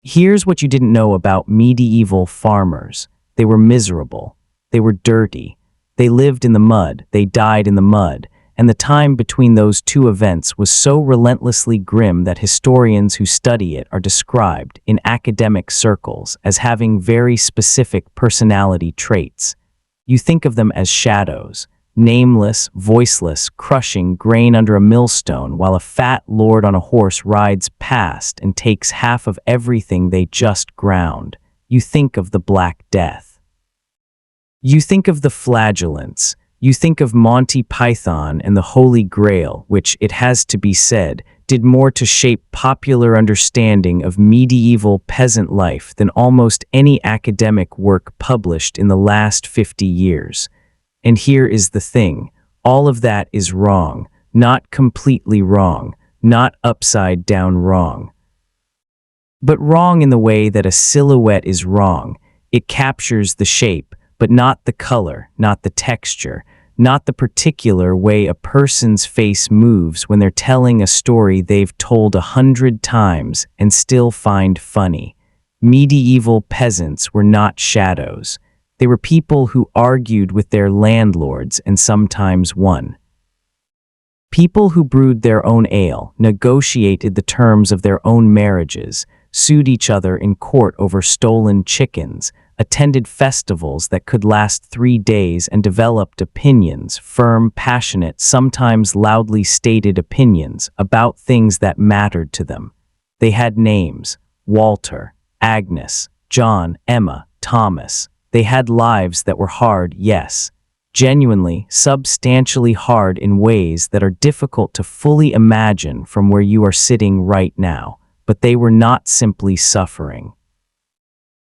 Here's what you didn't know about medieval farmers. They were miserable. They were dirty. They lived in the mud. They died in the mud. And the time between those two events was so relentlessly grim that historians who study it are described in academic circles as having very specific personality traits. You think of them as shadows, nameless, voiceless, crushing grain under a millstone while a fat lord on a horse rides past and takes half of everything they just ground. You think of the Black Death. You think of the flagellants. You think of Monty Python and the Holy Grail, which, it has to be said, did more to shape popular understanding of medieval peasant life than almost any academic work published in the last 50 years. And here is the thing, all of that is wrong, not completely wrong, not upside down wrong. But wrong in the way that a silhouette is wrong. It captures the shape, but not the color, not the texture, not the particular way a person's face moves when they're telling a story they've told 100 times and still find funny. Medieval peasants were not shadows. They were people who argued with their landlords and sometimes won. People who brewed their own ale, negotiated the terms of their own marriages, sued each other in court over stolen chickens, attended festivals that could last 3 days and developed opinions, firm, passionate, sometimes loudly stated opinions about things that mattered to them. They had names: Walter, Agnes, John, Emma, Thomas. They had lives that were hard, yes, genuinely, substantially hard in ways that are difficult to fully imagine from where you are sitting right now, but they were not simply suffering.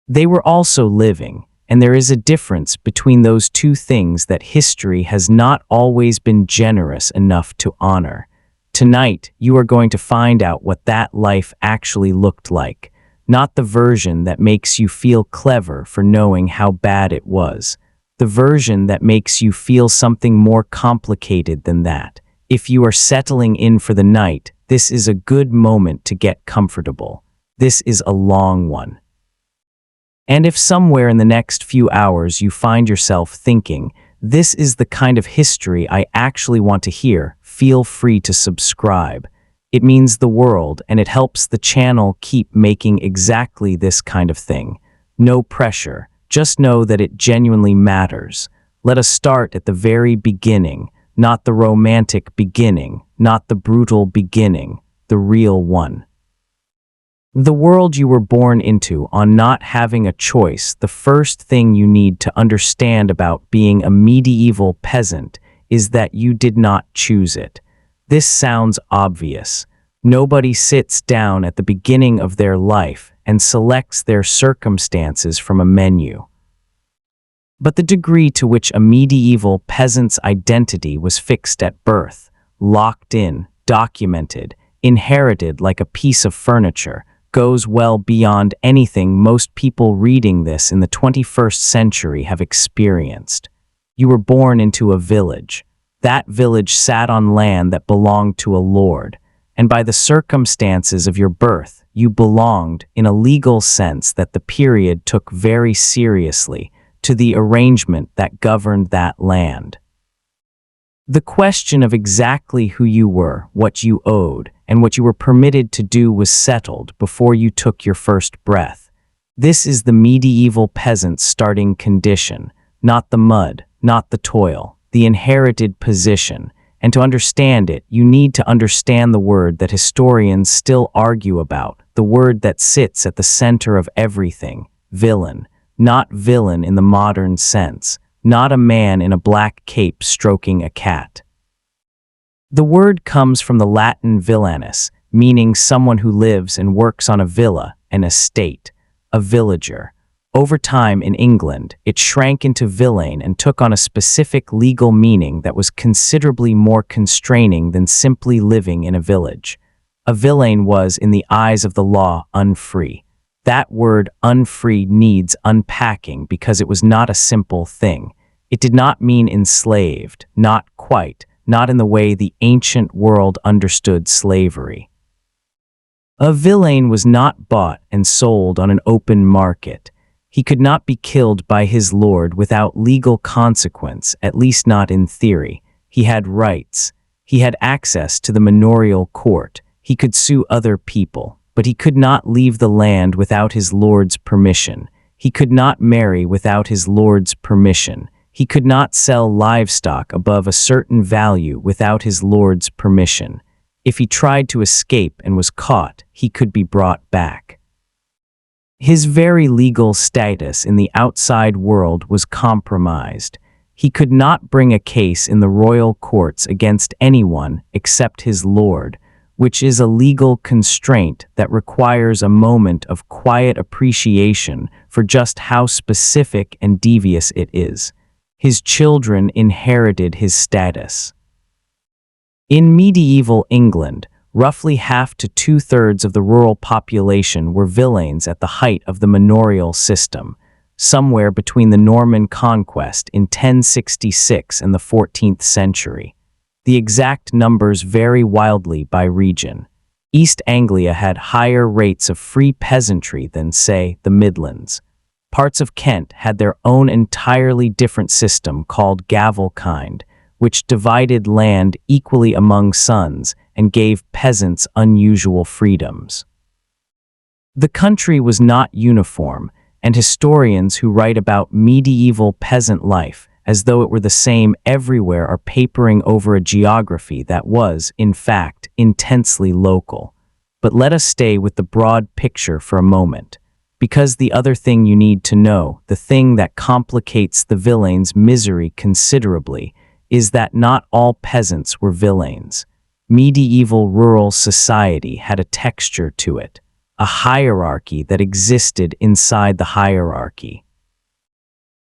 They were also living, and there is a difference between those two things that history has not always been generous enough to honor. Tonight, you are going to find out what that life actually looked like, not the version that makes you feel clever for knowing how bad it was, the version that makes you feel something more complicated than that. If you are settling in for the night, this is a good moment to get comfortable. This is a long one. And if somewhere in the next few hours you find yourself thinking, this is the kind of history I actually want to hear, feel free to subscribe. It means the world, and it helps the channel keep making exactly this kind of thing. No pressure, just know that it genuinely matters. Let us start at the very beginning, not the romantic beginning, not the brutal beginning, the real one. The world you were born into on not having a choice. The first thing you need to understand about being a medieval peasant is that you did not choose it. This sounds obvious. Nobody sits down at the beginning of their life and selects their circumstances from a menu. But the degree to which a medieval peasant's identity was fixed at birth, locked in, documented, inherited like a piece of furniture, goes well beyond anything most people reading this in the 21st century have experienced. You were born into a village. That village sat on land that belonged to a lord, and by the circumstances of your birth, you belonged, in a legal sense that the period took very seriously, to the arrangement that governed that land. The question of exactly who you were, what you owed, and what you were permitted to do was settled before you took your first breath. This is the medieval peasant's starting condition, not the mud, not the toil, the inherited position. And to understand it, you need to understand the word that historians still argue about, the word that sits at the center of everything: villain. Not villain in the modern sense, not a man in a black cape stroking a cat. The word comes from the Latin villanus, meaning someone who lives and works on a villa, an estate, a villager. Over time in England, it shrank into villain and took on a specific legal meaning that was considerably more constraining than simply living in a village. A villain was, in the eyes of the law, unfree. That word unfree needs unpacking because it was not a simple thing. It did not mean enslaved, not quite, not in the way the ancient world understood slavery. A villain was not bought and sold on an open market. He could not be killed by his lord without legal consequence, at least not in theory. He had rights. He had access to the manorial court. He could sue other people, but he could not leave the land without his lord's permission. He could not marry without his lord's permission. He could not sell livestock above a certain value without his lord's permission. If he tried to escape and was caught, he could be brought back. His very legal status in the outside world was compromised. He could not bring a case in the royal courts against anyone except his lord, which is a legal constraint that requires a moment of quiet appreciation for just how specific and devious it is. His children inherited his status. In medieval England, roughly half to two-thirds of the rural population were villeins at the height of the manorial system, somewhere between the Norman conquest in 1066 and the 14th century. The exact numbers vary wildly by region. East Anglia had higher rates of free peasantry than, say, the Midlands. Parts of Kent had their own entirely different system called gavelkind, which divided land equally among sons and gave peasants unusual freedoms. The country was not uniform, and historians who write about medieval peasant life as though it were the same everywhere are papering over a geography that was, in fact, intensely local. But let us stay with the broad picture for a moment. Because the other thing you need to know, the thing that complicates the villeins' misery considerably, is that not all peasants were villeins. Medieval rural society had a texture to it, a hierarchy that existed inside the hierarchy.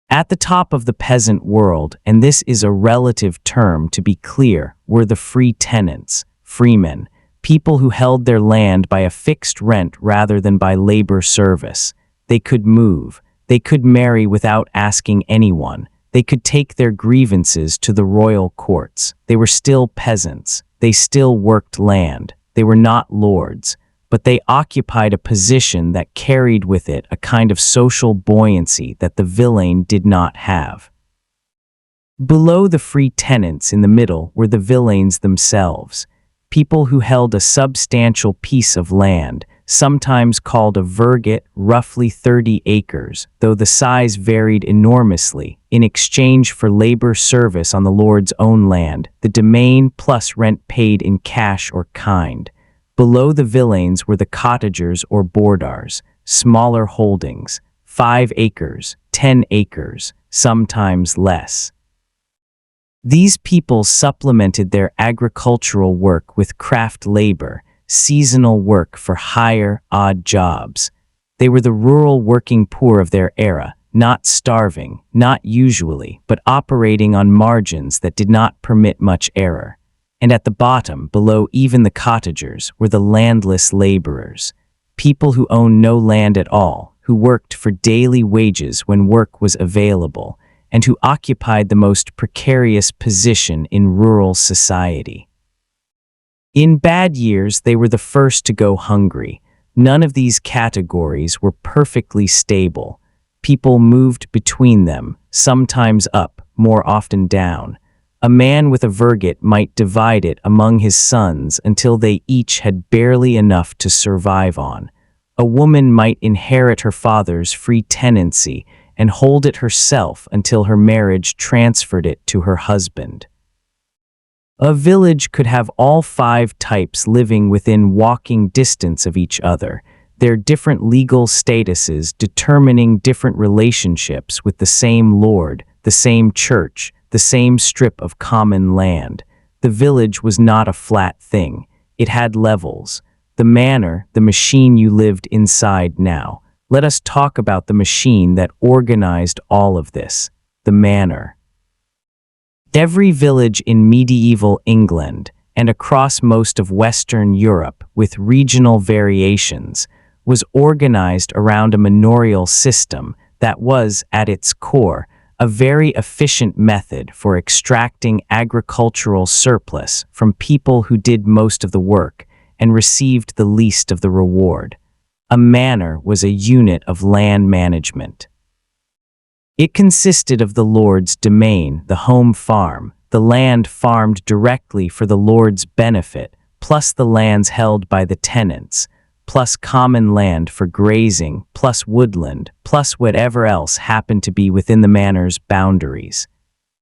At the top of the peasant world, and this is a relative term to be clear, were the free tenants, freemen, people who held their land by a fixed rent rather than by labor service. They could move. They could marry without asking anyone. They could take their grievances to the royal courts. They were still peasants. They still worked land. They were not lords, but they occupied a position that carried with it a kind of social buoyancy that the villain did not have. Below the free tenants in the middle were the villeins themselves, people who held a substantial piece of land, sometimes called a virgate, roughly 30 acres, though the size varied enormously, in exchange for labor service on the lord's own land, the domain plus rent paid in cash or kind. Below the villeins were the cottagers or bordars, smaller holdings, 5 acres, 10 acres, sometimes less. These people supplemented their agricultural work with craft labor, seasonal work for hire, odd jobs. They were the rural working poor of their era, not starving, not usually, but operating on margins that did not permit much error. And at the bottom, below even the cottagers, were the landless laborers, people who owned no land at all, who worked for daily wages when work was available, and who occupied the most precarious position in rural society. In bad years, they were the first to go hungry. None of these categories were perfectly stable. People moved between them, sometimes up, more often down. A man with a virgate might divide it among his sons until they each had barely enough to survive on. A woman might inherit her father's free tenancy and hold it herself until her marriage transferred it to her husband. A village could have all 5 types living within walking distance of each other, their different legal statuses determining different relationships with the same lord, the same church, the same strip of common land. The village was not a flat thing. It had levels. The manor, the machine you lived inside now. Let us talk about the machine that organized all of this, the manor. Every village in medieval England, and across most of Western Europe, with regional variations, was organized around a manorial system that was, at its core, a very efficient method for extracting agricultural surplus from people who did most of the work, and received the least of the reward. A manor was a unit of land management. It consisted of the lord's domain, the home farm, the land farmed directly for the lord's benefit, plus the lands held by the tenants, plus common land for grazing, plus woodland, plus whatever else happened to be within the manor's boundaries.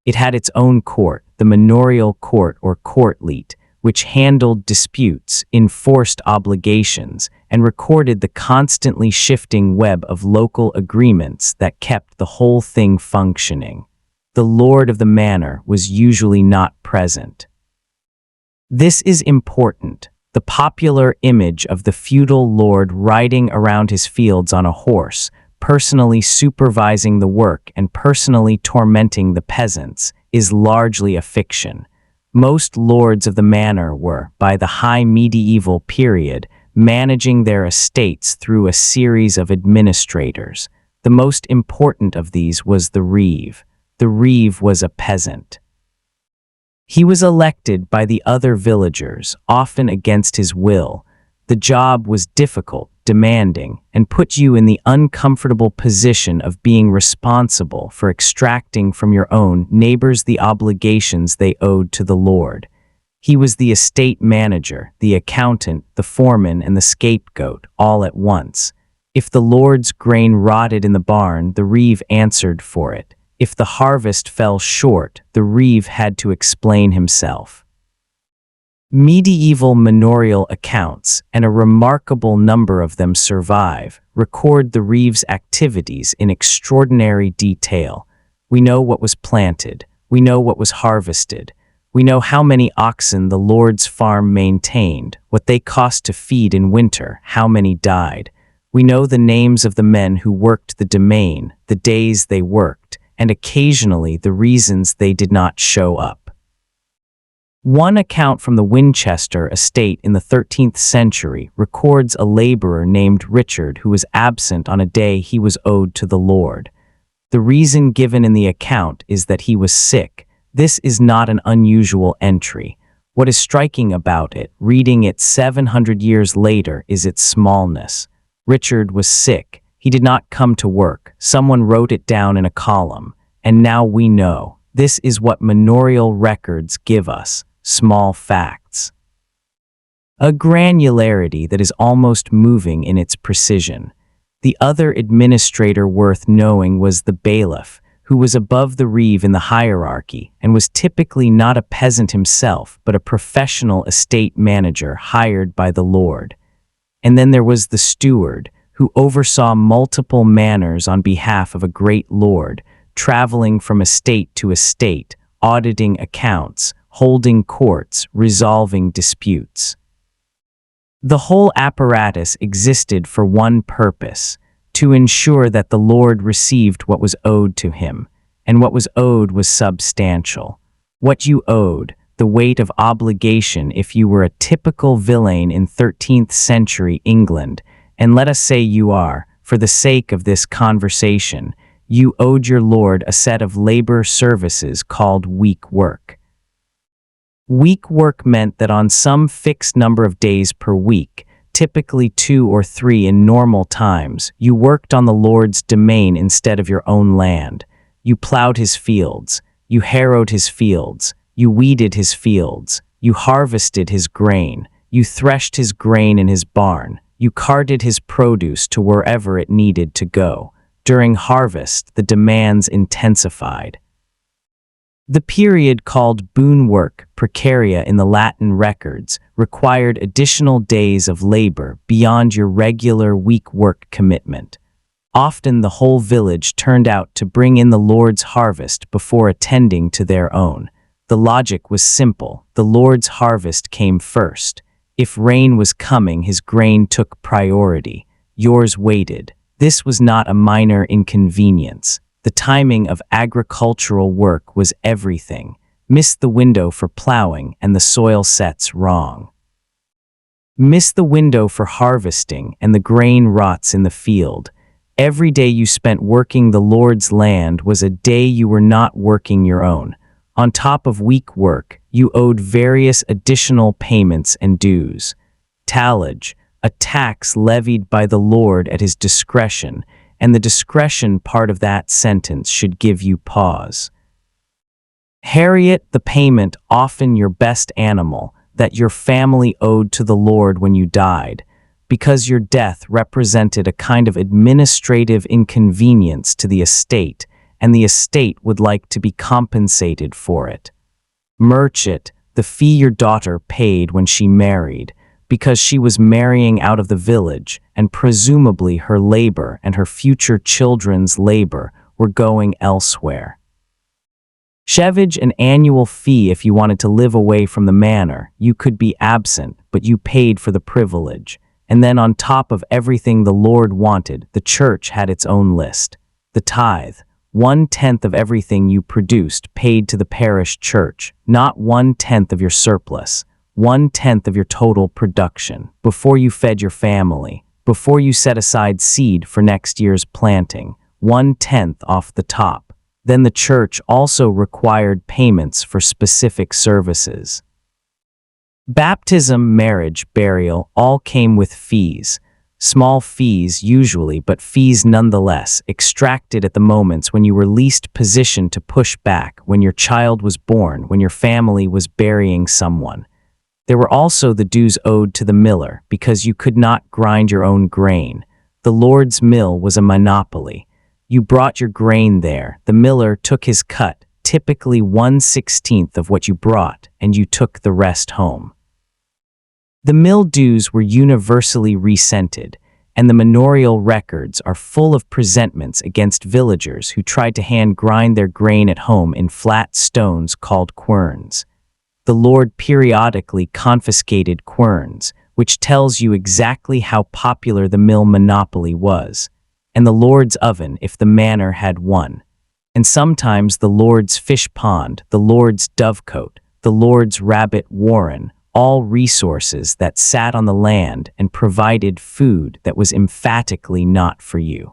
It had its own court, the manorial court or courtleet, which handled disputes, enforced obligations, and recorded the constantly shifting web of local agreements that kept the whole thing functioning. The lord of the manor was usually not present. This is important. The popular image of the feudal lord riding around his fields on a horse, personally supervising the work and personally tormenting the peasants, is largely a fiction. Most lords of the manor were, by the high medieval period, managing their estates through a series of administrators. The most important of these was the reeve. The reeve was a peasant. He was elected by the other villagers, often against his will. The job was difficult, demanding, and put you in the uncomfortable position of being responsible for extracting from your own neighbors the obligations they owed to the lord. He was the estate manager, the accountant, the foreman, and the scapegoat, all at once. If the lord's grain rotted in the barn, the reeve answered for it. If the harvest fell short, the reeve had to explain himself. Medieval manorial accounts, and a remarkable number of them survive, record the reeve's activities in extraordinary detail. We know what was planted. We know what was harvested. We know how many oxen the lord's farm maintained, what they cost to feed in winter, how many died. We know the names of the men who worked the domain, the days they worked, and occasionally the reasons they did not show up. One account from the Winchester estate in the 13th century records a laborer named Richard who was absent on a day he was owed to the lord. The reason given in the account is that he was sick. This is not an unusual entry. What is striking about it, reading it 700 years later, is its smallness. Richard was sick. He did not come to work. Someone wrote it down in a column. And now we know. This is what manorial records give us. Small facts. A granularity that is almost moving in its precision. The other administrator worth knowing was the bailiff, who was above the reeve in the hierarchy and was typically not a peasant himself, but a professional estate manager hired by the lord. And then there was the steward, who oversaw multiple manors on behalf of a great lord, traveling from estate to estate, auditing accounts, holding courts, resolving disputes. The whole apparatus existed for one purpose, to ensure that the lord received what was owed to him, and what was owed was substantial. What you owed, the weight of obligation if you were a typical villain in 13th century England, and let us say you are, for the sake of this conversation, you owed your lord a set of labor services called week work. Week work meant that on some fixed number of days per week, typically 2 or 3 in normal times, you worked on the lord's domain instead of your own land. You plowed his fields, you harrowed his fields, you weeded his fields, you harvested his grain, you threshed his grain in his barn, you carted his produce to wherever it needed to go. During harvest, the demands intensified. The period called boon work, precaria in the Latin records, required additional days of labor beyond your regular week work commitment. Often the whole village turned out to bring in the lord's harvest before attending to their own. The logic was simple. The lord's harvest came first. If rain was coming, his grain took priority. Yours waited. This was not a minor inconvenience. The timing of agricultural work was everything. Miss the window for plowing and the soil sets wrong. Miss the window for harvesting and the grain rots in the field. Every day you spent working the Lord's land was a day you were not working your own. On top of week work, you owed various additional payments and dues. tallage, a tax levied by the Lord at his discretion, and the discretion part of that sentence should give you pause. Harriet, the payment, often your best animal, that your family owed to the Lord when you died, because your death represented a kind of administrative inconvenience to the estate, and the estate would like to be compensated for it. Merchant, the fee your daughter paid when she married, because she was marrying out of the village, and presumably her labor and her future children's labor were going elsewhere. Shevage, an annual fee if you wanted to live away from the manor. You could be absent, but you paid for the privilege. And then on top of everything the Lord wanted, the church had its own list. The tithe, 1/10 of everything you produced paid to the parish church, not 1/10 of your surplus, 1/10 of your total production, before you fed your family, before you set aside seed for next year's planting, 1/10 off the top. Then the church also required payments for specific services. Baptism, marriage, burial, all came with fees. Small fees usually, but fees nonetheless, extracted at the moments when you were least positioned to push back, when your child was born, when your family was burying someone. There were also the dues owed to the miller, because you could not grind your own grain. The Lord's mill was a monopoly. You brought your grain there, the miller took his cut, typically 1/16 of what you brought, and you took the rest home. The mill dues were universally recented, and the manorial records are full of presentments against villagers who tried to hand grind their grain at home in flat stones called querns. The Lord periodically confiscated querns, which tells you exactly how popular the mill monopoly was, and the Lord's oven if the manor had one, and sometimes the Lord's fish pond, the Lord's dovecote, the Lord's rabbit warren, all resources that sat on the land and provided food that was emphatically not for you.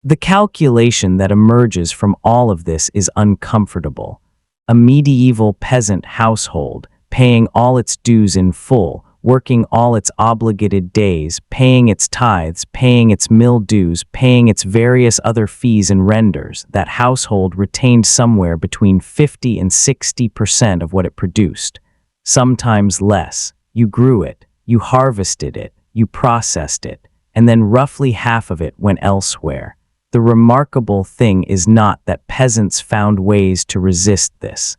The calculation that emerges from all of this is uncomfortable. A medieval peasant household, paying all its dues in full, working all its obligated days, paying its tithes, paying its mill dues, paying its various other fees and renders, that household retained somewhere between 50 and 60% of what it produced. Sometimes less. You grew it, you harvested it, you processed it, and then roughly half of it went elsewhere. The remarkable thing is not that peasants found ways to resist this.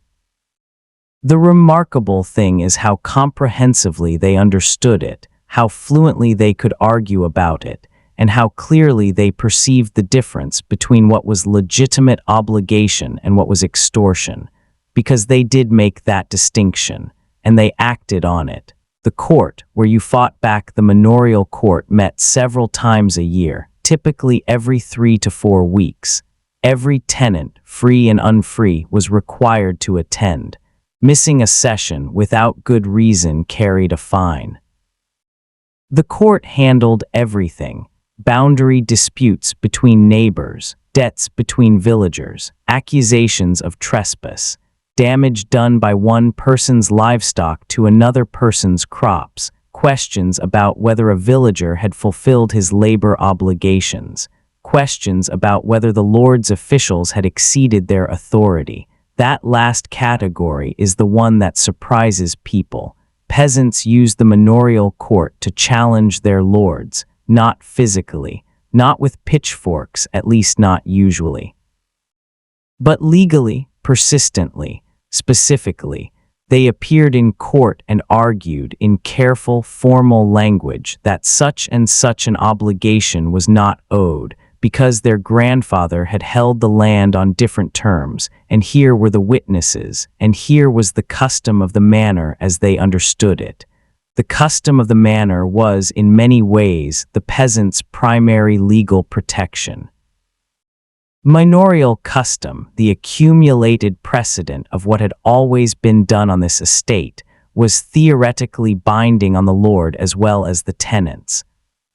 The remarkable thing is how comprehensively they understood it, how fluently they could argue about it, and how clearly they perceived the difference between what was legitimate obligation and what was extortion, because they did make that distinction, and they acted on it. The court, where you fought back the manorial court, met several times a year, typically every 3 to 4 weeks. Every tenant, free and unfree, was required to attend. Missing a session without good reason carried a fine. The court handled everything: boundary disputes between neighbors, debts between villagers, accusations of trespass, damage done by one person's livestock to another person's crops, questions about whether a villager had fulfilled his labor obligations, questions about whether the Lord's officials had exceeded their authority. That last category is the one that surprises people. Peasants used the manorial court to challenge their lords, not physically, not with pitchforks, at least not usually, but legally, persistently, specifically. They appeared in court and argued in careful, formal language that such and such an obligation was not owed, because their grandfather had held the land on different terms, and here were the witnesses, and here was the custom of the manor as they understood it. The custom of the manor was, in many ways, the peasant's primary legal protection. Manorial custom, the accumulated precedent of what had always been done on this estate, was theoretically binding on the lord as well as the tenants.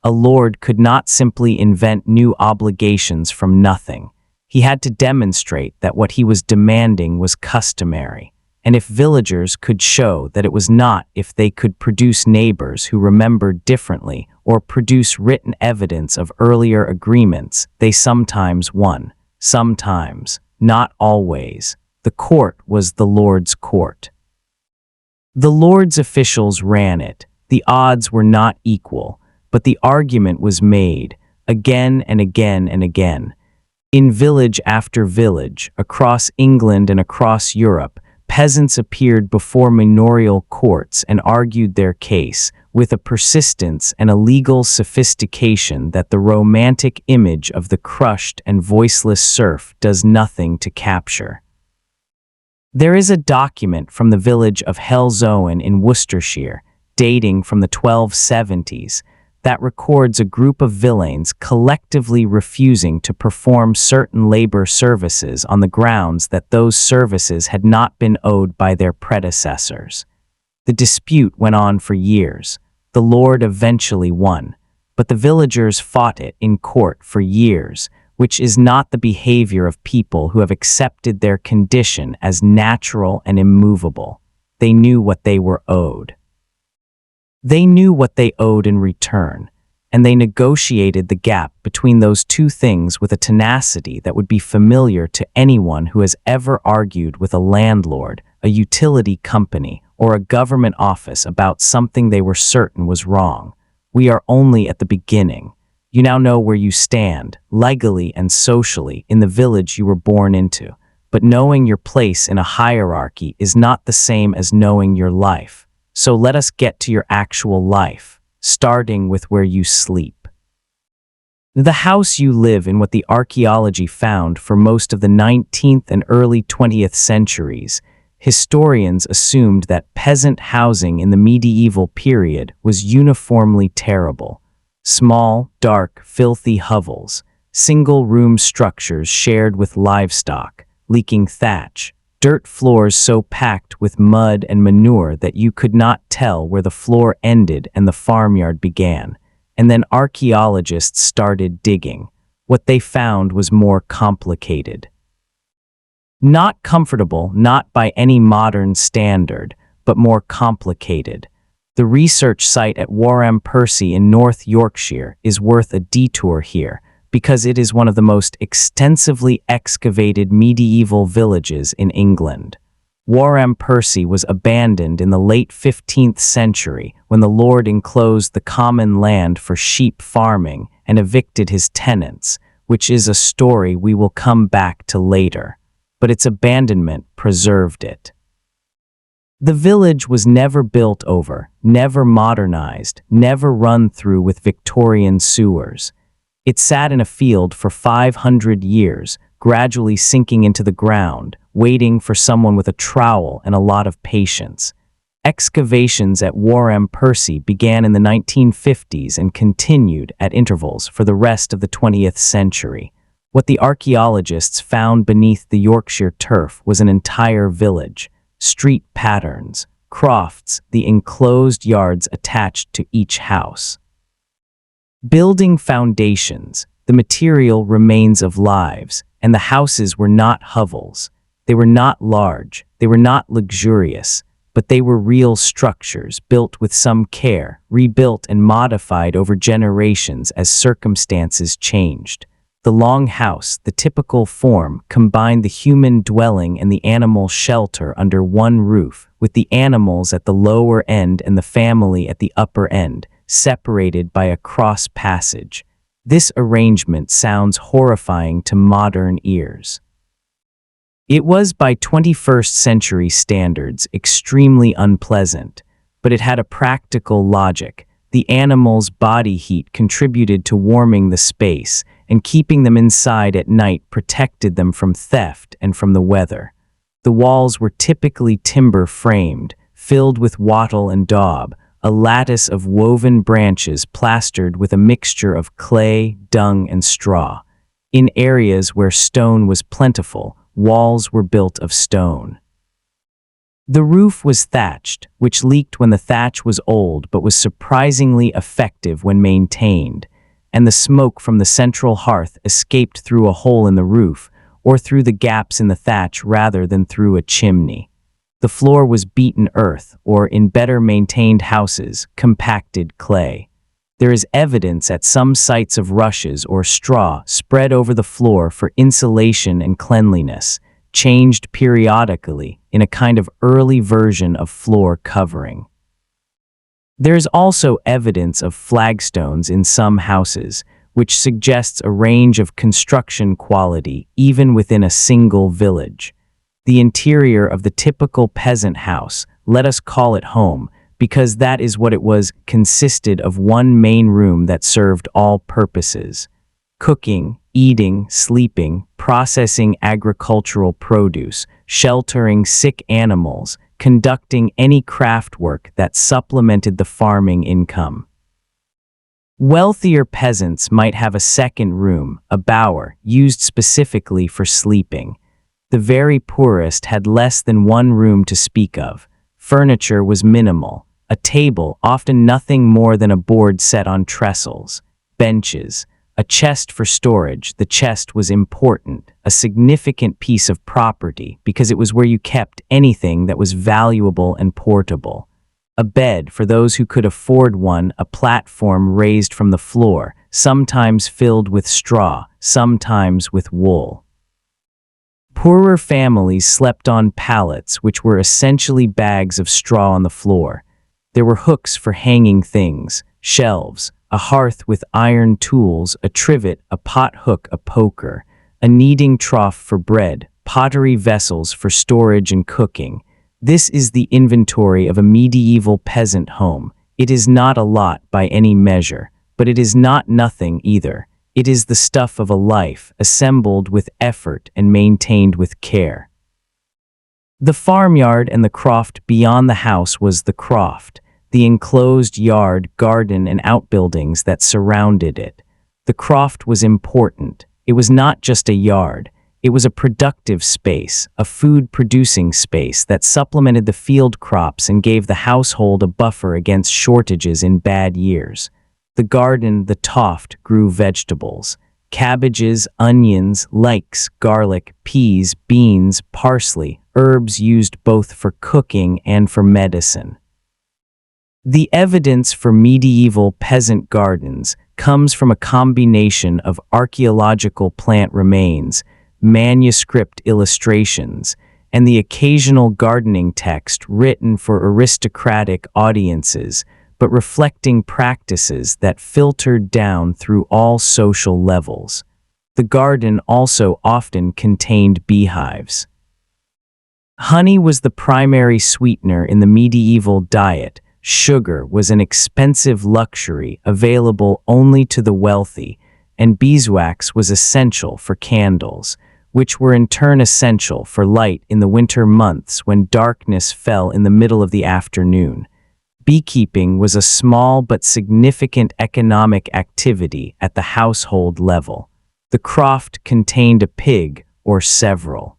A lord could not simply invent new obligations from nothing. He had to demonstrate that what he was demanding was customary. and if villagers could show that it was not, if they could produce neighbors who remembered differently or produce written evidence of earlier agreements, they sometimes won. Sometimes, not always. The court was the Lord's court. The Lord's officials ran it. The odds were not equal, but the argument was made, again and again and again. In village after village, across England and across Europe, peasants appeared before manorial courts and argued their case, with a persistence and a legal sophistication that the romantic image of the crushed and voiceless serf does nothing to capture. There is a document from the village of Helzowen in Worcestershire, dating from the 1270s, that records a group of villeins collectively refusing to perform certain labor services on the grounds that those services had not been owed by their predecessors. The dispute went on for years. The Lord eventually won, but the villagers fought it in court for years, which is not the behavior of people who have accepted their condition as natural and immovable. They knew what they were owed. They knew what they owed in return, and they negotiated the gap between those two things with a tenacity that would be familiar to anyone who has ever argued with a landlord, a utility company, or a government office about something they were certain was wrong. We are only at the beginning. You now know where you stand, legally and socially, in the village you were born into. But knowing your place in a hierarchy is not the same as knowing your life. So let us get to your actual life, starting with where you sleep. The house you live in, what the archaeology found for most of the 19th and early 20th centuries, historians assumed that peasant housing in the medieval period was uniformly terrible. Small, dark, filthy hovels, single-room structures shared with livestock, leaking thatch, dirt floors so packed with mud and manure that you could not tell where the floor ended and the farmyard began. And then archaeologists started digging. What they found was more complicated. Not comfortable, not by any modern standard, but more complicated. The research site at Wareham Percy in North Yorkshire is worth a detour here, because it is one of the most extensively excavated medieval villages in England. Wareham Percy was abandoned in the late 15th century when the Lord enclosed the common land for sheep farming and evicted his tenants, which is a story we will come back to later. But its abandonment preserved it. The village was never built over, never modernized, never run through with Victorian sewers. It sat in a field for 500 years, gradually sinking into the ground, waiting for someone with a trowel and a lot of patience. Excavations at Wareham Percy began in the 1950s and continued at intervals for the rest of the 20th century. What the archaeologists found beneath the Yorkshire turf was an entire village. Street patterns, crofts, the enclosed yards attached to each house. Building foundations, the material remains of lives, and the houses were not hovels. They were not large, they were not luxurious, but they were real structures built with some care, rebuilt and modified over generations as circumstances changed. The long house, the typical form, combined the human dwelling and the animal shelter under one roof, with the animals at the lower end and the family at the upper end, separated by a cross passage. This arrangement sounds horrifying to modern ears. It was, by 21st century standards, extremely unpleasant, but it had a practical logic. The animals' body heat contributed to warming the space, and keeping them inside at night protected them from theft and from the weather. The walls were typically timber-framed, filled with wattle and daub, a lattice of woven branches plastered with a mixture of clay, dung, and straw. In areas where stone was plentiful, walls were built of stone. The roof was thatched, which leaked when the thatch was old but was surprisingly effective when maintained, and the smoke from the central hearth escaped through a hole in the roof or through the gaps in the thatch rather than through a chimney. The floor was beaten earth, or in better maintained houses, compacted clay. There is evidence at some sites of rushes or straw spread over the floor for insulation and cleanliness, changed periodically in a kind of early version of floor covering. There is also evidence of flagstones in some houses, which suggests a range of construction quality even within a single village. The interior of the typical peasant house, let us call it home, because that is what it was, consisted of one main room that served all purposes: cooking, eating, sleeping, processing agricultural produce, sheltering sick animals, conducting any craft work that supplemented the farming income. Wealthier peasants might have a second room, a bower, used specifically for sleeping. The very poorest had less than one room to speak of. Furniture was minimal: a table, often nothing more than a board set on trestles, benches, a chest for storage. The chest was important, a significant piece of property, because it was where you kept anything that was valuable and portable. A bed for those who could afford one, a platform raised from the floor, sometimes filled with straw, sometimes with wool. Poorer families slept on pallets, which were essentially bags of straw on the floor. There were hooks for hanging things, shelves, a hearth with iron tools, a trivet, a pot hook, a poker, a kneading trough for bread, pottery vessels for storage and cooking. This is the inventory of a medieval peasant home. It is not a lot by any measure, but it is not nothing either. It is the stuff of a life, assembled with effort and maintained with care. The farmyard and the croft beyond the house was the croft, the enclosed yard, garden, and outbuildings that surrounded it. The croft was important. It was not just a yard. It was a productive space, a food-producing space that supplemented the field crops and gave the household a buffer against shortages in bad years. The garden, the toft, grew vegetables: cabbages, onions, leeks, garlic, peas, beans, parsley, herbs used both for cooking and for medicine. The evidence for medieval peasant gardens comes from a combination of archaeological plant remains, manuscript illustrations, and the occasional gardening text written for aristocratic audiences, but reflecting practices that filtered down through all social levels. The garden also often contained beehives. Honey was the primary sweetener in the medieval diet. Sugar was an expensive luxury available only to the wealthy, and beeswax was essential for candles, which were in turn essential for light in the winter months when darkness fell in the middle of the afternoon. Beekeeping was a small but significant economic activity at the household level. The croft contained a pig or several.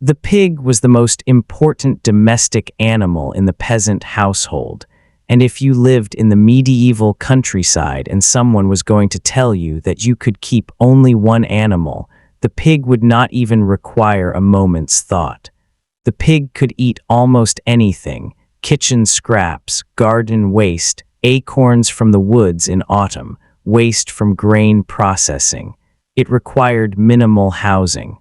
The pig was the most important domestic animal in the peasant household, and if you lived in the medieval countryside and someone was going to tell you that you could keep only one animal, the pig would not even require a moment's thought. The pig could eat almost anything: kitchen scraps, garden waste, acorns from the woods in autumn, waste from grain processing. It required minimal housing.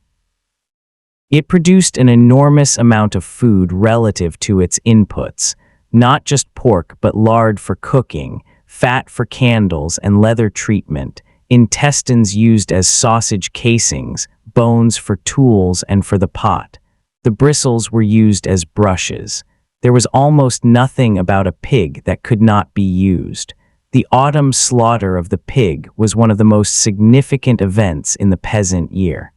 It produced an enormous amount of food relative to its inputs, not just pork but lard for cooking, fat for candles and leather treatment, intestines used as sausage casings, bones for tools and for the pot. The bristles were used as brushes. There was almost nothing about a pig that could not be used. The autumn slaughter of the pig was one of the most significant events in the peasant year.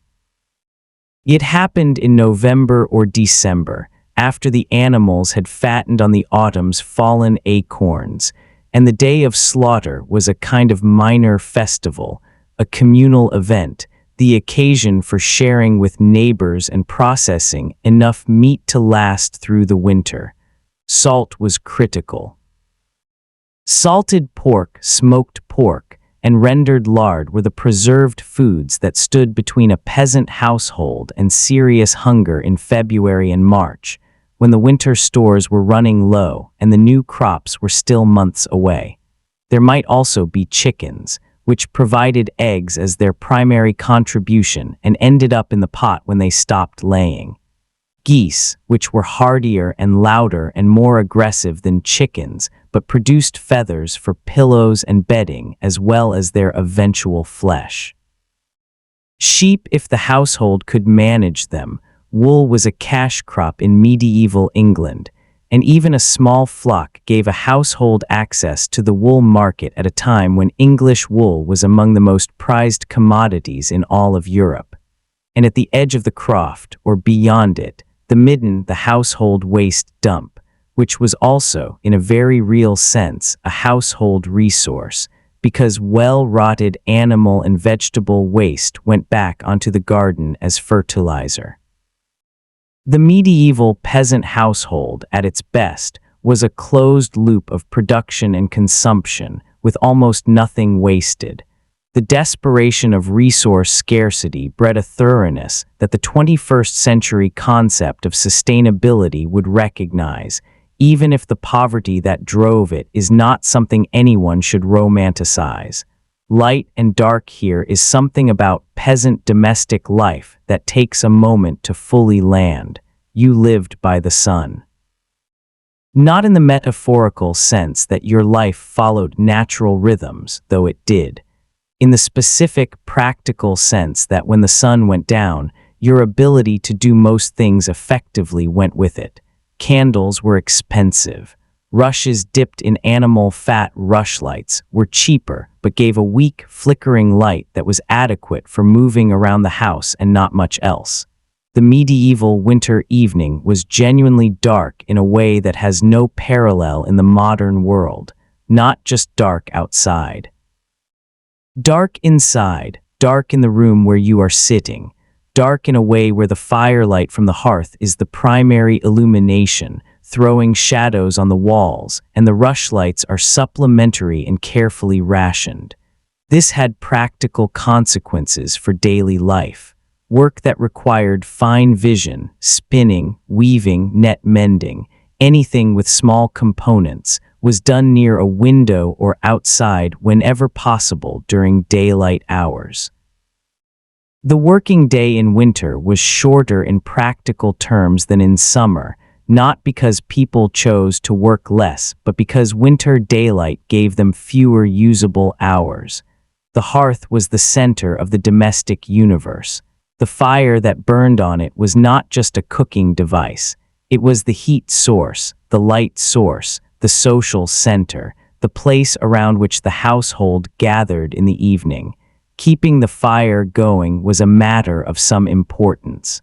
It happened in November or December, after the animals had fattened on the autumn's fallen acorns, and the day of slaughter was a kind of minor festival, a communal event, the occasion for sharing with neighbors and processing enough meat to last through the winter. Salt was critical. Salted pork, smoked pork, and rendered lard were the preserved foods that stood between a peasant household and serious hunger in February and March. when the winter stores were running low and the new crops were still months away. There might also be chickens, which provided eggs as their primary contribution and ended up in the pot when they stopped laying. Geese, which were hardier and louder and more aggressive than chickens, but produced feathers for pillows and bedding as well as their eventual flesh. Sheep, if the household could manage them. Wool was a cash crop in medieval England, and even a small flock gave a household access to the wool market at a time when English wool was among the most prized commodities in all of Europe. And at the edge of the croft, or beyond it, the midden, the household waste dump, which was also, in a very real sense, a household resource, because well-rotted animal and vegetable waste went back onto the garden as fertilizer. The medieval peasant household, at its best, was a closed loop of production and consumption, with almost nothing wasted. The desperation of resource scarcity bred a thoroughness that the 21st century concept of sustainability would recognize, even if the poverty that drove it is not something anyone should romanticize. Light and dark here is something about peasant domestic life that takes a moment to fully land. You lived by the sun. Not in the metaphorical sense that your life followed natural rhythms, though it did. In the specific, practical sense that when the sun went down, your ability to do most things effectively went with it. Candles were expensive. Rushes dipped in animal fat rushlights were cheaper, but gave a weak, flickering light that was adequate for moving around the house and not much else. The medieval winter evening was genuinely dark in a way that has no parallel in the modern world, not just dark outside. Dark inside, dark in the room where you are sitting, dark in a way where the firelight from the hearth is the primary illumination, throwing shadows on the walls, and the rushlights are supplementary and carefully rationed. This had practical consequences for daily life. Work that required fine vision, spinning, weaving, net mending, anything with small components, was done near a window or outside whenever possible during daylight hours. The working day in winter was shorter in practical terms than in summer, not because people chose to work less, but because winter daylight gave them fewer usable hours. The hearth was the center of the domestic universe. The fire that burned on it was not just a cooking device. It was the heat source, the light source, the social center, the place around which the household gathered in the evening. Keeping the fire going was a matter of some importance.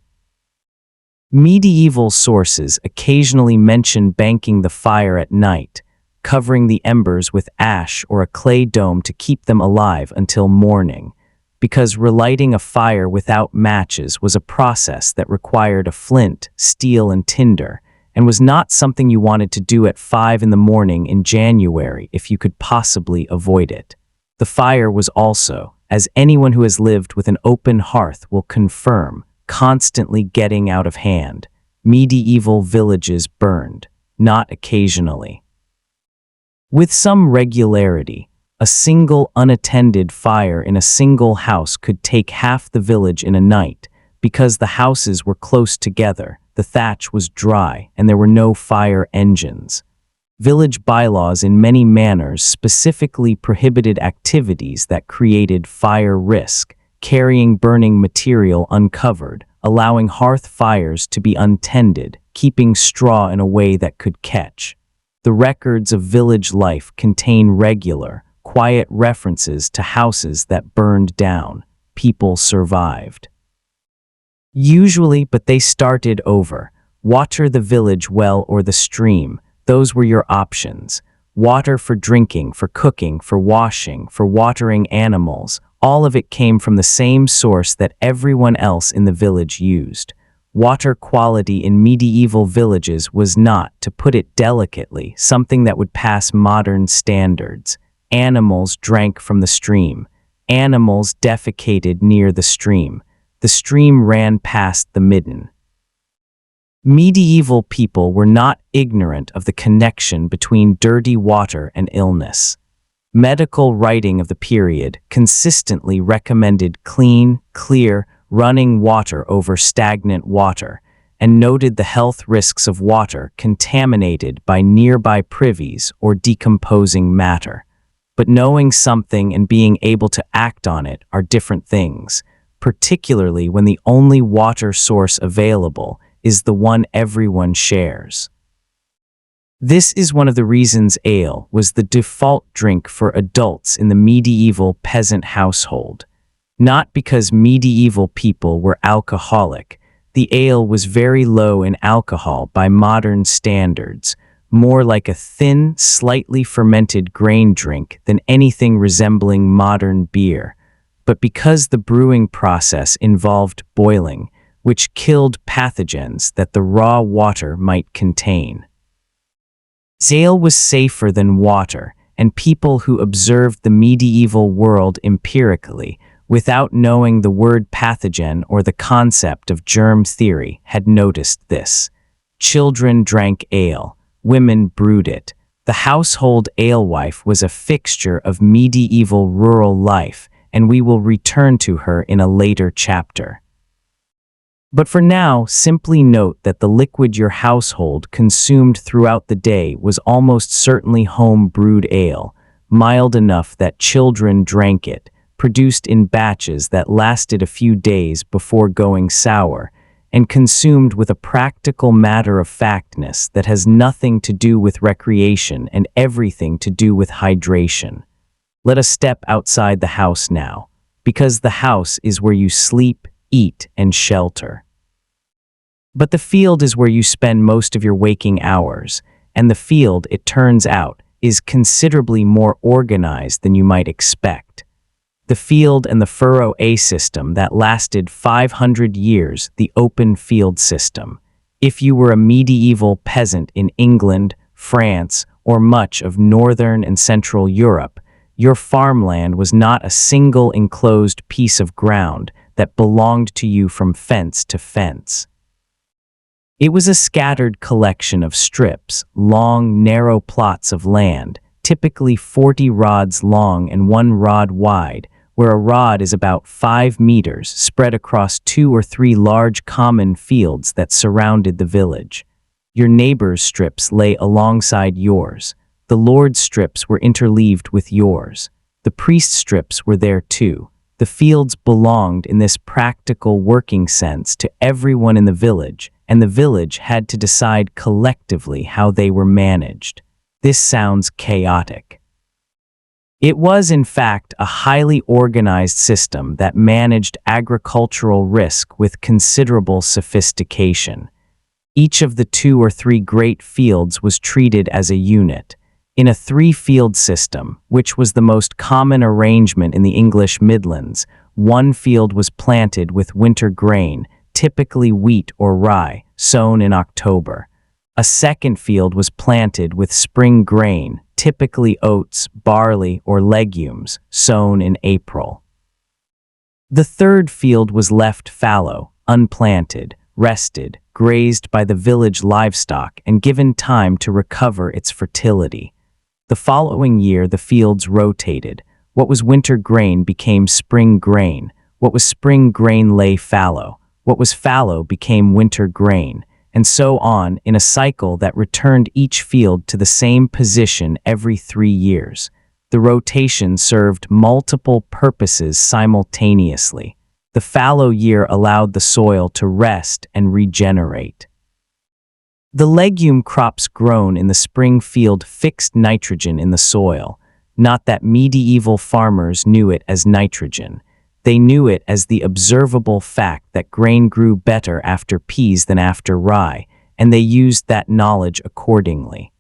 Medieval sources occasionally mention banking the fire at night, covering the embers with ash or a clay dome to keep them alive until morning, because relighting a fire without matches was a process that required a flint, steel, and tinder, and was not something you wanted to do at 5 a.m. in January if you could possibly avoid it. The fire was also, as anyone who has lived with an open hearth will confirm, constantly getting out of hand. Medieval villages burned, not occasionally. With some regularity, a single unattended fire in a single house could take half the village in a night, because the houses were close together, the thatch was dry, and there were no fire engines. Village bylaws in many manors specifically prohibited activities that created fire risk, carrying burning material uncovered, allowing hearth fires to be untended, keeping straw in a way that could catch. The records of village life contain regular, quiet references to houses that burned down. People survived. Usually, but they started over. Water the village well or the stream. Those were your options. Water for drinking, for cooking, for washing, for watering animals. All of it came from the same source that everyone else in the village used. Water quality in medieval villages was not, to put it delicately, something that would pass modern standards. Animals drank from the stream. Animals defecated near the stream. The stream ran past the midden. Medieval people were not ignorant of the connection between dirty water and illness. Medical writing of the period consistently recommended clean, clear, running water over stagnant water, and noted the health risks of water contaminated by nearby privies or decomposing matter. But knowing something and being able to act on it are different things, particularly when the only water source available is the one everyone shares. This is one of the reasons ale was the default drink for adults in the medieval peasant household. Not because medieval people were alcoholic. The ale was very low in alcohol by modern standards, more like a thin, slightly fermented grain drink than anything resembling modern beer. But because the brewing process involved boiling, which killed pathogens that the raw water might contain. Ale was safer than water, and people who observed the medieval world empirically, without knowing the word pathogen or the concept of germ theory, had noticed this. Children drank ale, women brewed it. The household alewife was a fixture of medieval rural life, and we will return to her in a later chapter. But for now, simply note that the liquid your household consumed throughout the day was almost certainly home-brewed ale, mild enough that children drank it, produced in batches that lasted a few days before going sour, and consumed with a practical matter-of-factness that has nothing to do with recreation and everything to do with hydration. Let us step outside the house now, because the house is where you sleep, eat, and shelter. But the field is where you spend most of your waking hours, and the field, it turns out, is considerably more organized than you might expect. The field and the furrow A system that lasted 500 years, the open field system. If you were a medieval peasant in England, France, or much of northern and central Europe, your farmland was not a single enclosed piece of ground that belonged to you from fence to fence. It was a scattered collection of strips, long, narrow plots of land, typically 40 rods long and 1 rod wide, where a rod is about 5 meters, spread across 2 or 3 large common fields that surrounded the village. Your neighbor's strips lay alongside yours. The lord's strips were interleaved with yours. The priest's strips were there too. The fields belonged, in this practical working sense, to everyone in the village, and the village had to decide collectively how they were managed. This sounds chaotic. It was, in fact, a highly organized system that managed agricultural risk with considerable sophistication. Each of the 2 or 3 great fields was treated as a unit. In a 3-field system, which was the most common arrangement in the English Midlands, 1 field was planted with winter grain, typically wheat or rye, sown in October. A 2nd field was planted with spring grain, typically oats, barley, or legumes, sown in April. The 3rd field was left fallow, unplanted, rested, grazed by the village livestock, and given time to recover its fertility. The following year, the fields rotated. What was winter grain became spring grain. What was spring grain lay fallow. What was fallow became winter grain, and so on in a cycle that returned each field to the same position every 3 years. The rotation served multiple purposes simultaneously. The fallow year allowed the soil to rest and regenerate. The legume crops grown in the spring field fixed nitrogen in the soil, not that medieval farmers knew it as nitrogen. They knew it as the observable fact that grain grew better after peas than after rye, and they used that knowledge accordingly.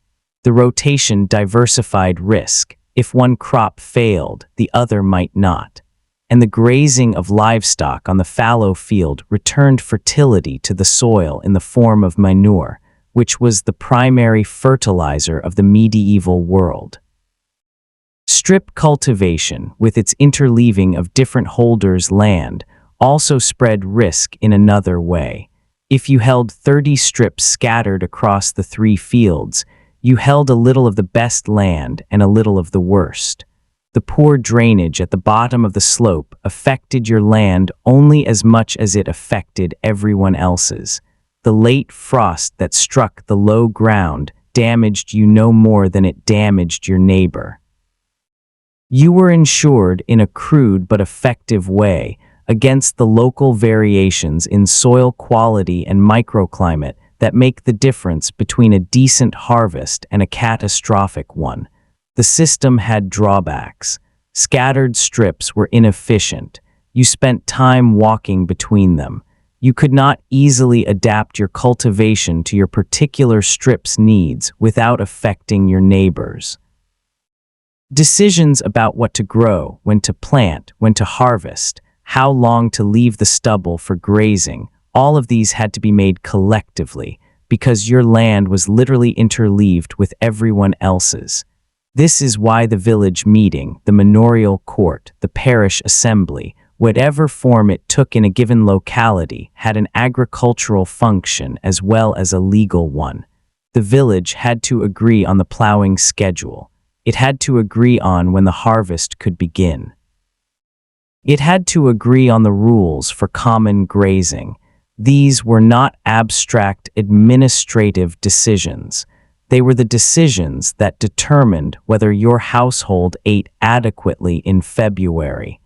The rotation diversified risk. If one crop failed, the other might not. And the grazing of livestock on the fallow field returned fertility to the soil in the form of manure, which was the primary fertilizer of the medieval world. Strip cultivation, with its interleaving of different holders' land, also spread risk in another way. If you held 30 strips scattered across the 3 fields, you held a little of the best land and a little of the worst. The poor drainage at the bottom of the slope affected your land only as much as it affected everyone else's. The late frost that struck the low ground damaged you no more than it damaged your neighbor. You were insured in a crude but effective way against the local variations in soil quality and microclimate that make the difference between a decent harvest and a catastrophic one. The system had drawbacks. Scattered strips were inefficient. You spent time walking between them. You could not easily adapt your cultivation to your particular strip's needs without affecting your neighbors. Decisions about what to grow, when to plant, when to harvest, how long to leave the stubble for grazing, all of these had to be made collectively because your land was literally interleaved with everyone else's. This is why the village meeting, the manorial court, the parish assembly, whatever form it took in a given locality, had an agricultural function as well as a legal one. The village had to agree on the plowing schedule. It had to agree on when the harvest could begin. It had to agree on the rules for common grazing. These were not abstract administrative decisions. They were the decisions that determined whether your household ate adequately in February.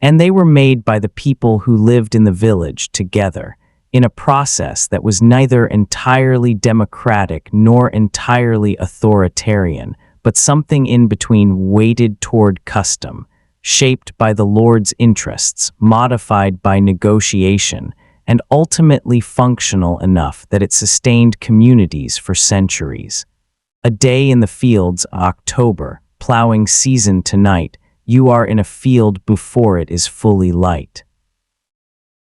And they were made by the people who lived in the village together, in a process that was neither entirely democratic nor entirely authoritarian, but something in between, weighted toward custom, shaped by the Lord's interests, modified by negotiation, and ultimately functional enough that it sustained communities for centuries. A day in the fields, October, plowing season tonight, you are in a field before it is fully light.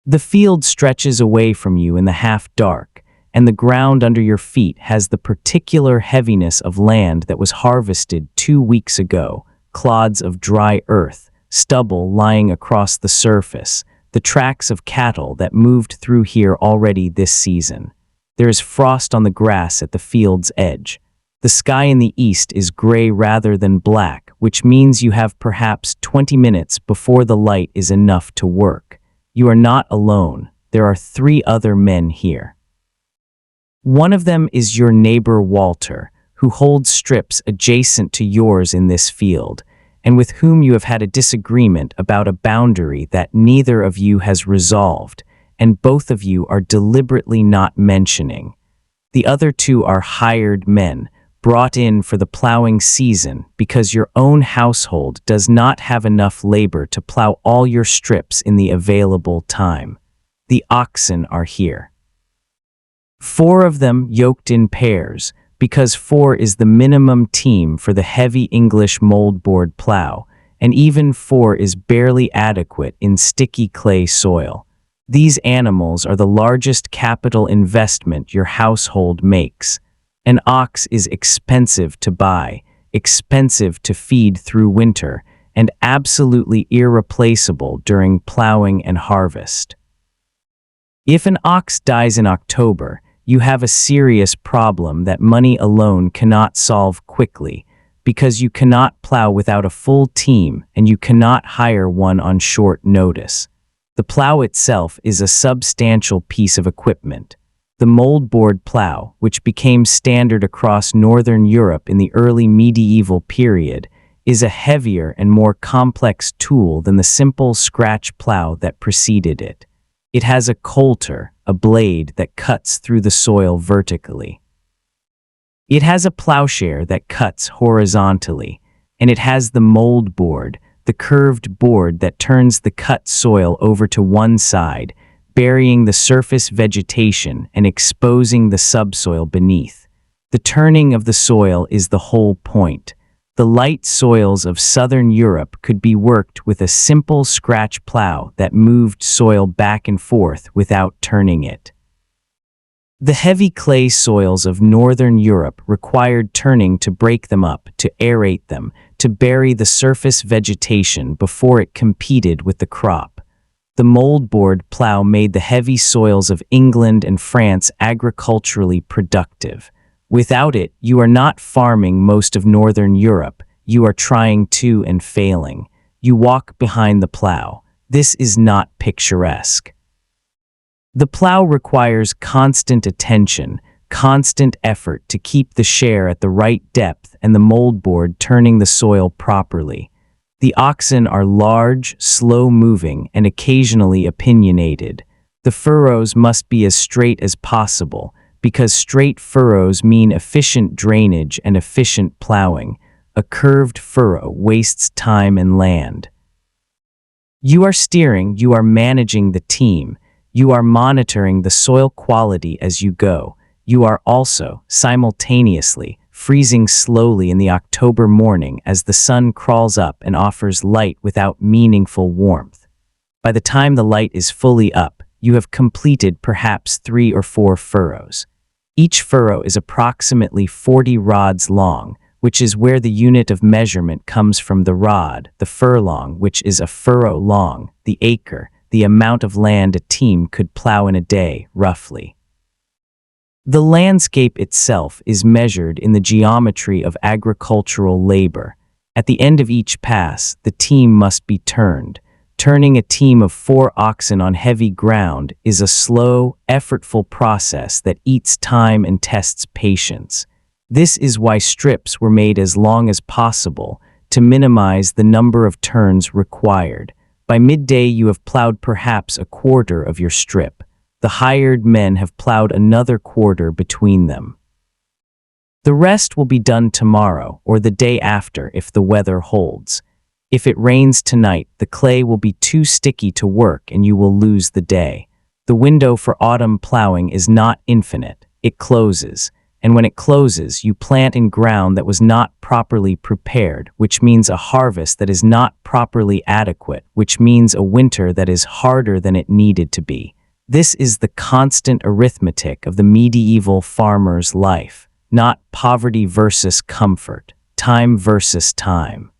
The field stretches away from you in the half-dark, and the ground under your feet has the particular heaviness of land that was harvested 2 weeks ago, clods of dry earth, stubble lying across the surface, the tracks of cattle that moved through here already this season. There is frost on the grass at the field's edge. The sky in the east is gray rather than black, which means you have perhaps 20 minutes before the light is enough to work. You are not alone. There are 3 other men here. One of them is your neighbor Walter, who holds strips adjacent to yours in this field, and with whom you have had a disagreement about a boundary that neither of you has resolved, and both of you are deliberately not mentioning. The other 2 are hired men, brought in for the plowing season because your own household does not have enough labor to plow all your strips in the available time. The oxen are here. 4 of them yoked in pairs, because 4 is the minimum team for the heavy English moldboard plow, and even 4 is barely adequate in sticky clay soil. These animals are the largest capital investment your household makes. An ox is expensive to buy, expensive to feed through winter, and absolutely irreplaceable during plowing and harvest. If an ox dies in October, you have a serious problem that money alone cannot solve quickly, because you cannot plow without a full team and you cannot hire one on short notice. The plow itself is a substantial piece of equipment. The moldboard plow, which became standard across Northern Europe in the early medieval period, is a heavier and more complex tool than the simple scratch plow that preceded it. It has a coulter, a blade that cuts through the soil vertically. It has a plowshare that cuts horizontally, and it has the moldboard, the curved board that turns the cut soil over to one side, burying the surface vegetation and exposing the subsoil beneath. The turning of the soil is the whole point. The light soils of southern Europe could be worked with a simple scratch plow that moved soil back and forth without turning it. The heavy clay soils of northern Europe required turning to break them up, to aerate them, to bury the surface vegetation before it competed with the crop. The moldboard plow made the heavy soils of England and France agriculturally productive. Without it, you are not farming most of Northern Europe. You are trying to and failing. You walk behind the plow. This is not picturesque. The plow requires constant attention, constant effort to keep the share at the right depth and the moldboard turning the soil properly. The oxen are large, slow-moving, and occasionally opinionated. The furrows must be as straight as possible, because straight furrows mean efficient drainage and efficient plowing. A curved furrow wastes time and land. You are steering, you are managing the team. You are monitoring the soil quality as you go. You are also, simultaneously, freezing slowly in the October morning as the sun crawls up and offers light without meaningful warmth. By the time the light is fully up, you have completed perhaps 3 or 4 furrows. Each furrow is approximately 40 rods long, which is where the unit of measurement comes from: the rod, the furlong, which is a furrow long, the acre, the amount of land a team could plow in a day, roughly. The landscape itself is measured in the geometry of agricultural labor. At the end of each pass, the team must be turned. Turning a team of 4 oxen on heavy ground is a slow, effortful process that eats time and tests patience. This is why strips were made as long as possible, to minimize the number of turns required. By midday, you have plowed perhaps a quarter of your strip. The hired men have plowed another quarter between them. The rest will be done tomorrow or the day after if the weather holds. If it rains tonight, the clay will be too sticky to work and you will lose the day. The window for autumn plowing is not infinite. It closes, and when it closes, you plant in ground that was not properly prepared, which means a harvest that is not properly adequate, which means a winter that is harder than it needed to be. This is the constant arithmetic of the medieval farmer's life, not poverty versus comfort, time versus time.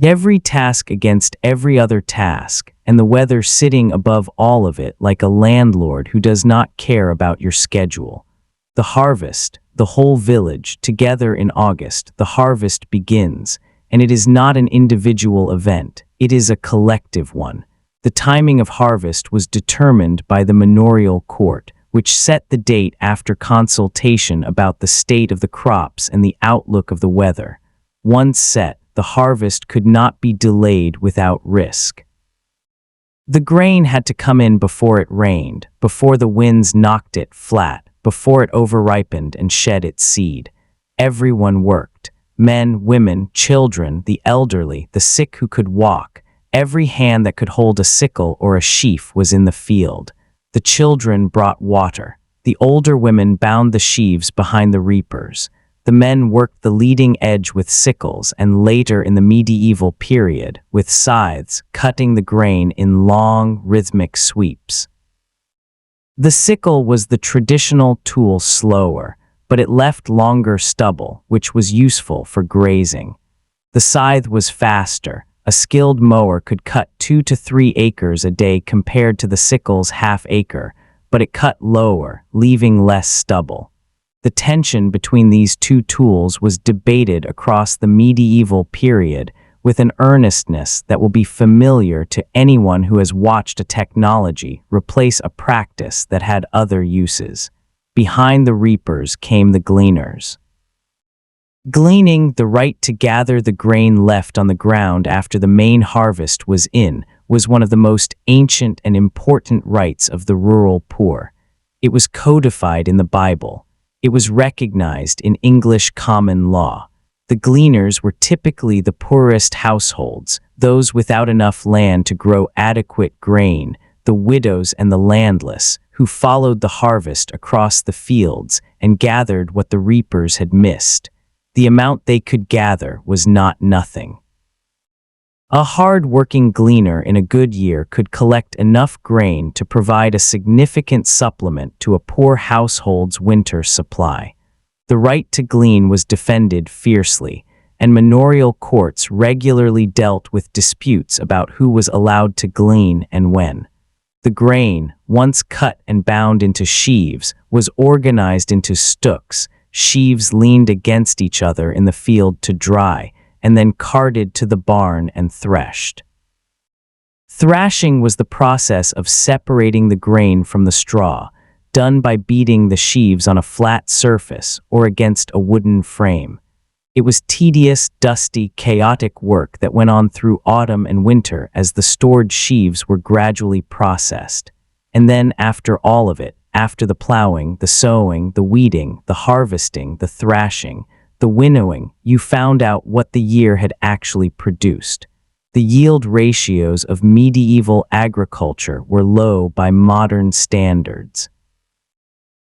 Every task against every other task, and the weather sitting above all of it like a landlord who does not care about your schedule. The harvest, the whole village, together in August, the harvest begins, and it is not an individual event, it is a collective one. The timing of harvest was determined by the manorial court, which set the date after consultation about the state of the crops and the outlook of the weather. Once set, the harvest could not be delayed without risk. The grain had to come in before it rained, before the winds knocked it flat, before it overripened and shed its seed. Everyone worked. Men, women, children, the elderly, the sick who could walk. Every hand that could hold a sickle or a sheaf was in the field. The children brought water. The older women bound the sheaves behind the reapers. The men worked the leading edge with sickles and later in the medieval period with scythes, cutting the grain in long, rhythmic sweeps. The sickle was the traditional tool, slower, but it left longer stubble, which was useful for grazing. The scythe was faster. A skilled mower could cut 2 to 3 acres a day compared to the sickle's half acre, but it cut lower, leaving less stubble. The tension between these two tools was debated across the medieval period with an earnestness that will be familiar to anyone who has watched a technology replace a practice that had other uses. Behind the reapers came the gleaners. Gleaning, the right to gather the grain left on the ground after the main harvest was in, was one of the most ancient and important rights of the rural poor. It was codified in the Bible. It was recognized in English common law. The gleaners were typically the poorest households, those without enough land to grow adequate grain, the widows and the landless, who followed the harvest across the fields and gathered what the reapers had missed. The amount they could gather was not nothing. A hard-working gleaner in a good year could collect enough grain to provide a significant supplement to a poor household's winter supply. The right to glean was defended fiercely, and manorial courts regularly dealt with disputes about who was allowed to glean and when. The grain, once cut and bound into sheaves, was organized into stooks. Sheaves leaned against each other in the field to dry, and then carted to the barn and threshed. Thrashing was the process of separating the grain from the straw, done by beating the sheaves on a flat surface or against a wooden frame. It was tedious, dusty, chaotic work that went on through autumn and winter as the stored sheaves were gradually processed. And then after all of it, after the plowing, the sowing, the weeding, the harvesting, the thrashing, the winnowing, you found out what the year had actually produced. The yield ratios of medieval agriculture were low by modern standards.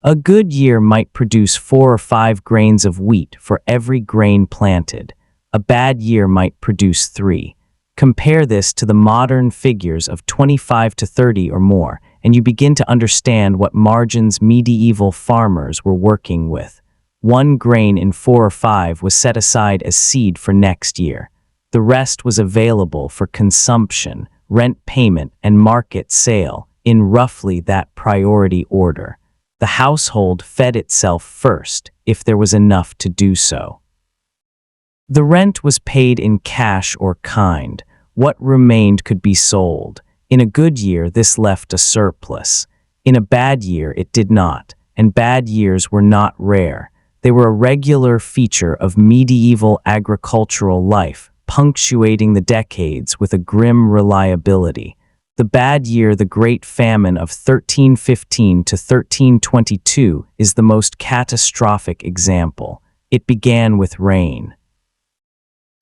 A good year might produce 4 or 5 grains of wheat for every grain planted. A bad year might produce 3. Compare this to the modern figures of 25 to 30 or more, and you begin to understand what margins medieval farmers were working with. 1 grain in 4 or 5 was set aside as seed for next year. The rest was available for consumption, rent payment, and market sale in roughly that priority order. The household fed itself first, if there was enough to do so. The rent was paid in cash or kind. What remained could be sold. In a good year, this left a surplus. In a bad year, it did not, and bad years were not rare. They were a regular feature of medieval agricultural life, punctuating the decades with a grim reliability. The bad year, the Great Famine of 1315 to 1322, is the most catastrophic example. It began with rain.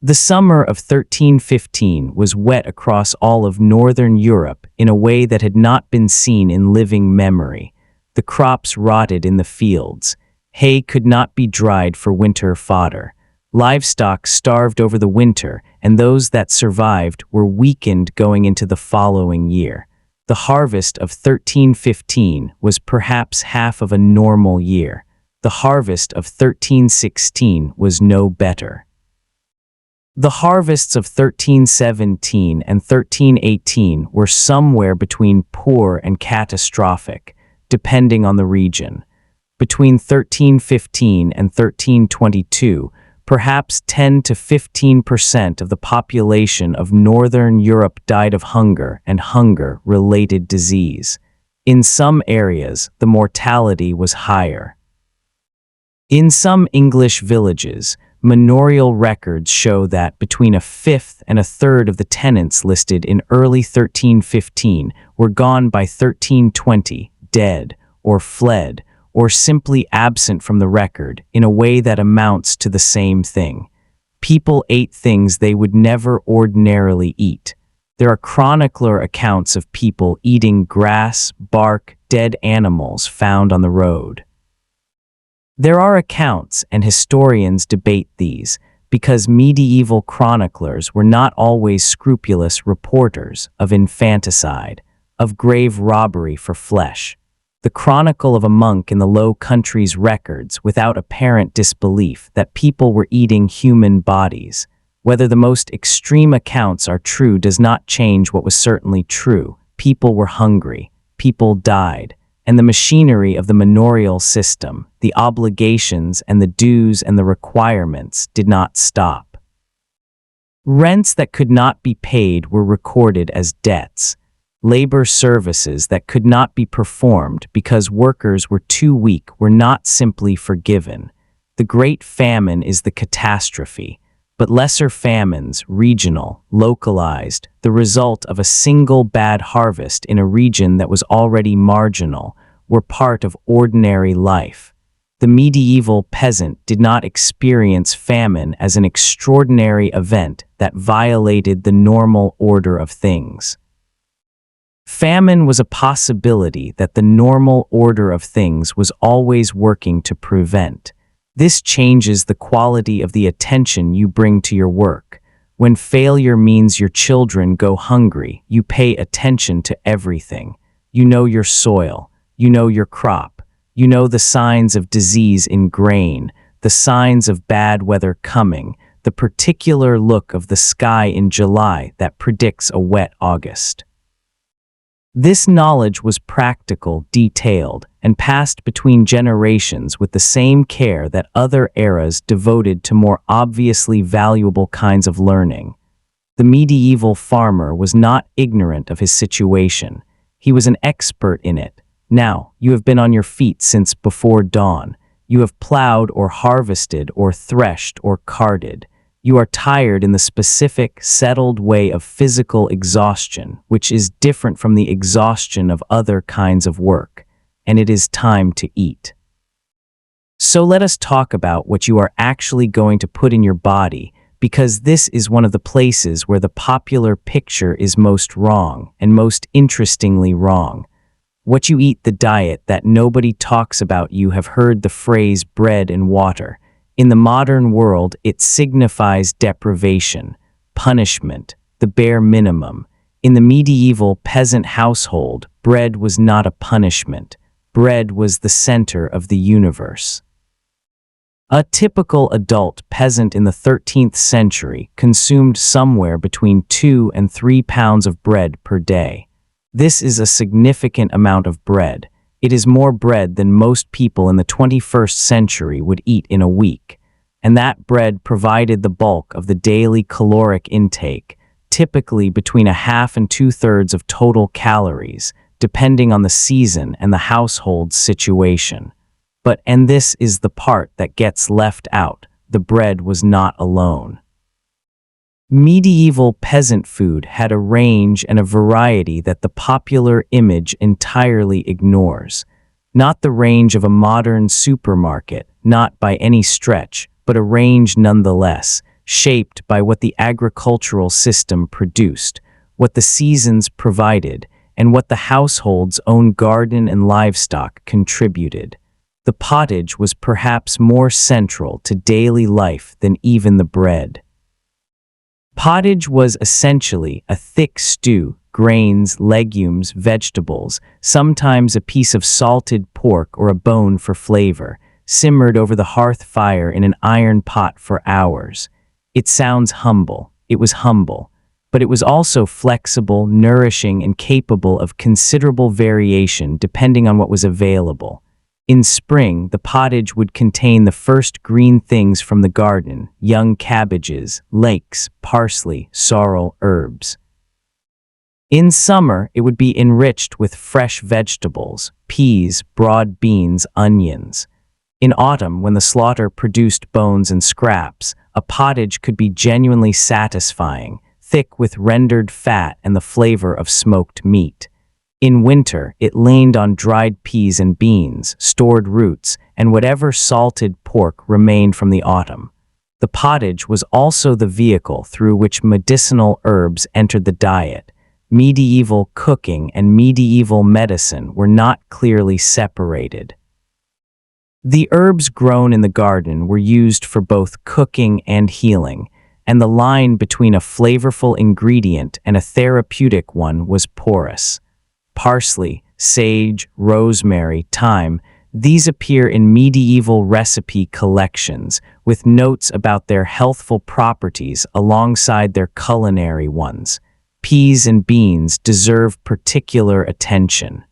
The summer of 1315 was wet across all of northern Europe in a way that had not been seen in living memory. The crops rotted in the fields. Hay could not be dried for winter fodder. Livestock starved over the winter, and those that survived were weakened going into the following year. The harvest of 1315 was perhaps half of a normal year. The harvest of 1316 was no better. The harvests of 1317 and 1318 were somewhere between poor and catastrophic, depending on the region. Between 1315 and 1322, perhaps 10 to 15% of the population of Northern Europe died of hunger and hunger-related disease. In some areas, the mortality was higher. In some English villages, manorial records show that between a fifth and a third of the tenants listed in early 1315 were gone by 1320, dead or fled, or simply absent from the record in a way that amounts to the same thing. People ate things they would never ordinarily eat. There are chronicler accounts of people eating grass, bark, dead animals found on the road. There are accounts, and historians debate these, because medieval chroniclers were not always scrupulous reporters of infanticide, of grave robbery for flesh. The chronicle of a monk in the Low Countries records without apparent disbelief that people were eating human bodies. Whether the most extreme accounts are true does not change what was certainly true. People were hungry, people died, and the machinery of the manorial system, the obligations and the dues and the requirements did not stop. Rents that could not be paid were recorded as debts. Labor services that could not be performed because workers were too weak were not simply forgiven. The Great Famine is the catastrophe, but lesser famines, regional, localized, the result of a single bad harvest in a region that was already marginal, were part of ordinary life. The medieval peasant did not experience famine as an extraordinary event that violated the normal order of things. Famine was a possibility that the normal order of things was always working to prevent. This changes the quality of the attention you bring to your work. When failure means your children go hungry, you pay attention to everything. You know your soil, you know your crop, you know the signs of disease in grain, the signs of bad weather coming, the particular look of the sky in July that predicts a wet August. This knowledge was practical, detailed, and passed between generations with the same care that other eras devoted to more obviously valuable kinds of learning. The medieval farmer was not ignorant of his situation. He was an expert in it. Now, you have been on your feet since before dawn. You have plowed or harvested or threshed or carted. You are tired in the specific, settled way of physical exhaustion, which is different from the exhaustion of other kinds of work, and it is time to eat. So let us talk about what you are actually going to put in your body, because this is one of the places where the popular picture is most wrong, and most interestingly wrong. What you eat, the diet that nobody talks about. You have heard the phrase bread and water. In the modern world, it signifies deprivation, punishment, the bare minimum. In the medieval peasant household, bread was not a punishment. Bread was the center of the universe. A typical adult peasant in the 13th century consumed somewhere between 2 and 3 pounds of bread per day. This is a significant amount of bread. It is more bread than most people in the 21st century would eat in a week, and that bread provided the bulk of the daily caloric intake, typically between 1/2 and 2/3 of total calories, depending on the season and the household's situation. And this is the part that gets left out, the bread was not alone. Medieval peasant food had a range and a variety that the popular image entirely ignores. Not the range of a modern supermarket, not by any stretch, but a range nonetheless, shaped by what the agricultural system produced, what the seasons provided, and what the household's own garden and livestock contributed. The pottage was perhaps more central to daily life than even the bread. Pottage was essentially a thick stew, grains, legumes, vegetables, sometimes a piece of salted pork or a bone for flavor, simmered over the hearth fire in an iron pot for hours. It sounds humble. It was humble. But it was also flexible, nourishing, and capable of considerable variation depending on what was available. In spring, the pottage would contain the first green things from the garden, young cabbages, leeks, parsley, sorrel, herbs. In summer, it would be enriched with fresh vegetables, peas, broad beans, onions. In autumn, when the slaughter produced bones and scraps, a pottage could be genuinely satisfying, thick with rendered fat and the flavor of smoked meat. In winter, it leaned on dried peas and beans, stored roots, and whatever salted pork remained from the autumn. The pottage was also the vehicle through which medicinal herbs entered the diet. Medieval cooking and medieval medicine were not clearly separated. The herbs grown in the garden were used for both cooking and healing, and the line between a flavorful ingredient and a therapeutic one was porous. Parsley, sage, rosemary, thyme, these appear in medieval recipe collections with notes about their healthful properties alongside their culinary ones. Peas and beans deserve particular attention.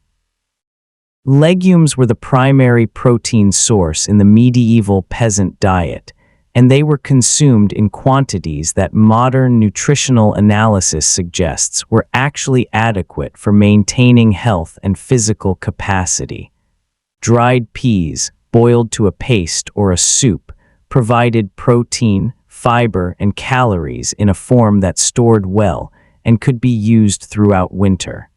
Legumes were the primary protein source in the medieval peasant diet, and they were consumed in quantities that modern nutritional analysis suggests were actually adequate for maintaining health and physical capacity. Dried peas, boiled to a paste or a soup, provided protein, fiber, and calories in a form that stored well and could be used throughout winter.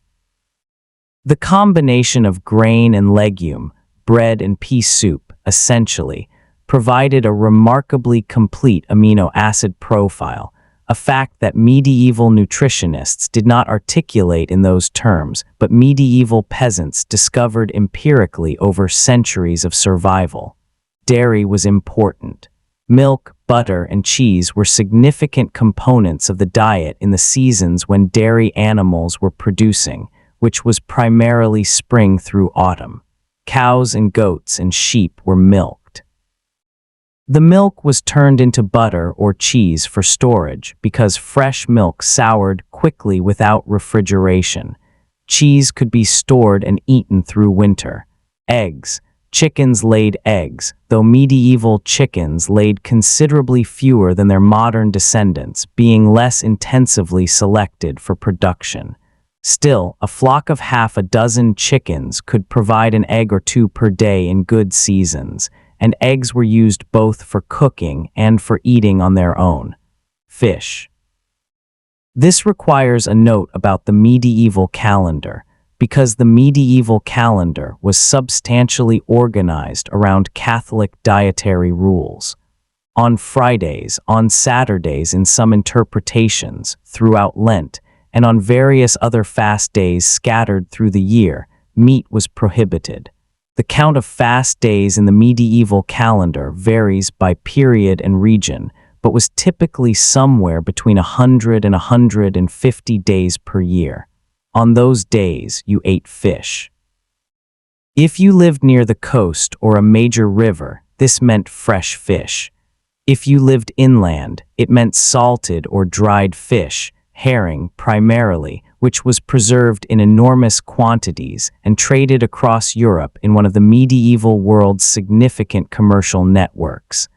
The combination of grain and legume, bread and pea soup, essentially, provided a remarkably complete amino acid profile, a fact that medieval nutritionists did not articulate in those terms, but medieval peasants discovered empirically over centuries of survival. Dairy was important. Milk, butter, and cheese were significant components of the diet in the seasons when dairy animals were producing, which was primarily spring through autumn. Cows and goats and sheep were milked. The milk was turned into butter or cheese for storage because fresh milk soured quickly without refrigeration. Cheese could be stored and eaten through winter. Eggs. Chickens laid eggs, though medieval chickens laid considerably fewer than their modern descendants, being less intensively selected for production. Still, a flock of half a dozen chickens could provide an egg or two per day in good seasons, and eggs were used both for cooking and for eating on their own. Fish. This requires a note about the medieval calendar, because the medieval calendar was substantially organized around Catholic dietary rules. On Fridays, on Saturdays in some interpretations, throughout Lent, and on various other fast days scattered through the year, meat was prohibited. The count of fast days in the medieval calendar varies by period and region, but was typically somewhere between 100 and 150 days per year. On those days, you ate fish. If you lived near the coast or a major river, this meant fresh fish. If you lived inland, it meant salted or dried fish, herring primarily, which was preserved in enormous quantities and traded across Europe in one of the medieval world's significant commercial networks.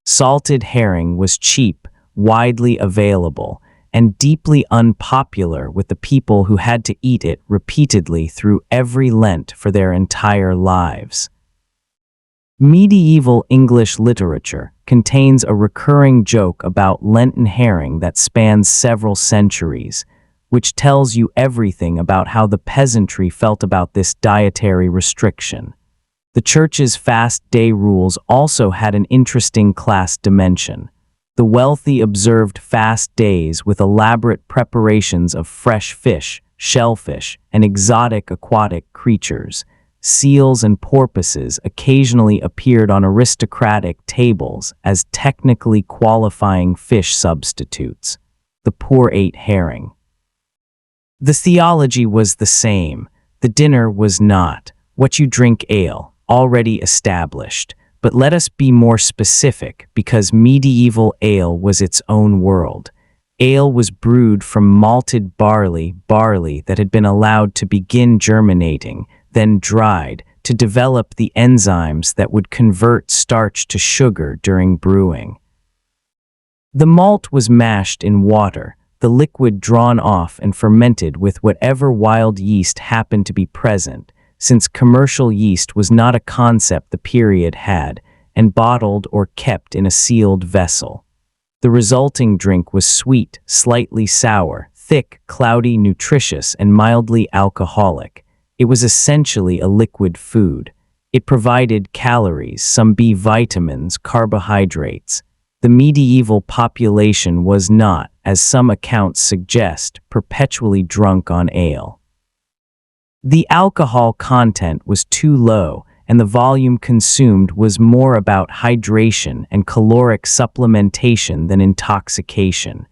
Salted herring was cheap, widely available, and deeply unpopular with the people who had to eat it repeatedly through every Lent for their entire lives. Medieval English literature contains a recurring joke about Lenten herring that spans several centuries, which tells you everything about how the peasantry felt about this dietary restriction. The church's fast day rules also had an interesting class dimension. The wealthy observed fast days with elaborate preparations of fresh fish, shellfish, and exotic aquatic creatures. Seals and porpoises occasionally appeared on aristocratic tables as technically qualifying fish substitutes. The poor ate herring. The theology was the same. The dinner was not. What you drink ale, already established. But let us be more specific, because medieval ale was its own world. Ale was brewed from malted barley that had been allowed to begin germinating, then dried, to develop the enzymes that would convert starch to sugar during brewing. The malt was mashed in water, the liquid drawn off and fermented with whatever wild yeast happened to be present, since commercial yeast was not a concept the period had, and bottled or kept in a sealed vessel. The resulting drink was sweet, slightly sour, thick, cloudy, nutritious, and mildly alcoholic. It was essentially a liquid food. It provided calories, some B vitamins, carbohydrates. The medieval population was not, as some accounts suggest, perpetually drunk on ale. The alcohol content was too low, and the volume consumed was more about hydration and caloric supplementation than intoxication.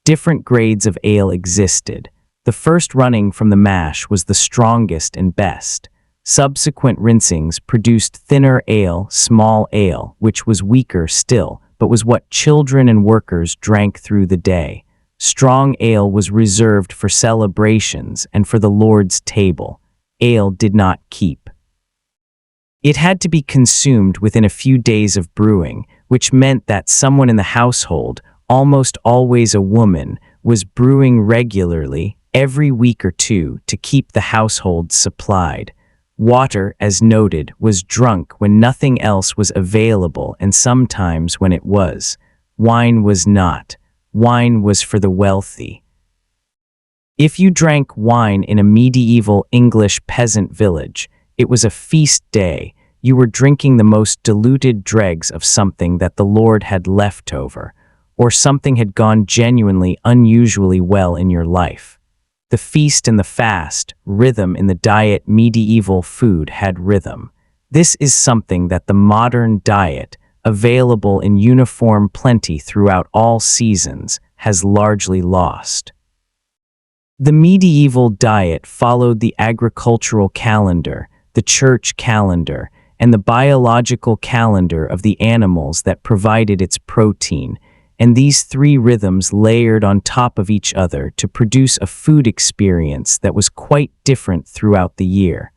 Different grades of ale existed. The first running from the mash was the strongest and best. Subsequent rinsings produced thinner ale, small ale, which was weaker still, but was what children and workers drank through the day. Strong ale was reserved for celebrations and for the Lord's table. Ale did not keep. It had to be consumed within a few days of brewing, which meant that someone in the household, almost always a woman, was brewing regularly every week or two to keep the household supplied. Water, as noted, was drunk when nothing else was available and sometimes when it was. Wine was not. Wine was for the wealthy. If you drank wine in a medieval English peasant village, it was a feast day. You were drinking the most diluted dregs of something that the Lord had left over, or something had gone genuinely unusually well in your life. The feast and the fast, rhythm in the diet. Medieval food had rhythm. This is something that the modern diet, available in uniform plenty throughout all seasons, has largely lost. The medieval diet followed the agricultural calendar, the church calendar, and the biological calendar of the animals that provided its protein, and these three rhythms layered on top of each other to produce a food experience that was quite different throughout the year.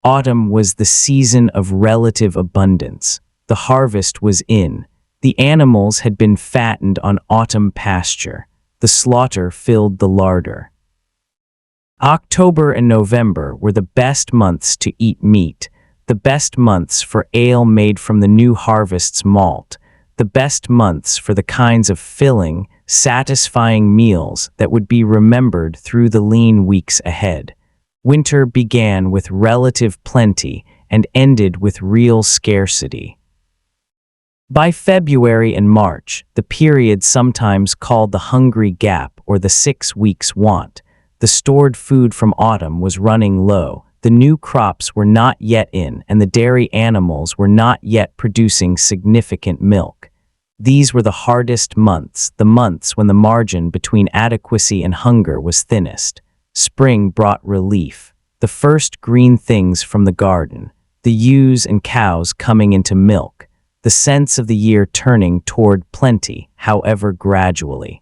Autumn was the season of relative abundance. The harvest was in. The animals had been fattened on autumn pasture. The slaughter filled the larder. October and November were the best months to eat meat, the best months for ale made from the new harvest's malt, the best months for the kinds of filling, satisfying meals that would be remembered through the lean weeks ahead. Winter began with relative plenty and ended with real scarcity. By February and March, the period sometimes called the hungry gap or the 6 weeks want, the stored food from autumn was running low, the new crops were not yet in, and the dairy animals were not yet producing significant milk. These were the hardest months, the months when the margin between adequacy and hunger was thinnest. Spring brought relief, the first green things from the garden, the ewes and cows coming into milk, the sense of the year turning toward plenty, however gradually.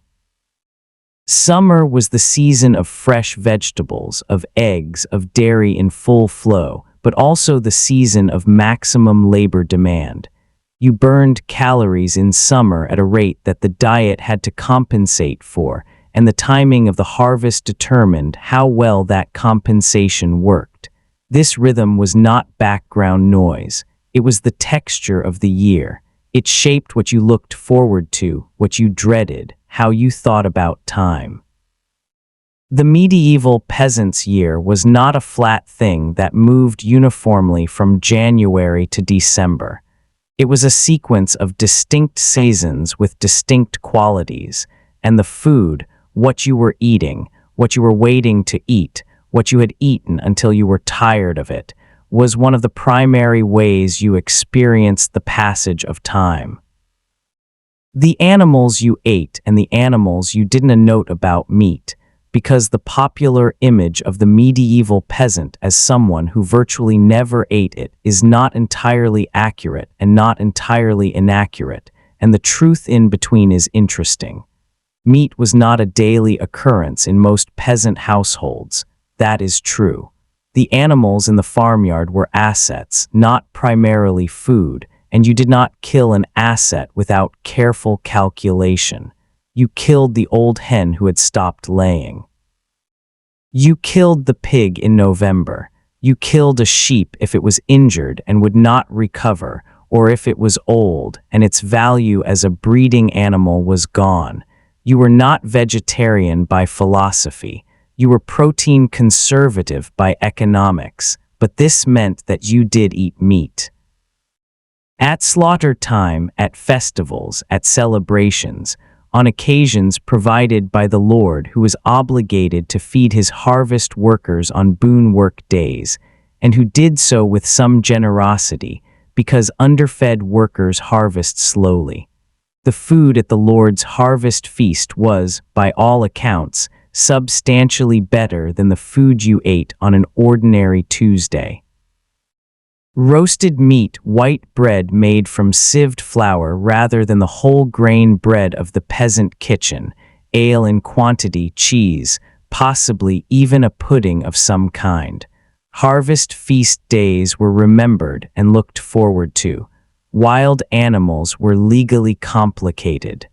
Summer was the season of fresh vegetables, of eggs, of dairy in full flow, but also the season of maximum labor demand. You burned calories in summer at a rate that the diet had to compensate for, and the timing of the harvest determined how well that compensation worked. This rhythm was not background noise. It was the texture of the year. It shaped what you looked forward to, what you dreaded, how you thought about time. The medieval peasant's year was not a flat thing that moved uniformly from January to December. It was a sequence of distinct seasons with distinct qualities, and the food, what you were eating, what you were waiting to eat, what you had eaten until you were tired of it, was one of the primary ways you experienced the passage of time. The animals you ate and the animals you didn't note about meat, because the popular image of the medieval peasant as someone who virtually never ate it is not entirely accurate and not entirely inaccurate, and the truth in between is interesting. Meat was not a daily occurrence in most peasant households. That is true. The animals in the farmyard were assets, not primarily food, and you did not kill an asset without careful calculation. You killed the old hen who had stopped laying. You killed the pig in November. You killed a sheep if it was injured and would not recover, or if it was old and its value as a breeding animal was gone. You were not vegetarian by philosophy. You were protein conservative by economics, but this meant that you did eat meat. At slaughter time, at festivals, at celebrations, on occasions provided by the Lord who was obligated to feed his harvest workers on boon work days, and who did so with some generosity, because underfed workers harvest slowly. The food at the Lord's harvest feast was, by all accounts, substantially better than the food you ate on an ordinary Tuesday. Roasted meat, white bread made from sieved flour rather than the whole grain bread of the peasant kitchen, ale in quantity, cheese, possibly even a pudding of some kind. Harvest feast days were remembered and looked forward to. Wild animals were legally complicated.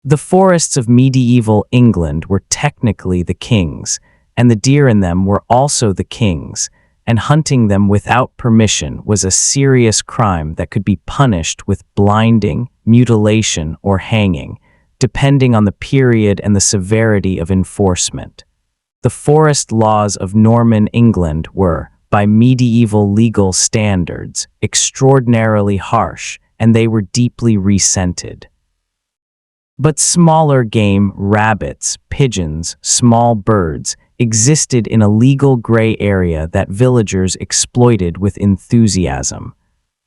The forests of medieval England were technically the king's, and the deer in them were also the king's, and hunting them without permission was a serious crime that could be punished with blinding, mutilation, or hanging, depending on the period and the severity of enforcement. The forest laws of Norman England were, by medieval legal standards, extraordinarily harsh, and they were deeply resented. But smaller game, rabbits, pigeons, small birds, existed in a legal gray area that villagers exploited with enthusiasm.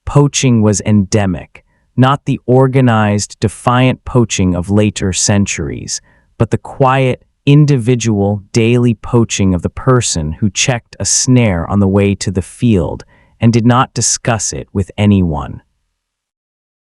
Poaching was endemic, not the organized, defiant poaching of later centuries, but the quiet, individual, daily poaching of the person who checked a snare on the way to the field and did not discuss it with anyone.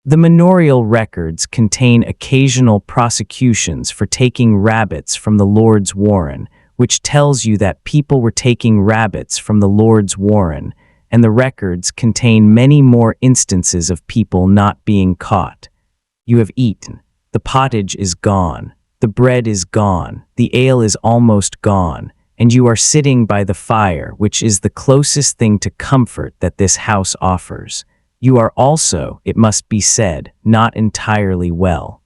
The manorial records contain occasional prosecutions for taking rabbits from the Lord's warren, which tells you that people were taking rabbits from the Lord's warren, and the records contain many more instances of people not being caught. You have eaten. The pottage is gone. The bread is gone. The ale is almost gone. And you are sitting by the fire, which is the closest thing to comfort that this house offers. You are also, it must be said, not entirely well.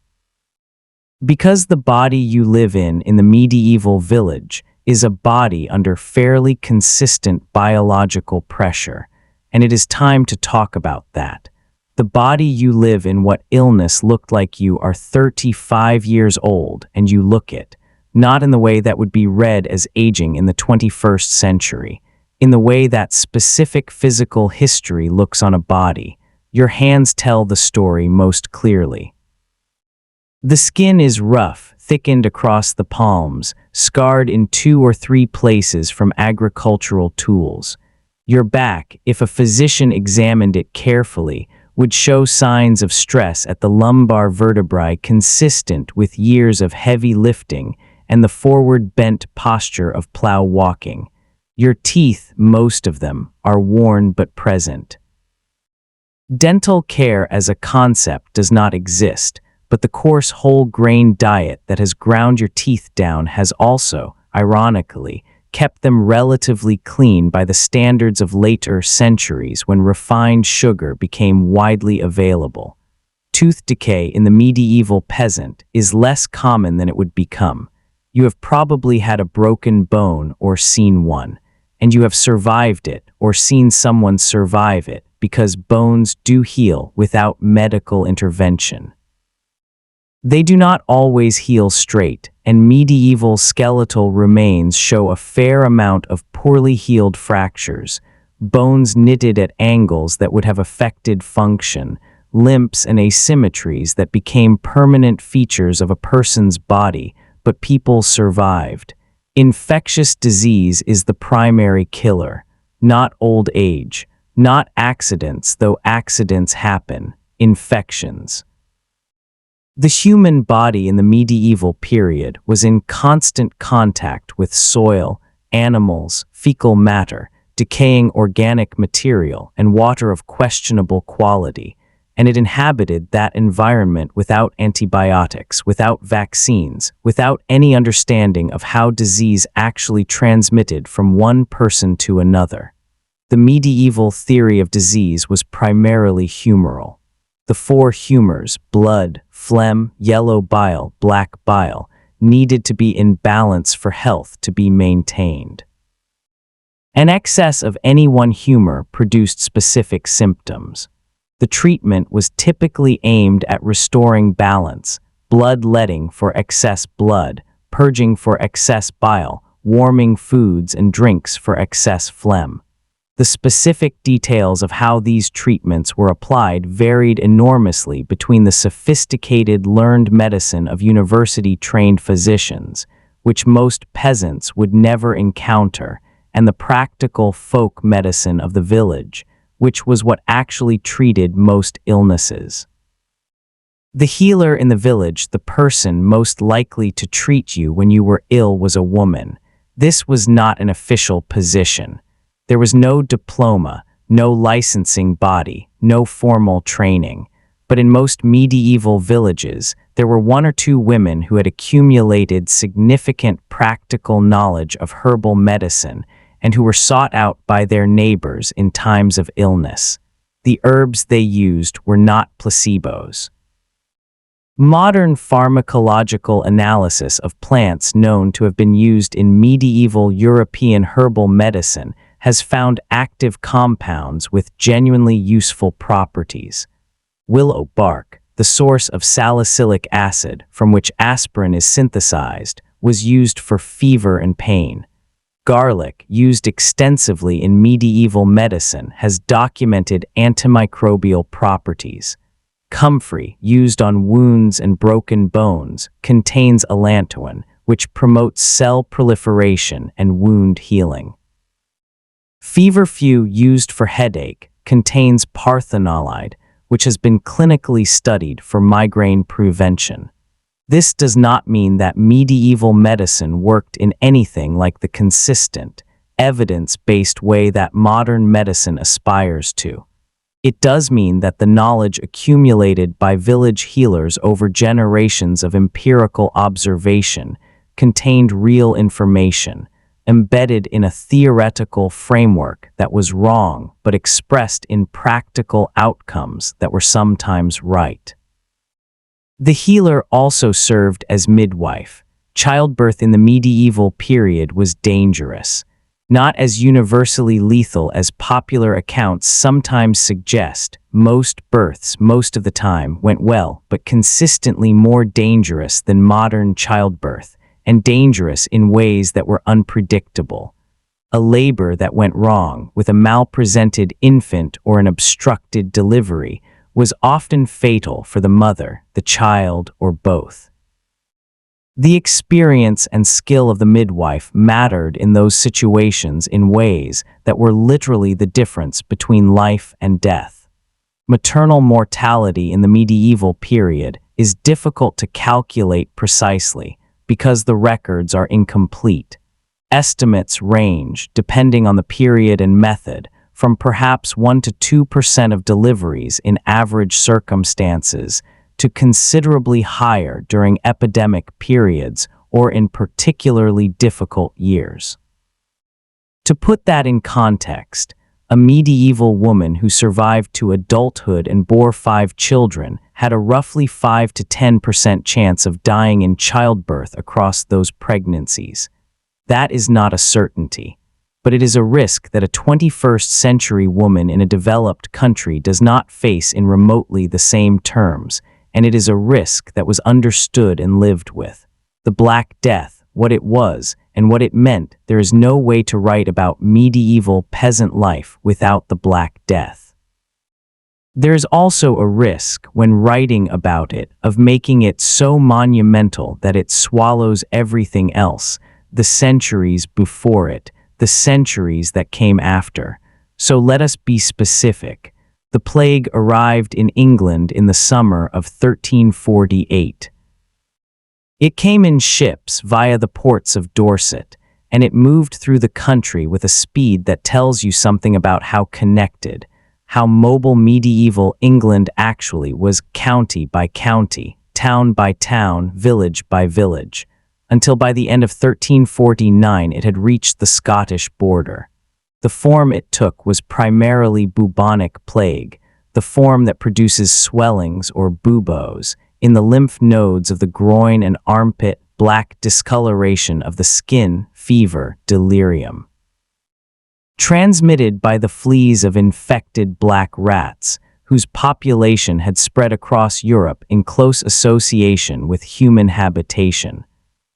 Because the body you live in the medieval village is a body under fairly consistent biological pressure, and it is time to talk about that. The body you live in, what illness looked like you are 35 years old and you look it, not in the way that would be read as aging in the 21st century, in the way that specific physical history looks on a body. Your hands tell the story most clearly. The skin is rough, thickened across the palms, scarred in 2 or 3 places from agricultural tools. Your back, if a physician examined it carefully, would show signs of stress at the lumbar vertebrae consistent with years of heavy lifting and the forward bent posture of plow walking. Your teeth, most of them, are worn but present. Dental care as a concept does not exist, but the coarse whole-grain diet that has ground your teeth down has also, ironically, kept them relatively clean by the standards of later centuries when refined sugar became widely available. Tooth decay in the medieval peasant is less common than it would become. You have probably had a broken bone or seen one, and you have survived it or seen someone survive it because bones do heal without medical intervention. They do not always heal straight, and medieval skeletal remains show a fair amount of poorly healed fractures, bones knitted at angles that would have affected function, limps and asymmetries that became permanent features of a person's body, but people survived. Infectious disease is the primary killer, not old age, not accidents, though accidents happen, infections. The human body in the medieval period was in constant contact with soil, animals, fecal matter, decaying organic material, and water of questionable quality, and it inhabited that environment without antibiotics, without vaccines, without any understanding of how disease actually transmitted from one person to another. The medieval theory of disease was primarily humoral. The 4 humors, blood, phlegm, yellow bile, black bile, needed to be in balance for health to be maintained. An excess of any one humor produced specific symptoms. The treatment was typically aimed at restoring balance, bloodletting for excess blood, purging for excess bile, warming foods and drinks for excess phlegm. The specific details of how these treatments were applied varied enormously between the sophisticated learned medicine of university-trained physicians, which most peasants would never encounter, and the practical folk medicine of the village, which was what actually treated most illnesses. The healer in the village, the person most likely to treat you when you were ill, was a woman. This was not an official position. There was no diploma, no licensing body, no formal training. But in most medieval villages, there were 1 or 2 women who had accumulated significant practical knowledge of herbal medicine and who were sought out by their neighbors in times of illness. The herbs they used were not placebos. Modern pharmacological analysis of plants known to have been used in medieval European herbal medicine has found active compounds with genuinely useful properties. Willow bark, the source of salicylic acid from which aspirin is synthesized, was used for fever and pain. Garlic, used extensively in medieval medicine, has documented antimicrobial properties. Comfrey, used on wounds and broken bones, contains allantoin, which promotes cell proliferation and wound healing. Feverfew used for headache contains parthenolide, which has been clinically studied for migraine prevention. This does not mean that medieval medicine worked in anything like the consistent, evidence-based way that modern medicine aspires to. It does mean that the knowledge accumulated by village healers over generations of empirical observation contained real information, embedded in a theoretical framework that was wrong but expressed in practical outcomes that were sometimes right. The healer also served as midwife. Childbirth in the medieval period was dangerous, not as universally lethal as popular accounts sometimes suggest. Most births, most of the time, went well, but consistently more dangerous than modern childbirth, and dangerous in ways that were unpredictable. A labor that went wrong with a malpresented infant or an obstructed delivery was often fatal for the mother, the child, or both. The experience and skill of the midwife mattered in those situations in ways that were literally the difference between life and death. Maternal mortality in the medieval period is difficult to calculate precisely because the records are incomplete. Estimates range, depending on the period and method, from perhaps 1 to 2% of deliveries in average circumstances to considerably higher during epidemic periods or in particularly difficult years. To put that in context, a medieval woman who survived to adulthood and bore 5 children had a roughly 5 to 10% chance of dying in childbirth across those pregnancies. That is not a certainty, but it is a risk that a 21st century woman in a developed country does not face in remotely the same terms, and it is a risk that was understood and lived with. The Black Death, what it was, and what it meant, there is no way to write about medieval peasant life without the Black Death. There is also a risk, when writing about it, of making it so monumental that it swallows everything else, the centuries before it, the centuries that came after. So let us be specific. The plague arrived in England in the summer of 1348. It came in ships via the ports of Dorset, and it moved through the country with a speed that tells you something about how connected, how mobile medieval England actually was, county by county, town by town, village by village, until by the end of 1349 it had reached the Scottish border. The form it took was primarily bubonic plague, the form that produces swellings or buboes in the lymph nodes of the groin and armpit, black discoloration of the skin, fever, delirium. Transmitted by the fleas of infected black rats, whose population had spread across Europe in close association with human habitation.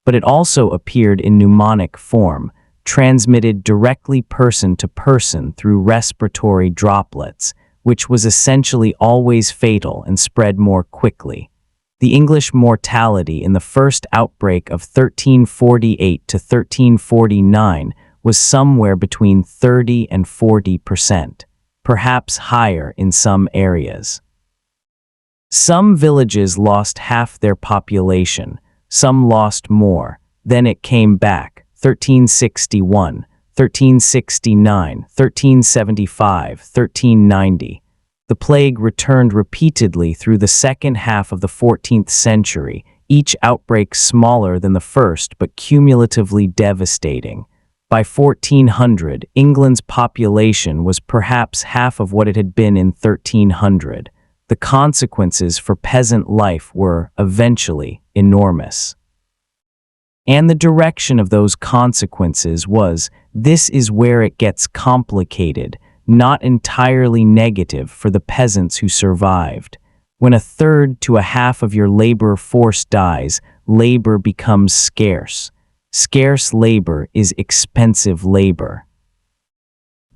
But it also appeared in pneumonic form, transmitted directly person to person through respiratory droplets, which was essentially always fatal and spread more quickly. The English mortality in the first outbreak of 1348 to 1349 was somewhere between 30 and 40%, perhaps higher in some areas. Some villages lost half their population, some lost more, then it came back, 1361, 1369, 1375, 1390. The plague returned repeatedly through the second half of the 14th century, each outbreak smaller than the first but cumulatively devastating. By 1400, England's population was perhaps half of what it had been in 1300. The consequences for peasant life were, eventually, enormous. And the direction of those consequences was, this is where it gets complicated, not entirely negative for the peasants who survived. When a third to a half of your labor force dies, labor becomes scarce. Scarce labor is expensive labor.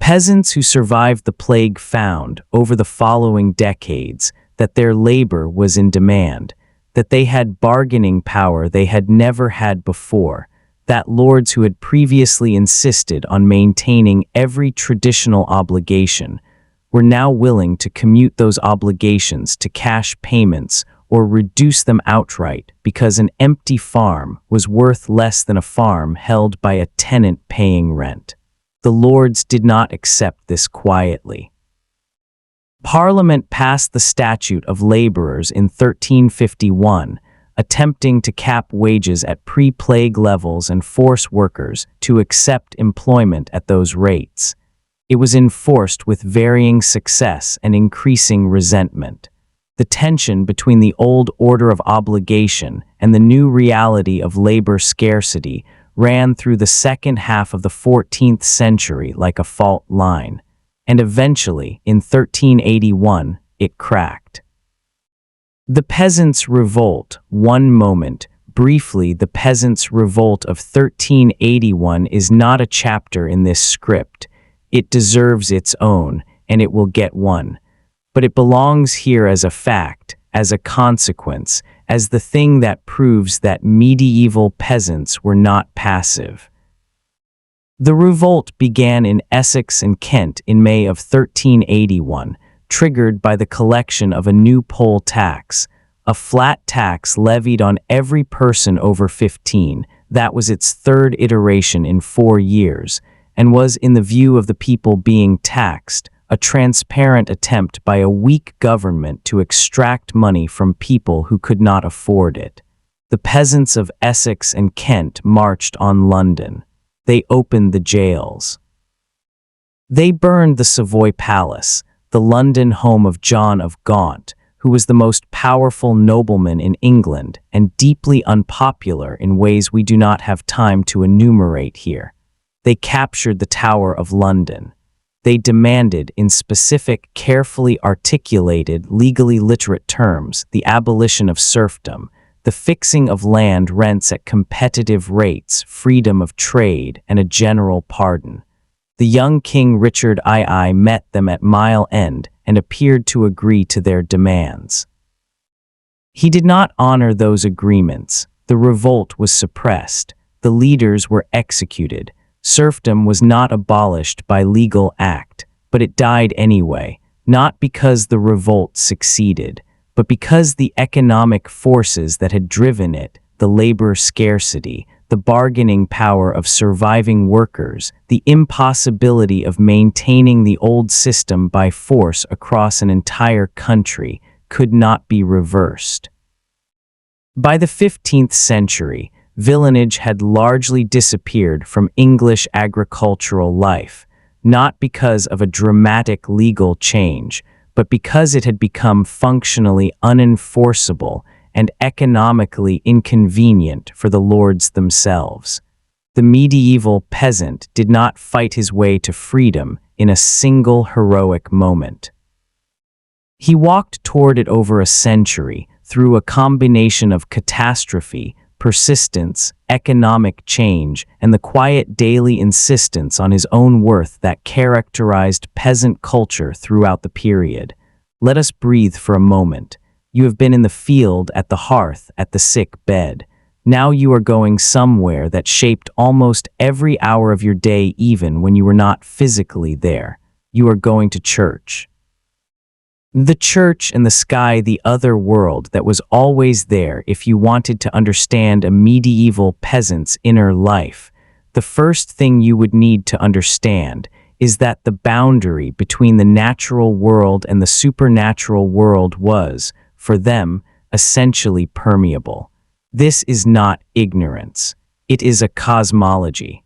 Peasants who survived the plague found, over the following decades, that their labor was in demand, that they had bargaining power they had never had before, that lords who had previously insisted on maintaining every traditional obligation were now willing to commute those obligations to cash payments or reduce them outright because an empty farm was worth less than a farm held by a tenant paying rent. The lords did not accept this quietly. Parliament passed the Statute of Laborers in 1351, attempting to cap wages at pre-plague levels and force workers to accept employment at those rates. It was enforced with varying success and increasing resentment. The tension between the old order of obligation and the new reality of labor scarcity ran through the second half of the 14th century like a fault line, and eventually, in 1381, it cracked. The Peasants' Revolt, one moment. Briefly, the Peasants' Revolt of 1381 is not a chapter in this script. It deserves its own, and it will get one. But it belongs here as a fact, as a consequence, as the thing that proves that medieval peasants were not passive. The revolt began in Essex and Kent in May of 1381, triggered by the collection of a new poll tax, a flat tax levied on every person over 15. That was its third iteration in 4 years, and was, in the view of the people being taxed, a transparent attempt by a weak government to extract money from people who could not afford it. The peasants of Essex and Kent marched on London. They opened the jails. They burned the Savoy Palace, the London home of John of Gaunt, who was the most powerful nobleman in England and deeply unpopular in ways we do not have time to enumerate here. They captured the Tower of London. They demanded, in specific, carefully articulated, legally literate terms, the abolition of serfdom, the fixing of land rents at competitive rates, freedom of trade, and a general pardon. The young King Richard II met them at Mile End and appeared to agree to their demands. He did not honor those agreements. The revolt was suppressed. The leaders were executed. Serfdom was not abolished by legal act, but it died anyway, not because the revolt succeeded, but because the economic forces that had driven it, the labor scarcity, the bargaining power of surviving workers, the impossibility of maintaining the old system by force across an entire country, could not be reversed. By the 15th century, villeinage had largely disappeared from English agricultural life, not because of a dramatic legal change, but because it had become functionally unenforceable and economically inconvenient for the lords themselves. The medieval peasant did not fight his way to freedom in a single heroic moment. He walked toward it over a century through a combination of catastrophe, persistence, economic change, and the quiet daily insistence on his own worth that characterized peasant culture throughout the period. Let us breathe for a moment. You have been in the field, at the hearth, at the sick bed. Now you are going somewhere that shaped almost every hour of your day, even when you were not physically there. You are going to church. The church and the sky, the other world that was always there if you wanted to understand a medieval peasant's inner life. The first thing you would need to understand is that the boundary between the natural world and the supernatural world was, for them, essentially permeable. This is not ignorance. It is a cosmology.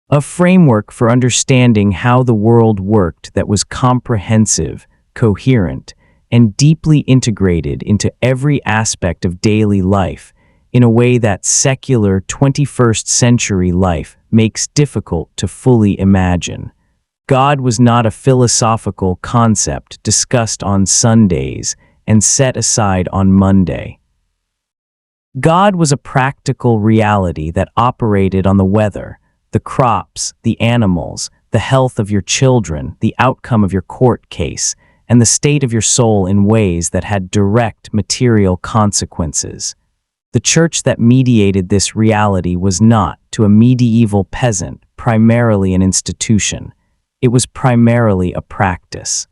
A framework for understanding how the world worked that was comprehensive, coherent, and deeply integrated into every aspect of daily life in a way that secular 21st century life makes difficult to fully imagine. God was not a philosophical concept discussed on Sundays and set aside on Monday. God was a practical reality that operated on the weather, the crops, the animals, the health of your children, the outcome of your court case, and the state of your soul in ways that had direct material consequences. The church that mediated this reality was not, to a medieval peasant, primarily an institution. It was primarily a practice.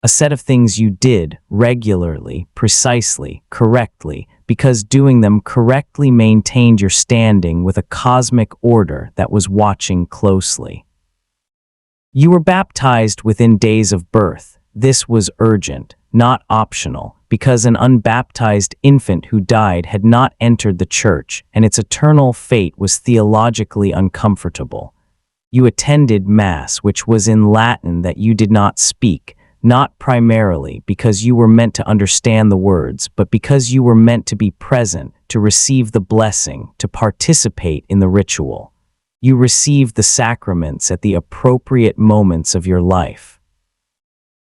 A set of things you did regularly, precisely, correctly, because doing them correctly maintained your standing with a cosmic order that was watching closely. You were baptized within days of birth. This was urgent, not optional, because an unbaptized infant who died had not entered the church, and its eternal fate was theologically uncomfortable. You attended Mass, which was in Latin that you did not speak, not primarily because you were meant to understand the words, but because you were meant to be present, to receive the blessing, to participate in the ritual. You received the sacraments at the appropriate moments of your life.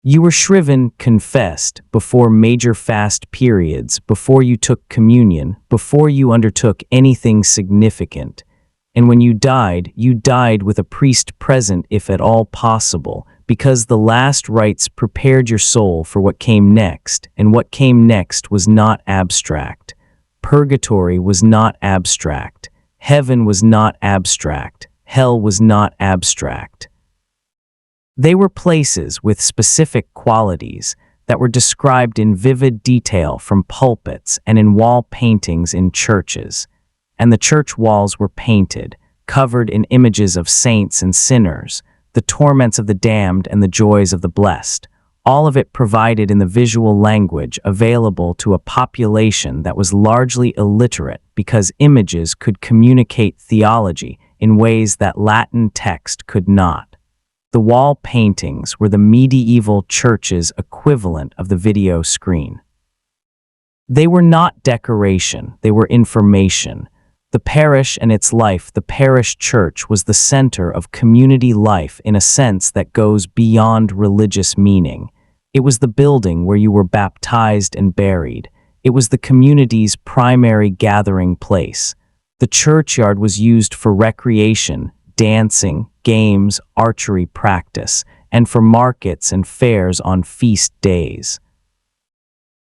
You were shriven, confessed, before major fast periods, before you took communion, before you undertook anything significant. And when you died with a priest present if at all possible, because the last rites prepared your soul for what came next, and what came next was not abstract. Purgatory was not abstract. Heaven was not abstract. Hell was not abstract. They were places with specific qualities that were described in vivid detail from pulpits and in wall paintings in churches. And the church walls were painted, covered in images of saints and sinners, the torments of the damned and the joys of the blessed, all of it provided in the visual language available to a population that was largely illiterate because images could communicate theology in ways that Latin text could not. The wall paintings were the medieval church's equivalent of the video screen. They were not decoration, they were information. The parish and its life, the parish church, was the center of community life in a sense that goes beyond religious meaning. It was the building where you were baptized and buried. It was the community's primary gathering place. The churchyard was used for recreation, dancing, games, archery practice, and for markets and fairs on feast days.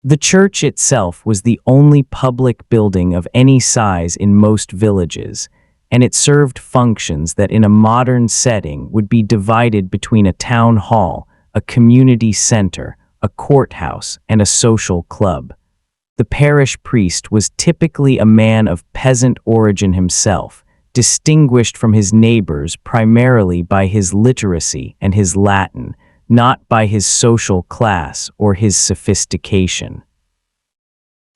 The church itself was the only public building of any size in most villages, and it served functions that in a modern setting would be divided between a town hall, a community center, a courthouse, and a social club. The parish priest was typically a man of peasant origin himself, distinguished from his neighbors primarily by his literacy and his Latin, not by his social class or his sophistication.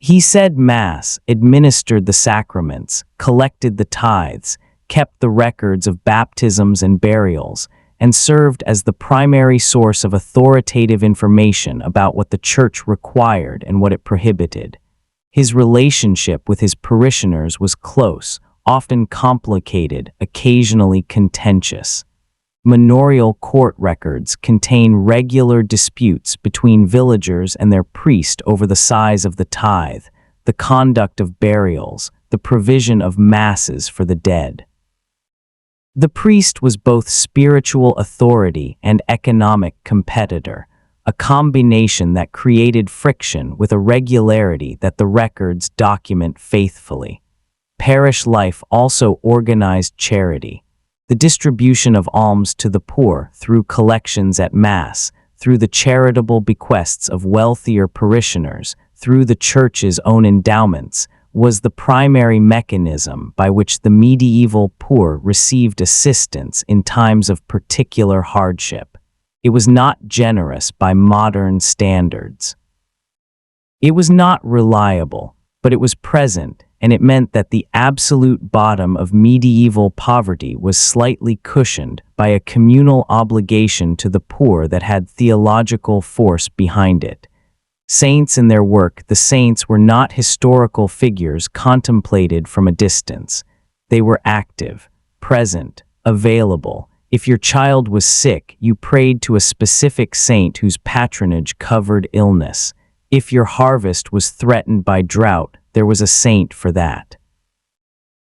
He said Mass, administered the sacraments, collected the tithes, kept the records of baptisms and burials, and served as the primary source of authoritative information about what the church required and what it prohibited. His relationship with his parishioners was close, often complicated, occasionally contentious. Manorial court records contain regular disputes between villagers and their priest over the size of the tithe, the conduct of burials, the provision of masses for the dead. The priest was both spiritual authority and economic competitor, a combination that created friction with a regularity that the records document faithfully. Parish life also organized charity. The distribution of alms to the poor through collections at Mass, through the charitable bequests of wealthier parishioners, through the church's own endowments, was the primary mechanism by which the medieval poor received assistance in times of particular hardship. It was not generous by modern standards. It was not reliable, but it was present, and it meant that the absolute bottom of medieval poverty was slightly cushioned by a communal obligation to the poor that had theological force behind it. Saints in their work, the saints were not historical figures contemplated from a distance. They were active, present, available. If your child was sick, you prayed to a specific saint whose patronage covered illness. If your harvest was threatened by drought, there was a saint for that.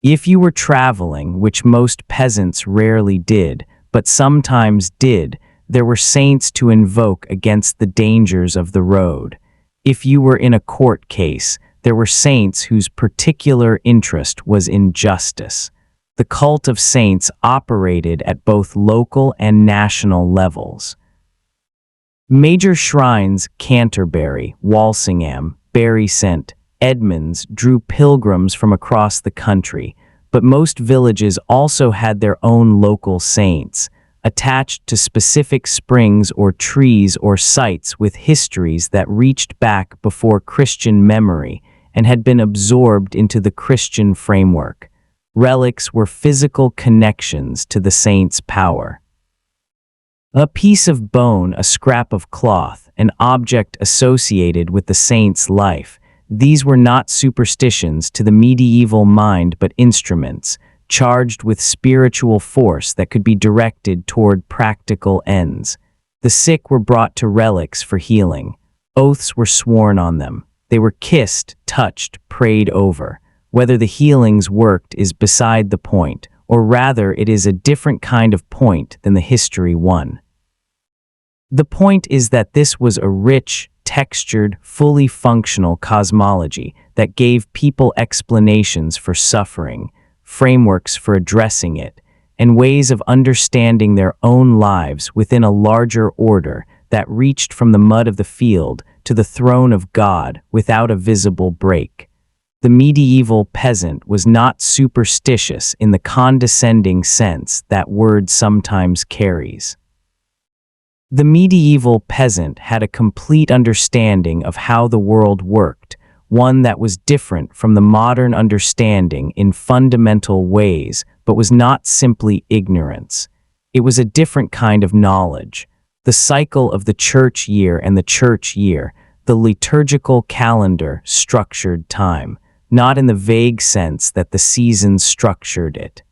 If you were traveling, which most peasants rarely did, but sometimes did, there were saints to invoke against the dangers of the road. If you were in a court case, there were saints whose particular interest was in justice. The cult of saints operated at both local and national levels. Major shrines, Canterbury, Walsingham, Bury St. Edmunds, drew pilgrims from across the country, but most villages also had their own local saints, attached to specific springs or trees or sites with histories that reached back before Christian memory and had been absorbed into the Christian framework. Relics were physical connections to the saint's power. A piece of bone, a scrap of cloth, an object associated with the saint's life. These were not superstitions to the medieval mind but instruments, charged with spiritual force that could be directed toward practical ends. The sick were brought to relics for healing. Oaths were sworn on them. They were kissed, touched, prayed over. Whether the healings worked is beside the point, or rather it is a different kind of point than the history one. The point is that this was a rich, textured, fully functional cosmology that gave people explanations for suffering, frameworks for addressing it, and ways of understanding their own lives within a larger order that reached from the mud of the field to the throne of God without a visible break. The medieval peasant was not superstitious in the condescending sense that word sometimes carries. The medieval peasant had a complete understanding of how the world worked, one that was different from the modern understanding in fundamental ways, but was not simply ignorance. It was a different kind of knowledge. The cycle of the church year and the church year, the liturgical calendar structured time, not in the vague sense that the seasons structured it.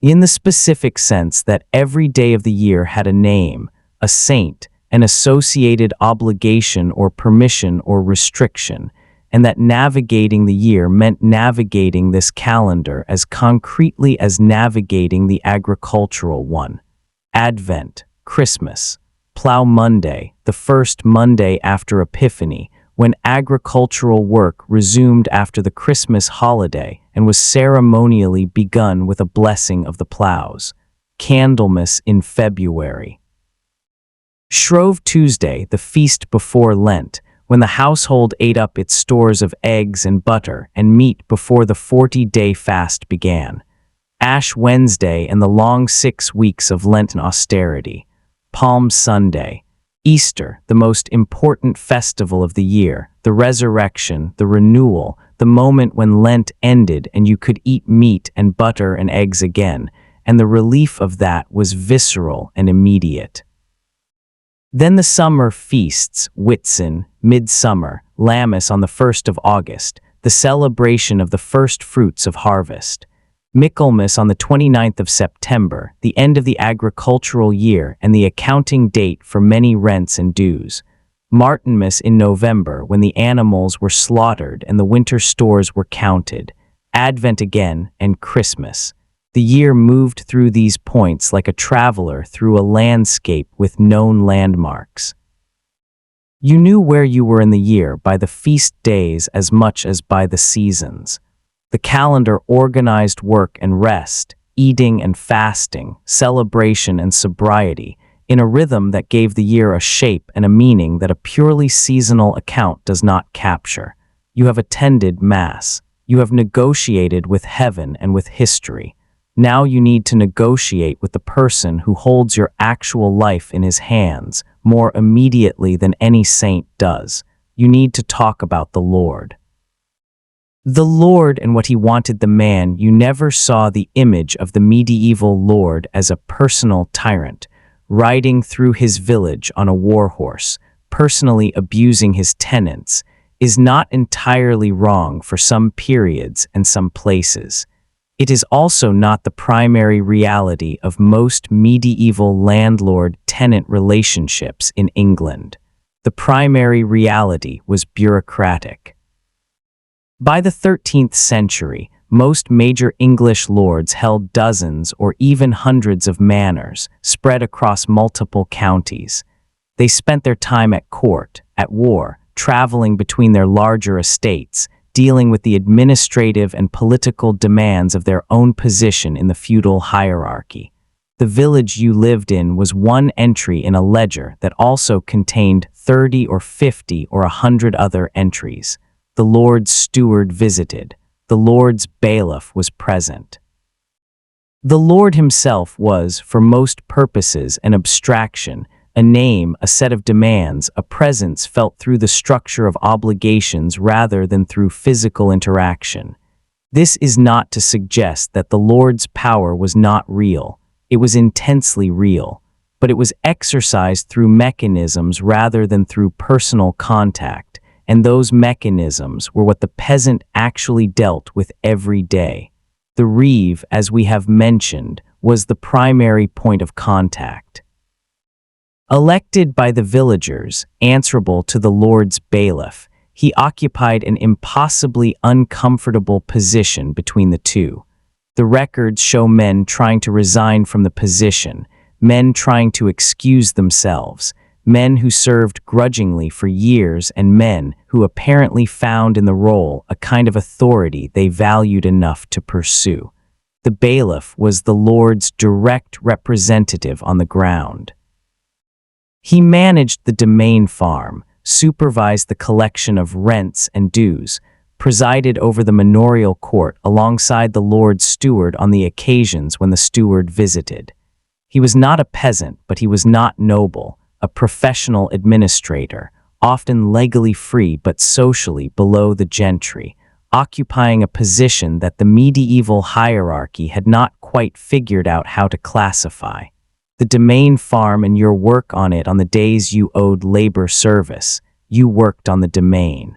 In the specific sense that every day of the year had a name, a saint, an associated obligation or permission or restriction, and that navigating the year meant navigating this calendar as concretely as navigating the agricultural one. Advent, Christmas, Plow Monday, the first Monday after Epiphany, when agricultural work resumed after the Christmas holiday and was ceremonially begun with a blessing of the plows. Candlemas in February. Shrove Tuesday, the feast before Lent, when the household ate up its stores of eggs and butter and meat before the 40-day fast began. Ash Wednesday and the long 6 weeks of Lenten austerity. Palm Sunday. Easter, the most important festival of the year, the resurrection, the renewal, the moment when Lent ended and you could eat meat and butter and eggs again, and the relief of that was visceral and immediate. Then the summer feasts, Whitsun, Midsummer, Lammas on the 1st of August, the celebration of the first fruits of harvest. Michaelmas on the 29th of September, the end of the agricultural year and the accounting date for many rents and dues. Martinmas in November, when the animals were slaughtered and the winter stores were counted. Advent again, and Christmas. The year moved through these points like a traveler through a landscape with known landmarks. You knew where you were in the year by the feast days as much as by the seasons. The calendar organized work and rest, eating and fasting, celebration and sobriety, in a rhythm that gave the year a shape and a meaning that a purely seasonal account does not capture. You have attended Mass. You have negotiated with heaven and with history. Now you need to negotiate with the person who holds your actual life in his hands more immediately than any saint does. You need to talk about the Lord. The Lord and what he wanted the man. You never saw the image of the medieval Lord as a personal tyrant, riding through his village on a war horse, personally abusing his tenants, is not entirely wrong for some periods and some places. It is also not the primary reality of most medieval landlord-tenant relationships in England. The primary reality was bureaucratic. By the 13th century, most major English lords held dozens or even hundreds of manors spread across multiple counties. They spent their time at court, at war, traveling between their larger estates, dealing with the administrative and political demands of their own position in the feudal hierarchy. The village you lived in was one entry in a ledger that also contained 30 or 50 or 100 other entries. The Lord's steward visited. The Lord's bailiff was present. The Lord himself was, for most purposes, an abstraction, a name, a set of demands, a presence felt through the structure of obligations rather than through physical interaction. This is not to suggest that the Lord's power was not real. It was intensely real, but it was exercised through mechanisms rather than through personal contact, and those mechanisms were what the peasant actually dealt with every day. The reeve, as we have mentioned, was the primary point of contact. Elected by the villagers, answerable to the Lord's bailiff, he occupied an impossibly uncomfortable position between the two. The records show men trying to resign from the position, men trying to excuse themselves, men who served grudgingly for years, and men who apparently found in the role a kind of authority they valued enough to pursue. The bailiff was the Lord's direct representative on the ground. He managed the domain farm, supervised the collection of rents and dues, presided over the manorial court alongside the Lord's steward on the occasions when the steward visited. He was not a peasant, but he was not noble, a professional administrator, often legally free but socially below the gentry, occupying a position that the medieval hierarchy had not quite figured out how to classify. The domain farm and your work on it on the days you owed labor service, you worked on the domain.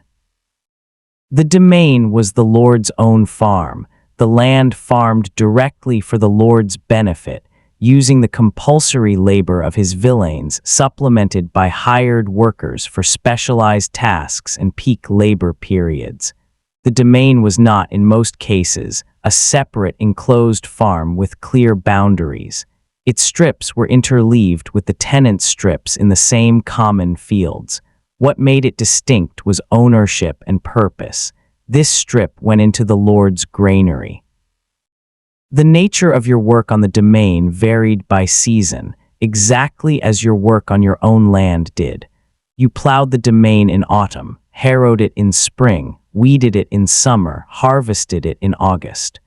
The domain was the Lord's own farm, the land farmed directly for the Lord's benefit, using the compulsory labor of his villeins supplemented by hired workers for specialized tasks and peak labor periods. The domain was not, in most cases, a separate enclosed farm with clear boundaries. Its strips were interleaved with the tenants' strips in the same common fields. What made it distinct was ownership and purpose. This strip went into the Lord's granary. The nature of your work on the domain varied by season, exactly as your work on your own land did. You plowed the domain in autumn, harrowed it in spring, weeded it in summer, harvested it in August.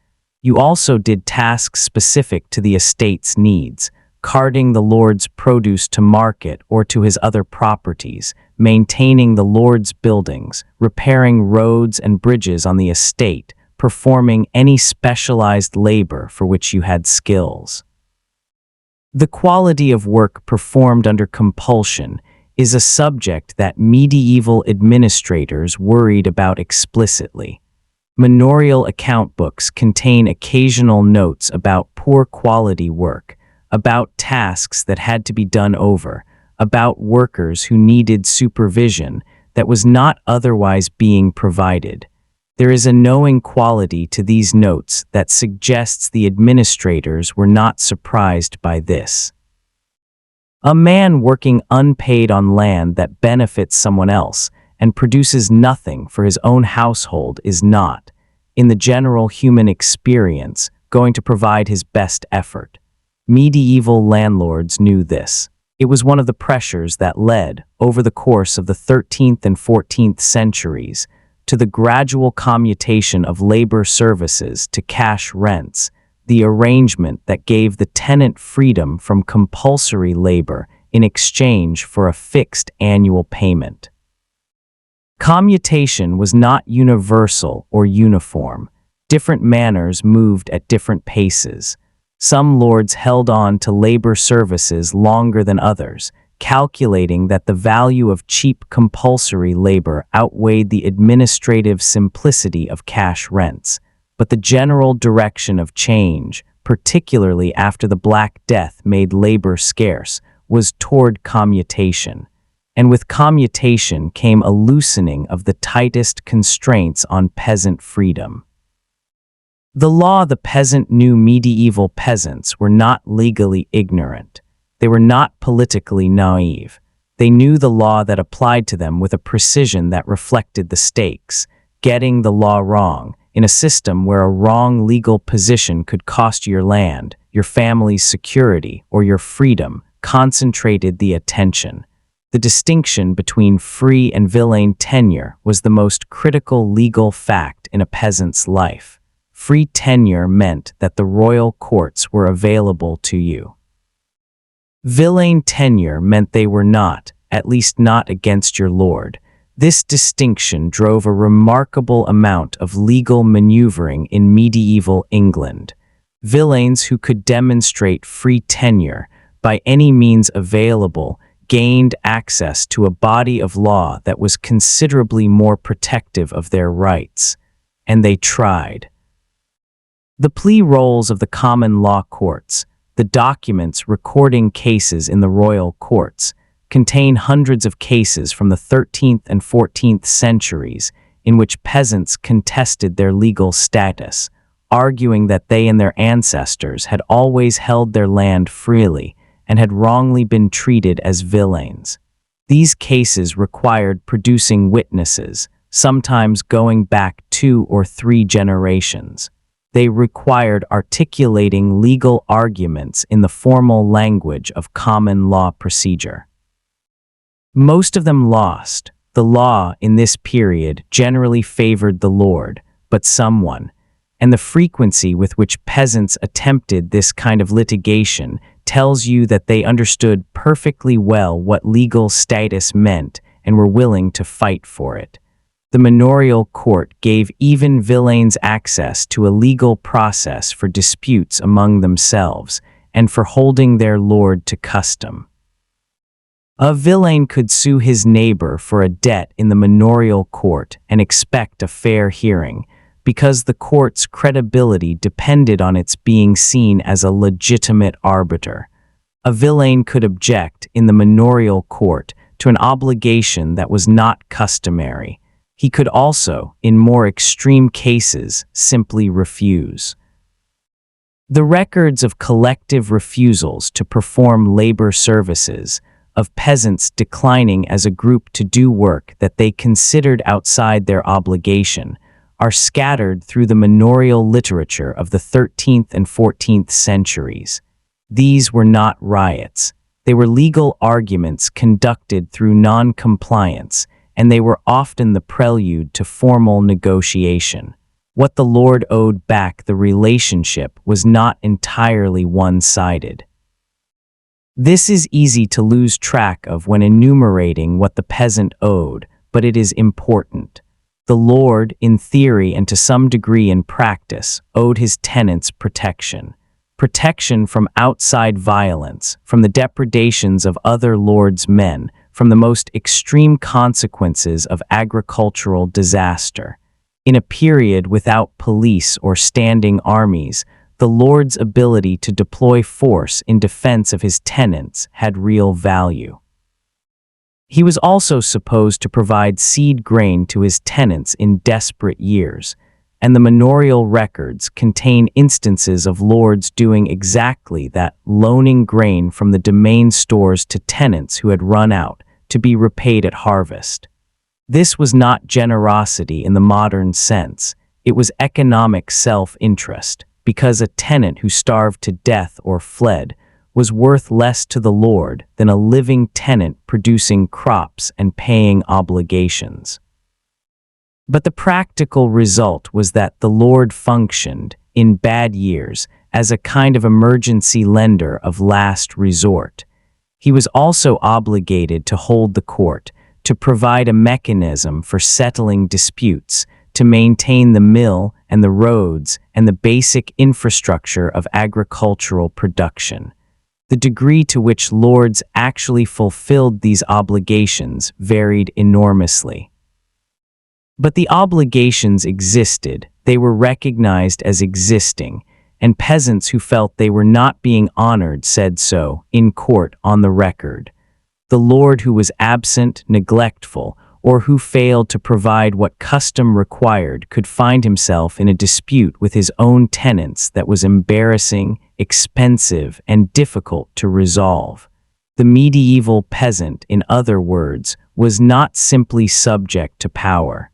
You also did tasks specific to the estate's needs, carting the Lord's produce to market or to his other properties, maintaining the Lord's buildings, repairing roads and bridges on the estate, performing any specialized labor for which you had skills. The quality of work performed under compulsion is a subject that medieval administrators worried about explicitly. Manorial account books contain occasional notes about poor quality work, about tasks that had to be done over, about workers who needed supervision that was not otherwise being provided. There is a knowing quality to these notes that suggests the administrators were not surprised by this. A man working unpaid on land that benefits someone else and produces nothing for his own household is not, in the general human experience, going to provide his best effort. Medieval landlords knew this. It was one of the pressures that led, over the course of the 13th and 14th centuries, to the gradual commutation of labor services to cash rents, the arrangement that gave the tenant freedom from compulsory labor in exchange for a fixed annual payment. Commutation was not universal or uniform. Different manors moved at different paces. Some lords held on to labor services longer than others, calculating that the value of cheap compulsory labor outweighed the administrative simplicity of cash rents. But the general direction of change, particularly after the Black Death made labor scarce, was toward commutation. And with commutation came a loosening of the tightest constraints on peasant freedom. The law the peasant knew. Medieval peasants were not legally ignorant. They were not politically naive. They knew the law that applied to them with a precision that reflected the stakes, getting the law wrong in a system where a wrong legal position could cost you your land, your family's security, or your freedom, concentrated the attention. The distinction between free and villain tenure was the most critical legal fact in a peasant's life. Free tenure meant that the royal courts were available to you. Villain tenure meant they were not, at least not against your lord. This distinction drove a remarkable amount of legal maneuvering in medieval England. Villeins who could demonstrate free tenure by any means available gained access to a body of law that was considerably more protective of their rights, and they tried. The plea rolls of the common law courts, the documents recording cases in the royal courts, contain hundreds of cases from the 13th and 14th centuries in which peasants contested their legal status, arguing that they and their ancestors had always held their land freely and had wrongly been treated as villeins. These cases required producing witnesses, sometimes going back 2 or 3 generations. They required articulating legal arguments in the formal language of common law procedure. Most of them lost. The law in this period generally favored the lord, but some won, and the frequency with which peasants attempted this kind of litigation tells you that they understood perfectly well what legal status meant and were willing to fight for it. The manorial court gave even villeins access to a legal process for disputes among themselves and for holding their lord to custom. A villain could sue his neighbor for a debt in the manorial court and expect a fair hearing, because the court's credibility depended on its being seen as a legitimate arbiter. A villain could object in the manorial court to an obligation that was not customary. He could also, in more extreme cases, simply refuse. The records of collective refusals to perform labor services, of peasants declining as a group to do work that they considered outside their obligation, are scattered through the manorial literature of the 13th and 14th centuries. These were not riots. They were legal arguments conducted through non-compliance, and they were often the prelude to formal negotiation. What the lord owed back the relationship was not entirely one-sided. This is easy to lose track of when enumerating what the peasant owed, but it is important. The lord, in theory and to some degree in practice, owed his tenants protection. Protection from outside violence, from the depredations of other lords' men, from the most extreme consequences of agricultural disaster. In a period without police or standing armies, the lord's ability to deploy force in defense of his tenants had real value. He was also supposed to provide seed grain to his tenants in desperate years, and the manorial records contain instances of lords doing exactly that, loaning grain from the domain stores to tenants who had run out, to be repaid at harvest. This was not generosity in the modern sense, it was economic self-interest, because a tenant who starved to death or fled was worth less to the lord than a living tenant producing crops and paying obligations. But the practical result was that the lord functioned, in bad years, as a kind of emergency lender of last resort. He was also obligated to hold the court, to provide a mechanism for settling disputes, to maintain the mill and the roads and the basic infrastructure of agricultural production. The degree to which lords actually fulfilled these obligations varied enormously. But the obligations existed, they were recognized as existing, and peasants who felt they were not being honored said so, in court on the record. The lord who was absent, neglectful, or who failed to provide what custom required could find himself in a dispute with his own tenants that was embarrassing, expensive, and difficult to resolve. The medieval peasant, in other words, was not simply subject to power.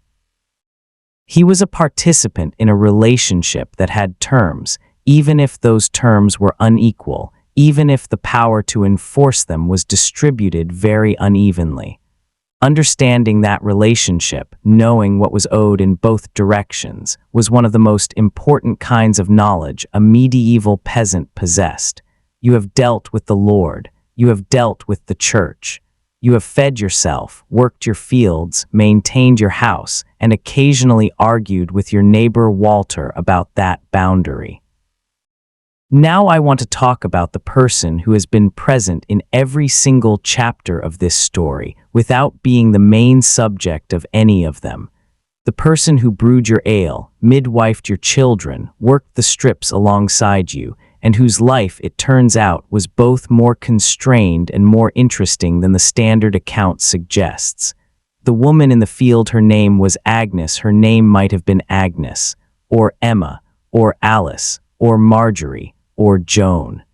He was a participant in a relationship that had terms, even if those terms were unequal, even if the power to enforce them was distributed very unevenly. Understanding that relationship, knowing what was owed in both directions, was one of the most important kinds of knowledge a medieval peasant possessed. You have dealt with the Lord. You have dealt with the church. You have fed yourself, worked your fields, maintained your house, and occasionally argued with your neighbor Walter about that boundary. Now I want to talk about the person who has been present in every single chapter of this story without being the main subject of any of them. The person who brewed your ale, midwifed your children, worked the strips alongside you, and whose life, it turns out, was both more constrained and more interesting than the standard account suggests. The woman in the field, her name was Agnes. Her name might have been Agnes, or Emma, or Alice, or Marjorie, or Joan.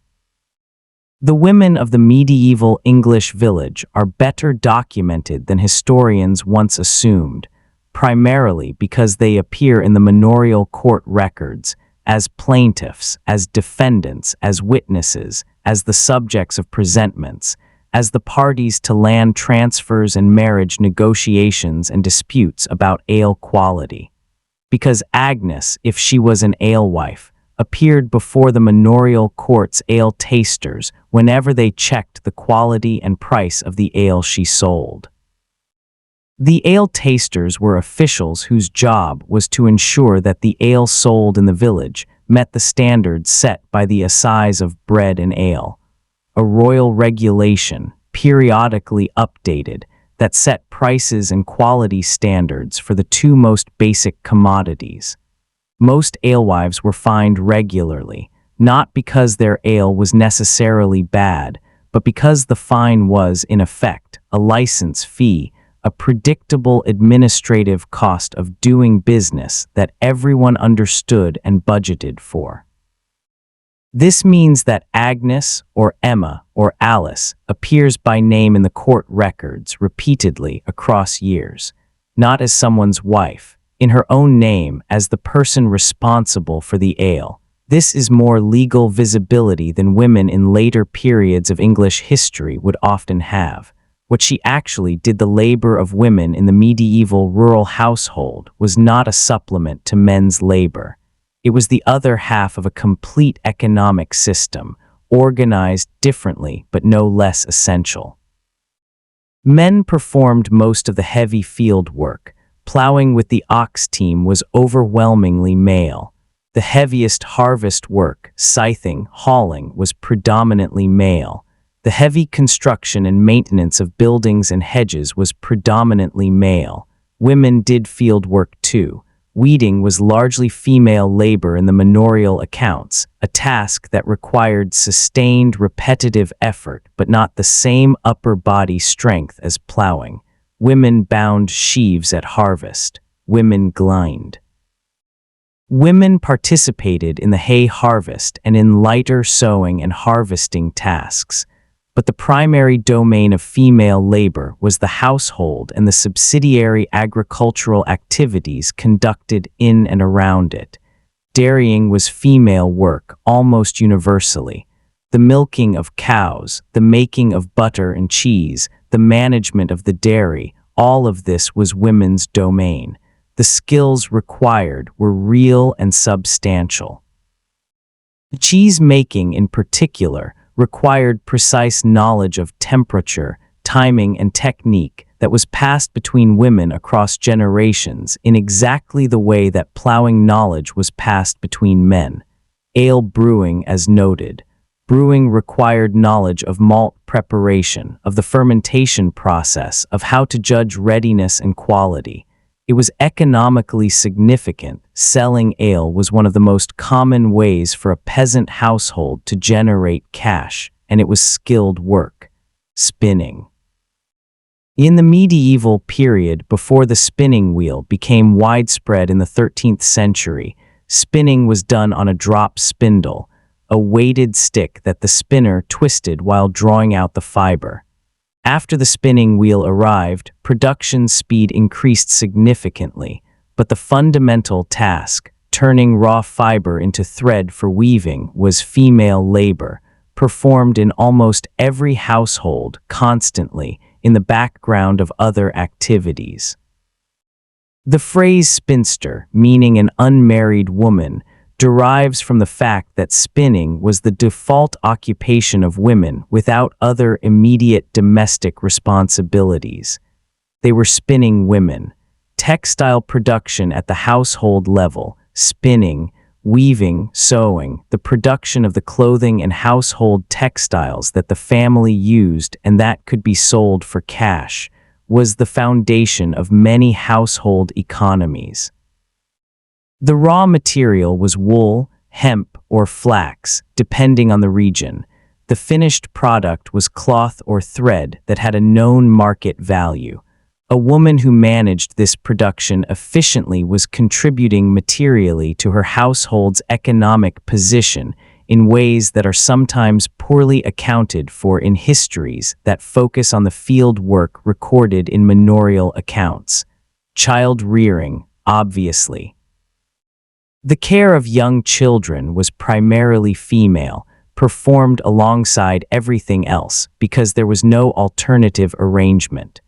The women of the medieval English village are better documented than historians once assumed, primarily because they appear in the manorial court records, as plaintiffs, as defendants, as witnesses, as the subjects of presentments, as the parties to land transfers and marriage negotiations and disputes about ale quality. Because Agnes, if she was an alewife, appeared before the manorial court's ale tasters whenever they checked the quality and price of the ale she sold. The ale tasters were officials whose job was to ensure that the ale sold in the village met the standards set by the assize of bread and ale, a royal regulation, periodically updated, that set prices and quality standards for the two most basic commodities. Most alewives were fined regularly, not because their ale was necessarily bad, but because the fine was, in effect, a license fee, a predictable administrative cost of doing business that everyone understood and budgeted for. This means that Agnes, or Emma, or Alice appears by name in the court records repeatedly across years, not as someone's wife, in her own name as the person responsible for the ale. This is more legal visibility than women in later periods of English history would often have. What she actually did, the labor of women in the medieval rural household, was not a supplement to men's labor. It was the other half of a complete economic system, organized differently but no less essential. Men performed most of the heavy field work. Plowing with the ox team was overwhelmingly male. The heaviest harvest work, scything, hauling, was predominantly male. The heavy construction and maintenance of buildings and hedges was predominantly male. Women did field work too. Weeding was largely female labor in the manorial accounts, a task that required sustained, repetitive effort but not the same upper body strength as plowing. Women bound sheaves at harvest. Women glined. Women participated in the hay harvest and in lighter sowing and harvesting tasks. But the primary domain of female labor was the household and the subsidiary agricultural activities conducted in and around it. Dairying was female work almost universally. The milking of cows, the making of butter and cheese, the management of the dairy, all of this was women's domain. The skills required were real and substantial. Cheese making, in particular, required precise knowledge of temperature, timing, and technique that was passed between women across generations in exactly the way that plowing knowledge was passed between men. Ale brewing, as noted. Brewing required knowledge of malt preparation, of the fermentation process, of how to judge readiness and quality. It was economically significant. Selling ale was one of the most common ways for a peasant household to generate cash, and it was skilled work. Spinning. In the medieval period before the spinning wheel became widespread in the 13th century, spinning was done on a drop spindle, a weighted stick that the spinner twisted while drawing out the fiber. After the spinning wheel arrived, production speed increased significantly, but the fundamental task, turning raw fiber into thread for weaving, was female labor, performed in almost every household constantly in the background of other activities. The phrase spinster, meaning an unmarried woman, derives from the fact that spinning was the default occupation of women without other immediate domestic responsibilities. They were spinning women. Textile production at the household level, spinning, weaving, sewing, the production of the clothing and household textiles that the family used and that could be sold for cash, was the foundation of many household economies. The raw material was wool, hemp, or flax, depending on the region. The finished product was cloth or thread that had a known market value. A woman who managed this production efficiently was contributing materially to her household's economic position in ways that are sometimes poorly accounted for in histories that focus on the field work recorded in manorial accounts. Child rearing, obviously. The care of young children was primarily female, performed alongside everything else because there was no alternative arrangement.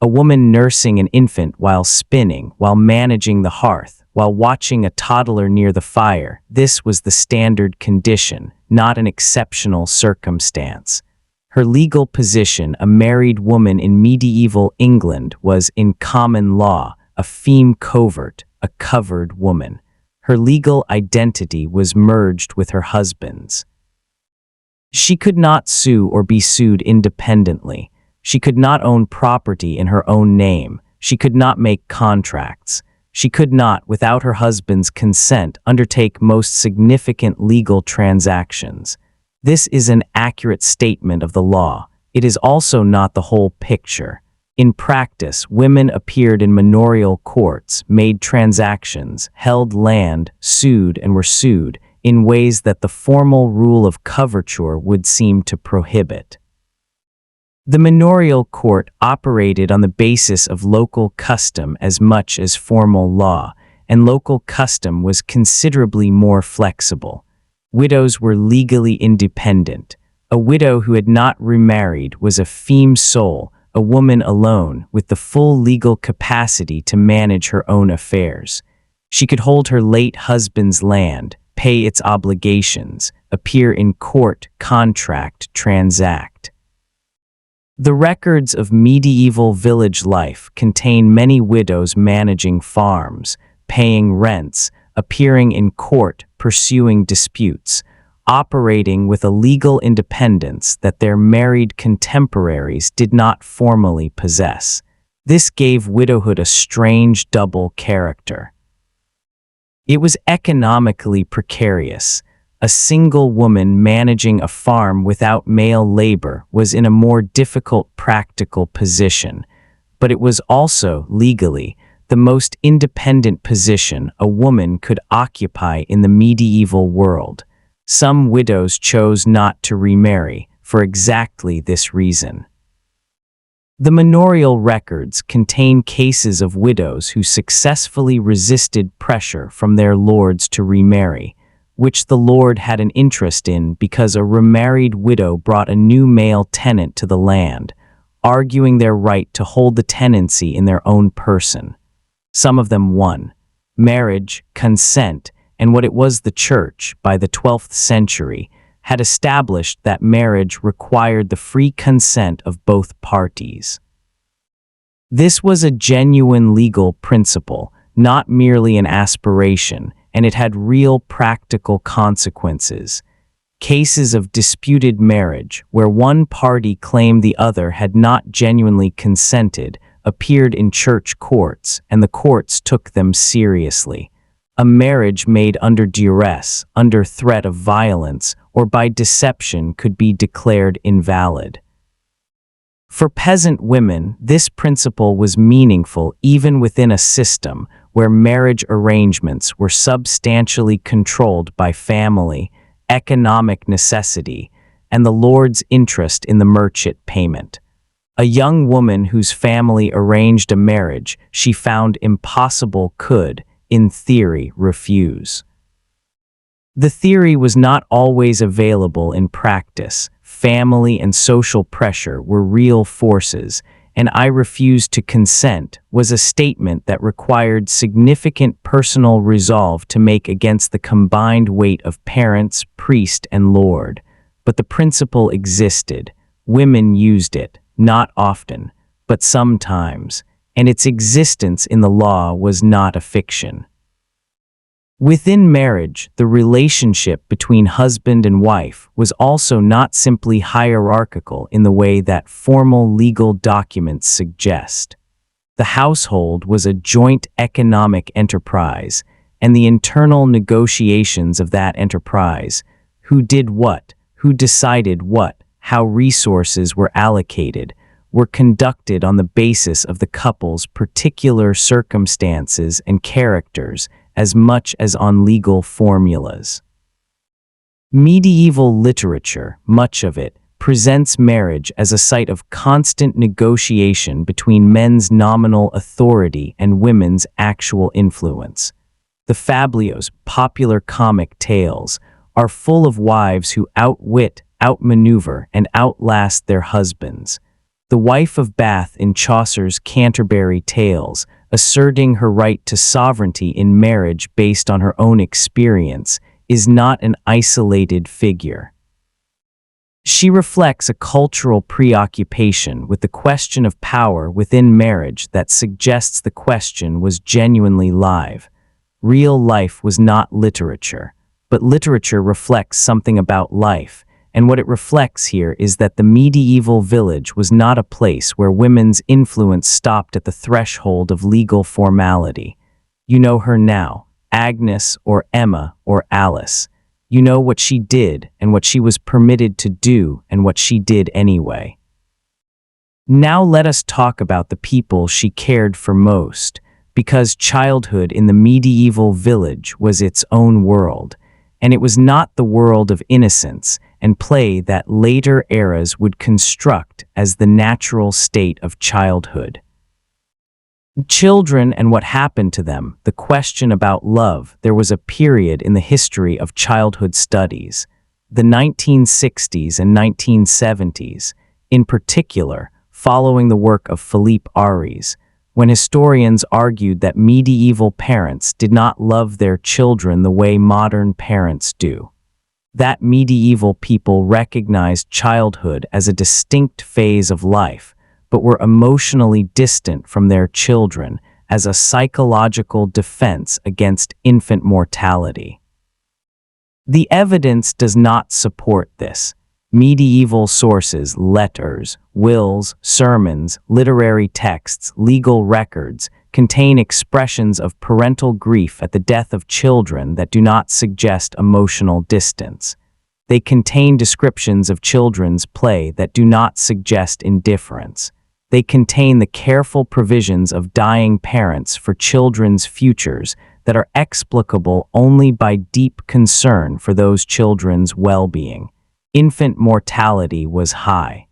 A woman nursing an infant while spinning, while managing the hearth, while watching a toddler near the fire, this was the standard condition, not an exceptional circumstance. Her legal position, a married woman in medieval England, was, in common law, a feme covert, a covered woman. Her legal identity was merged with her husband's. She could not sue or be sued independently. She could not own property in her own name. She could not make contracts. She could not, without her husband's consent, undertake most significant legal transactions. This is an accurate statement of the law. It is also not the whole picture. In practice, women appeared in manorial courts, made transactions, held land, sued, and were sued in ways that the formal rule of coverture would seem to prohibit. The manorial court operated on the basis of local custom as much as formal law, and local custom was considerably more flexible. Widows were legally independent. A widow who had not remarried was a feme soul, a woman alone with the full legal capacity to manage her own affairs. She could hold her late husband's land, pay its obligations, appear in court, contract, transact. The records of medieval village life contain many widows managing farms, paying rents, appearing in court, pursuing disputes, operating with a legal independence that their married contemporaries did not formally possess. This gave widowhood a strange double character. It was economically precarious. A single woman managing a farm without male labor was in a more difficult practical position, but it was also, legally, the most independent position a woman could occupy in the medieval world. Some widows chose not to remarry for exactly this reason. The manorial records contain cases of widows who successfully resisted pressure from their lords to remarry, which the lord had an interest in because a remarried widow brought a new male tenant to the land, arguing their right to hold the tenancy in their own person. Some of them won. Marriage, consent, and what it was the church, by the 12th century, had established that marriage required the free consent of both parties. This was a genuine legal principle, not merely an aspiration, and it had real practical consequences. Cases of disputed marriage, where one party claimed the other had not genuinely consented, appeared in church courts, and the courts took them seriously. A marriage made under duress, under threat of violence, or by deception could be declared invalid. For peasant women, this principle was meaningful even within a system where marriage arrangements were substantially controlled by family, economic necessity, and the lord's interest in the merchant payment. A young woman whose family arranged a marriage she found impossible could, in theory, refuse. The theory was not always available in practice. Family and social pressure were real forces, and "I refuse to consent" was a statement that required significant personal resolve to make against the combined weight of parents, priest, and lord. But the principle existed. Women used it, not often, but sometimes, and its existence in the law was not a fiction. Within marriage, the relationship between husband and wife was also not simply hierarchical in the way that formal legal documents suggest. The household was a joint economic enterprise, and the internal negotiations of that enterprise, who did what, who decided what, how resources were allocated, were conducted on the basis of the couple's particular circumstances and characters as much as on legal formulas. Medieval literature, much of it, presents marriage as a site of constant negotiation between men's nominal authority and women's actual influence. The fabliaux, popular comic tales, are full of wives who outwit, outmaneuver, and outlast their husbands. The wife of Bath in Chaucer's Canterbury Tales, asserting her right to sovereignty in marriage based on her own experience, is not an isolated figure. She reflects a cultural preoccupation with the question of power within marriage that suggests the question was genuinely live. Real life was not literature, but literature reflects something about life, and what it reflects here is that the medieval village was not a place where women's influence stopped at the threshold of legal formality. You know her now, Agnes or Emma or Alice. You know what she did and what she was permitted to do and what she did anyway. Now let us talk about the people she cared for most, because childhood in the medieval village was its own world, and it was not the world of innocence and play that later eras would construct as the natural state of childhood. Children and what happened to them, the question about love. There was a period in the history of childhood studies, the 1960s and 1970s, in particular, following the work of Philippe Aries, when historians argued that medieval parents did not love their children the way modern parents do. That medieval people recognized childhood as a distinct phase of life, but were emotionally distant from their children as a psychological defense against infant mortality. The evidence does not support this. Medieval sources, letters, wills, sermons, literary texts, legal records, contain expressions of parental grief at the death of children that do not suggest emotional distance. They contain descriptions of children's play that do not suggest indifference. They contain the careful provisions of dying parents for children's futures that are explicable only by deep concern for those children's well-being. Infant mortality was high.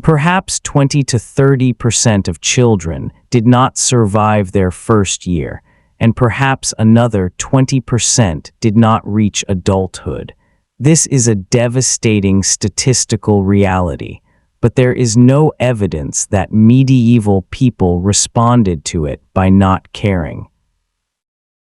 Perhaps 20 to 30% of children did not survive their first year, and perhaps another 20% did not reach adulthood. This is a devastating statistical reality, but there is no evidence that medieval people responded to it by not caring.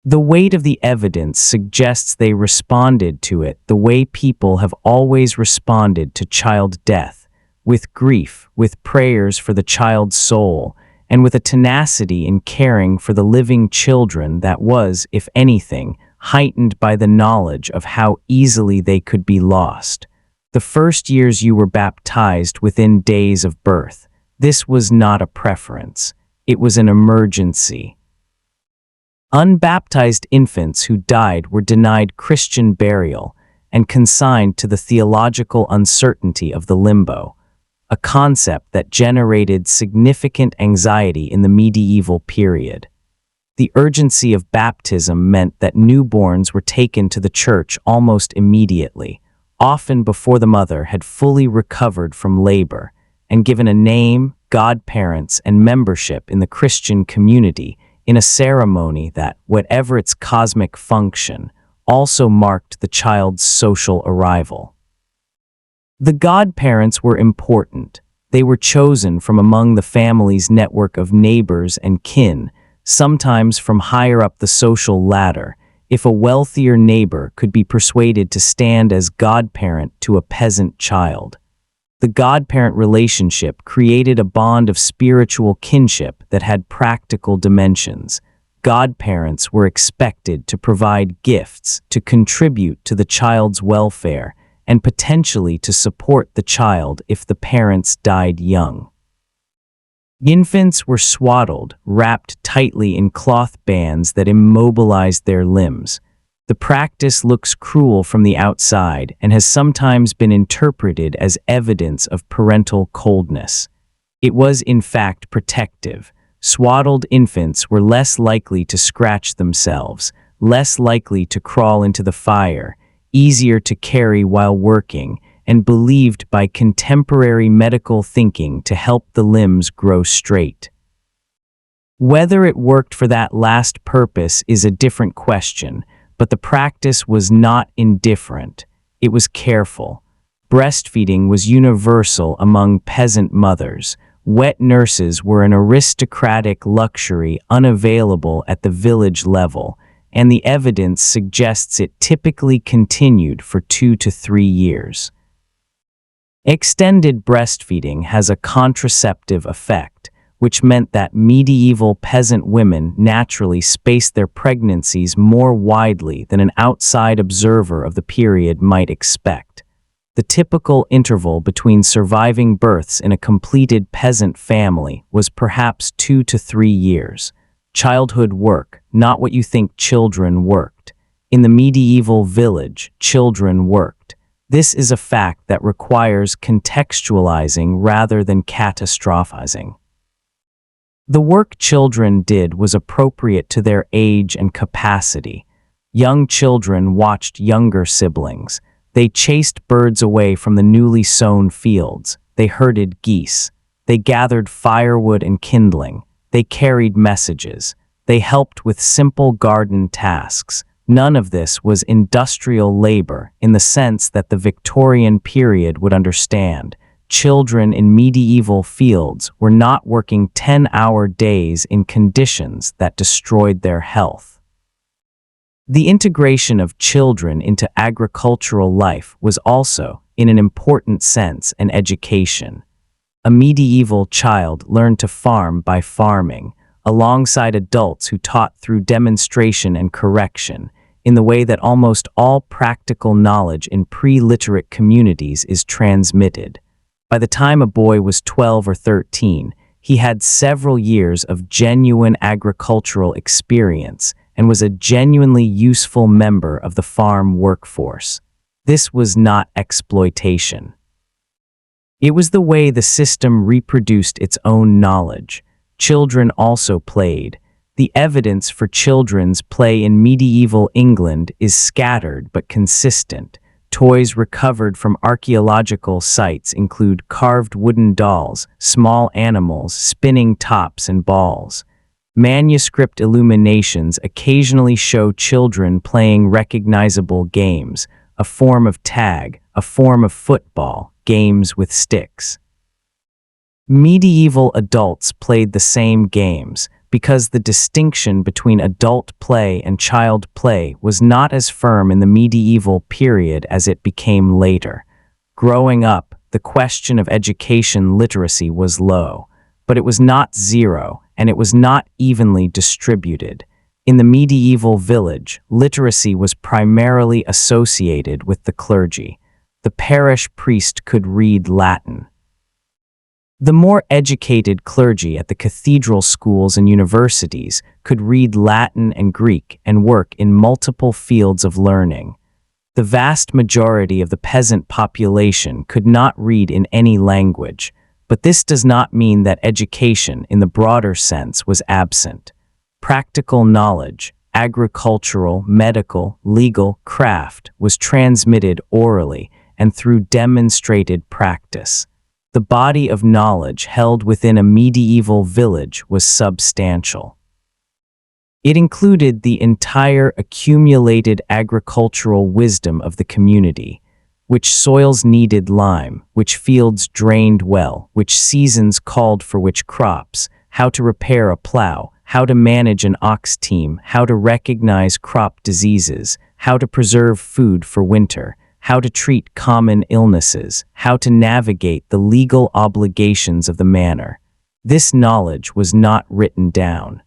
The weight of the evidence suggests they responded to it the way people have always responded to child death, with grief, with prayers for the child's soul, and with a tenacity in caring for the living children that was, if anything, heightened by the knowledge of how easily they could be lost. The first years you were baptized within days of birth. This was not a preference. It was an emergency. Unbaptized infants who died were denied Christian burial and consigned to the theological uncertainty of the limbo, a concept that generated significant anxiety in the medieval period. The urgency of baptism meant that newborns were taken to the church almost immediately, often before the mother had fully recovered from labor, and given a name, godparents, and membership in the Christian community in a ceremony that, whatever its cosmic function, also marked the child's social arrival. The godparents were important. They were chosen from among the family's network of neighbors and kin, sometimes from higher up the social ladder, if a wealthier neighbor could be persuaded to stand as godparent to a peasant child. The godparent relationship created a bond of spiritual kinship that had practical dimensions. Godparents were expected to provide gifts, to contribute to the child's welfare, and potentially to support the child if the parents died young. Infants were swaddled, wrapped tightly in cloth bands that immobilized their limbs. The practice looks cruel from the outside and has sometimes been interpreted as evidence of parental coldness. It was in fact protective. Swaddled infants were less likely to scratch themselves, less likely to crawl into the fire, easier to carry while working, and believed by contemporary medical thinking to help the limbs grow straight. Whether it worked for that last purpose is a different question, but the practice was not indifferent. It was careful. Breastfeeding was universal among peasant mothers. Wet nurses were an aristocratic luxury unavailable at the village level, and the evidence suggests it typically continued for 2 to 3 years. Extended breastfeeding has a contraceptive effect, which meant that medieval peasant women naturally spaced their pregnancies more widely than an outside observer of the period might expect. The typical interval between surviving births in a completed peasant family was perhaps 2 to 3 years. Childhood work, not what you think children worked. In the medieval village, children worked. This is a fact that requires contextualizing rather than catastrophizing. The work children did was appropriate to their age and capacity. Young children watched younger siblings. They chased birds away from the newly sown fields. They herded geese. They gathered firewood and kindling. They carried messages. They helped with simple garden tasks. None of this was industrial labor in the sense that the Victorian period would understand. Children in medieval fields were not working 10-hour days in conditions that destroyed their health. The integration of children into agricultural life was also, in an important sense, an education. A medieval child learned to farm by farming, alongside adults who taught through demonstration and correction, in the way that almost all practical knowledge in pre-literate communities is transmitted. By the time a boy was 12 or 13, he had several years of genuine agricultural experience and was a genuinely useful member of the farm workforce. This was not exploitation. It was the way the system reproduced its own knowledge. Children also played. The evidence for children's play in medieval England is scattered but consistent. Toys recovered from archaeological sites include carved wooden dolls, small animals, spinning tops, and balls. Manuscript illuminations occasionally show children playing recognizable games, a form of tag, a form of football, games with sticks. Medieval adults played the same games, because the distinction between adult play and child play was not as firm in the medieval period as it became later. Growing up, the question of education literacy was low, but it was not zero, and it was not evenly distributed. In the medieval village, literacy was primarily associated with the clergy. The parish priest could read Latin. The more educated clergy at the cathedral schools and universities could read Latin and Greek and work in multiple fields of learning. The vast majority of the peasant population could not read in any language, but this does not mean that education in the broader sense was absent. Practical knowledge, agricultural, medical, legal, craft, was transmitted orally and through demonstrated practice. The body of knowledge held within a medieval village was substantial. It included the entire accumulated agricultural wisdom of the community, which soils needed lime, which fields drained well, which seasons called for which crops, how to repair a plow, how to manage an ox team, how to recognize crop diseases, how to preserve food for winter, how to treat common illnesses, how to navigate the legal obligations of the manor. This knowledge was not written down.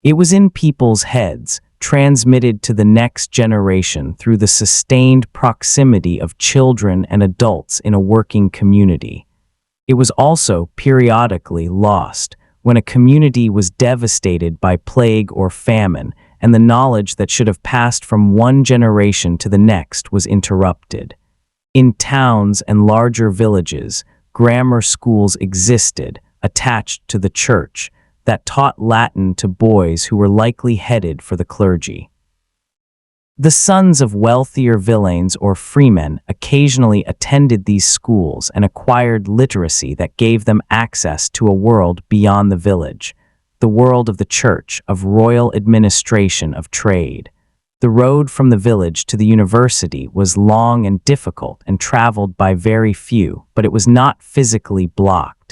It was in people's heads, transmitted to the next generation through the sustained proximity of children and adults in a working community. It was also periodically lost when a community was devastated by plague or famine, and the knowledge that should have passed from one generation to the next was interrupted. In towns and larger villages, grammar schools existed, attached to the church, that taught Latin to boys who were likely headed for the clergy. The sons of wealthier villeins or freemen occasionally attended these schools and acquired literacy that gave them access to a world beyond the village, the world of the church, of royal administration, of trade. The road from the village to the university was long and difficult and traveled by very few, but it was not physically blocked.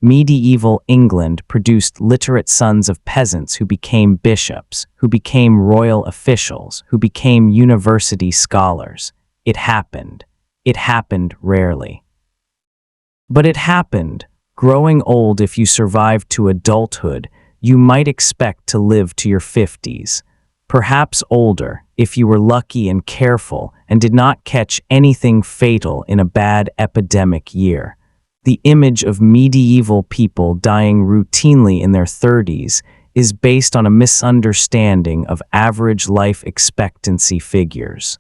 Medieval England produced literate sons of peasants who became bishops, who became royal officials, who became university scholars. It happened. It happened rarely. But it happened. Growing old, if you survived to adulthood, you might expect to live to your 50s. Perhaps older, if you were lucky and careful and did not catch anything fatal in a bad epidemic year. The image of medieval people dying routinely in their 30s is based on a misunderstanding of average life expectancy figures.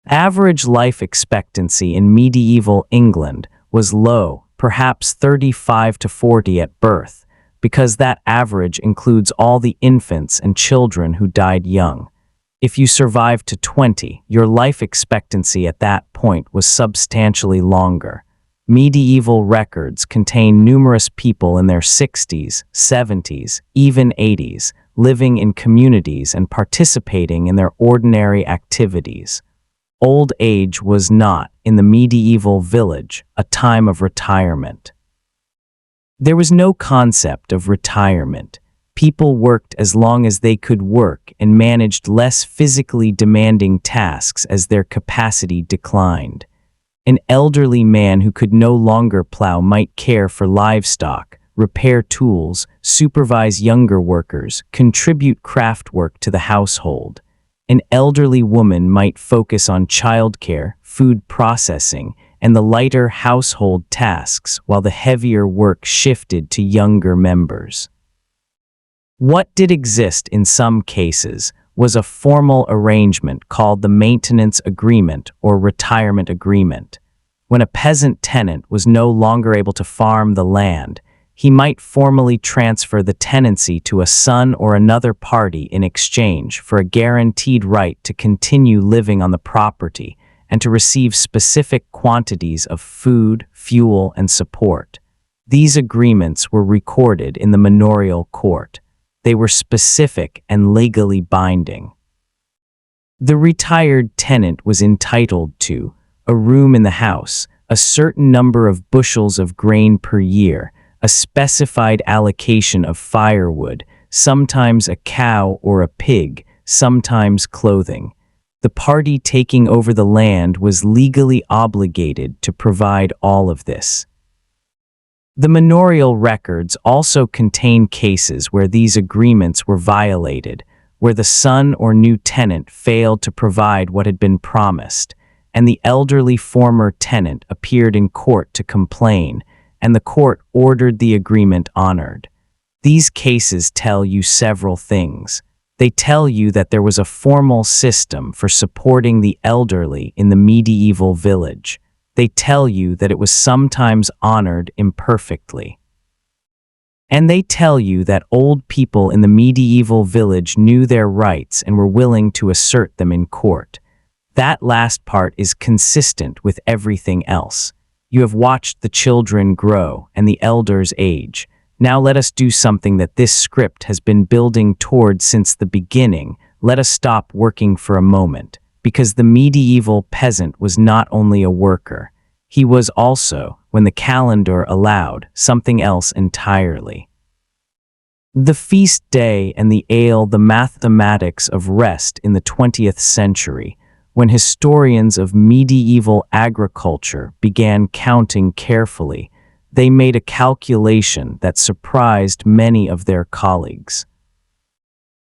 Average life expectancy in medieval England was low, perhaps 35 to 40 at birth, because that average includes all the infants and children who died young. If you survived to 20, your life expectancy at that point was substantially longer. Medieval records contain numerous people in their 60s, 70s, even 80s, living in communities and participating in their ordinary activities. Old age was not, in the medieval village, a time of retirement. There was no concept of retirement. People worked as long as they could work and managed less physically demanding tasks as their capacity declined. An elderly man who could no longer plow might care for livestock, repair tools, supervise younger workers, contribute craft work to the household. An elderly woman might focus on childcare, food processing, and the lighter household tasks while the heavier work shifted to younger members. What did exist in some cases was a formal arrangement called the maintenance agreement or retirement agreement. When a peasant tenant was no longer able to farm the land, he might formally transfer the tenancy to a son or another party in exchange for a guaranteed right to continue living on the property and to receive specific quantities of food, fuel, and support. These agreements were recorded in the manorial court. They were specific and legally binding. The retired tenant was entitled to a room in the house, a certain number of bushels of grain per year, a specified allocation of firewood, sometimes a cow or a pig, sometimes clothing. The party taking over the land was legally obligated to provide all of this. The manorial records also contain cases where these agreements were violated, where the son or new tenant failed to provide what had been promised, and the elderly former tenant appeared in court to complain, and the court ordered the agreement honored. These cases tell you several things. They tell you that there was a formal system for supporting the elderly in the medieval village. They tell you that it was sometimes honored imperfectly. And they tell you that old people in the medieval village knew their rights and were willing to assert them in court. That last part is consistent with everything else. You have watched the children grow and the elders age. Now let us do something that this script has been building toward since the beginning. Let us stop working for a moment, because the medieval peasant was not only a worker. He was also, when the calendar allowed, something else entirely. The feast day and the ale, the mathematics of rest in the 20th century, when historians of medieval agriculture began counting carefully, they made a calculation that surprised many of their colleagues.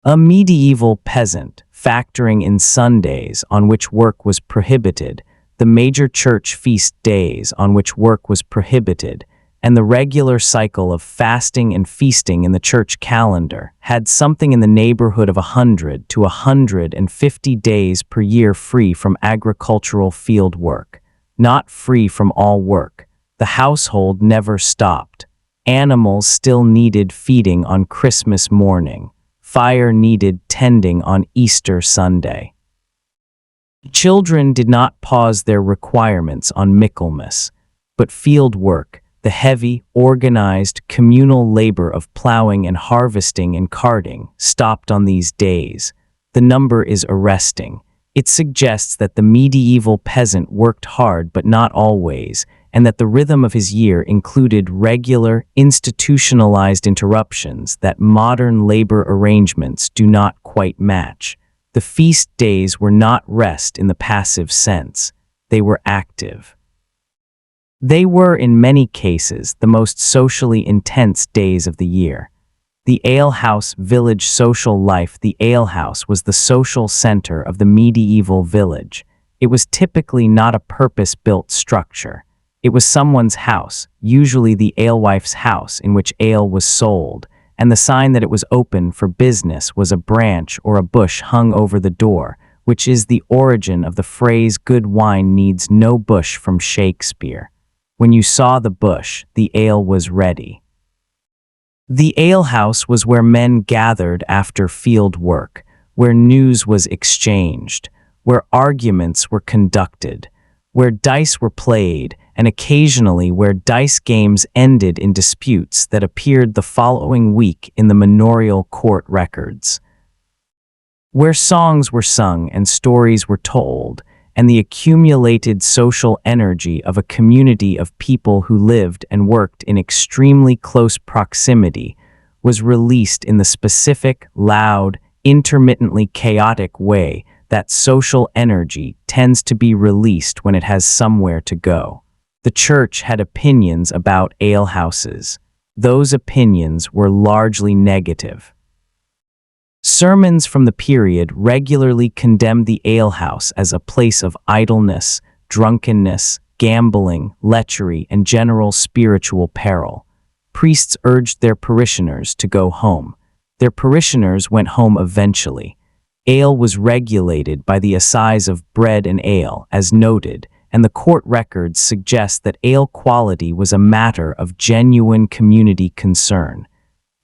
A medieval peasant, factoring in Sundays on which work was prohibited, the major church feast days on which work was prohibited, and the regular cycle of fasting and feasting in the church calendar, had something in the neighborhood of 100 to 150 days per year free from agricultural field work. Not free from all work. The household never stopped. Animals still needed feeding on Christmas morning. Fire needed tending on Easter Sunday. Children did not pause their requirements on Michaelmas, but field work, the heavy, organized, communal labor of plowing and harvesting and carting, stopped on these days. The number is arresting. It suggests that the medieval peasant worked hard but not always, and that the rhythm of his year included regular, institutionalized interruptions that modern labor arrangements do not quite match. The feast days were not rest in the passive sense. They were active. They were, in many cases, the most socially intense days of the year. The alehouse village social life. The alehouse was the social center of the medieval village. It was typically not a purpose-built structure. It was someone's house, usually the alewife's house, in which ale was sold, and the sign that it was open for business was a branch or a bush hung over the door, which is the origin of the phrase "good wine needs no bush" from Shakespeare. When you saw the bush, the ale was ready. The alehouse was where men gathered after field work, where news was exchanged, where arguments were conducted, where dice were played, and occasionally where dice games ended in disputes that appeared the following week in the manorial court records. Where songs were sung and stories were told, and the accumulated social energy of a community of people who lived and worked in extremely close proximity was released in the specific, loud, intermittently chaotic way that social energy tends to be released when it has somewhere to go. The church had opinions about alehouses. Those opinions were largely negative. Sermons from the period regularly condemned the alehouse as a place of idleness, drunkenness, gambling, lechery, and general spiritual peril. Priests urged their parishioners to go home. Their parishioners went home eventually. Ale was regulated by the assize of bread and ale, as noted, and the court records suggest that ale quality was a matter of genuine community concern.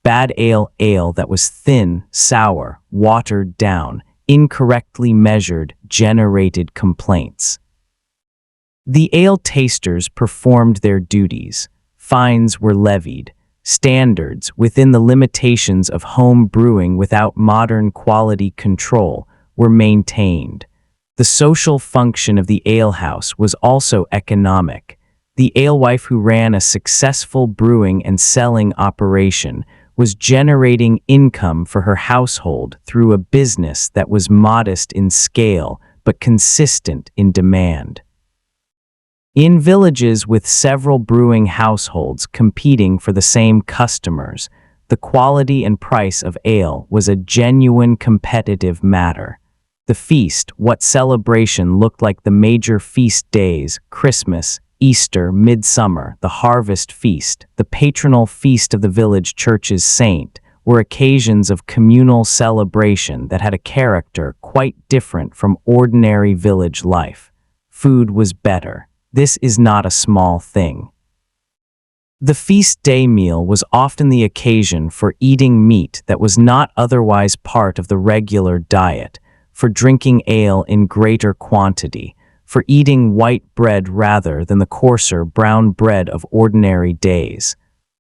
Bad ale, ale that was thin, sour, watered down, incorrectly measured, generated complaints. The ale tasters performed their duties. Fines were levied. Standards, within the limitations of home brewing without modern quality control, were maintained. The social function of the alehouse was also economic. The alewife who ran a successful brewing and selling operation was generating income for her household through a business that was modest in scale but consistent in demand. In villages with several brewing households competing for the same customers, the quality and price of ale was a genuine competitive matter. The feast, what celebration looked like the major feast days, Christmas, Easter, Midsummer, the harvest feast, the patronal feast of the village church's saint, were occasions of communal celebration that had a character quite different from ordinary village life. Food was better. This is not a small thing. The feast day meal was often the occasion for eating meat that was not otherwise part of the regular diet, for drinking ale in greater quantity, for eating white bread rather than the coarser brown bread of ordinary days.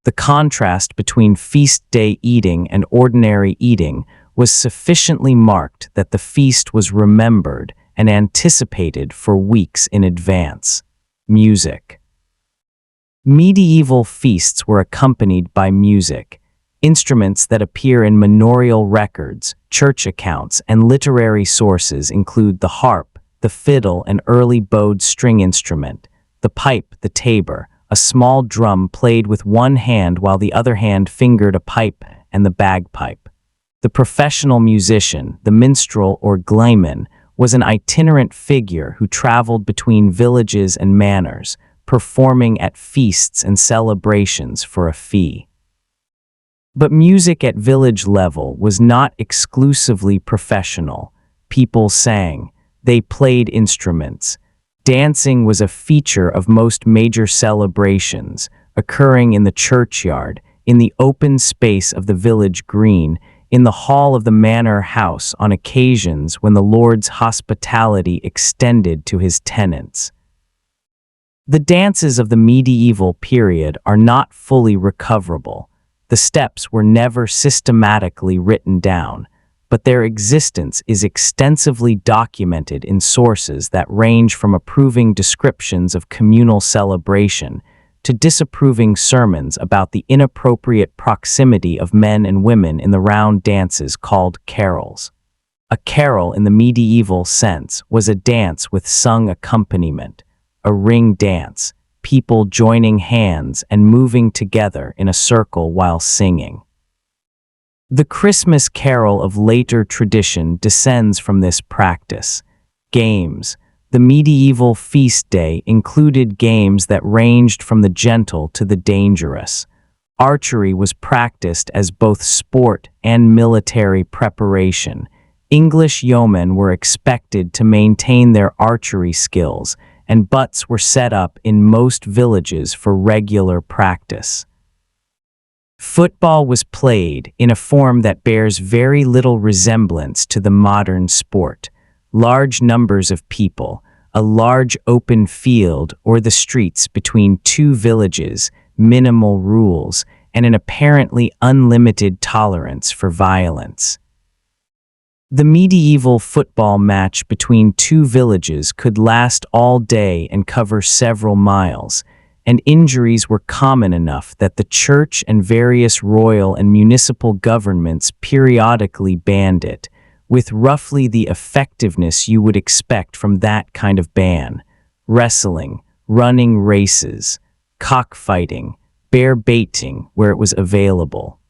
The contrast between feast day eating and ordinary eating was sufficiently marked that the feast was remembered and anticipated for weeks in advance. Music. Medieval feasts were accompanied by music, instruments that appear in manorial records, church accounts, and literary sources include the harp, the fiddle, an early bowed string instrument, the pipe, the tabor, a small drum played with one hand while the other hand fingered a pipe, and the bagpipe. The professional musician, the minstrel or gleeman, was an itinerant figure who traveled between villages and manors, performing at feasts and celebrations for a fee. But music at village level was not exclusively professional. People sang. They played instruments. Dancing was a feature of most major celebrations, occurring in the churchyard, in the open space of the village green, in the hall of the manor house on occasions when the Lord's hospitality extended to his tenants. The dances of the medieval period are not fully recoverable. The steps were never systematically written down, but their existence is extensively documented in sources that range from approving descriptions of communal celebration to disapproving sermons about the inappropriate proximity of men and women in the round dances called carols. A carol in the medieval sense was a dance with sung accompaniment, a ring dance, people joining hands and moving together in a circle while singing. The Christmas carol of later tradition descends from this practice. Games. The medieval feast day included games that ranged from the gentle to the dangerous. Archery was practiced as both sport and military preparation. English yeomen were expected to maintain their archery skills, and butts were set up in most villages for regular practice. Football was played in a form that bears very little resemblance to the modern sport. Large numbers of people, a large open field or the streets between two villages, minimal rules, and an apparently unlimited tolerance for violence. The medieval football match between two villages could last all day and cover several miles, and injuries were common enough that the church and various royal and municipal governments periodically banned it, with roughly the effectiveness you would expect from that kind of ban: wrestling, running races, cockfighting, bear baiting where it was available.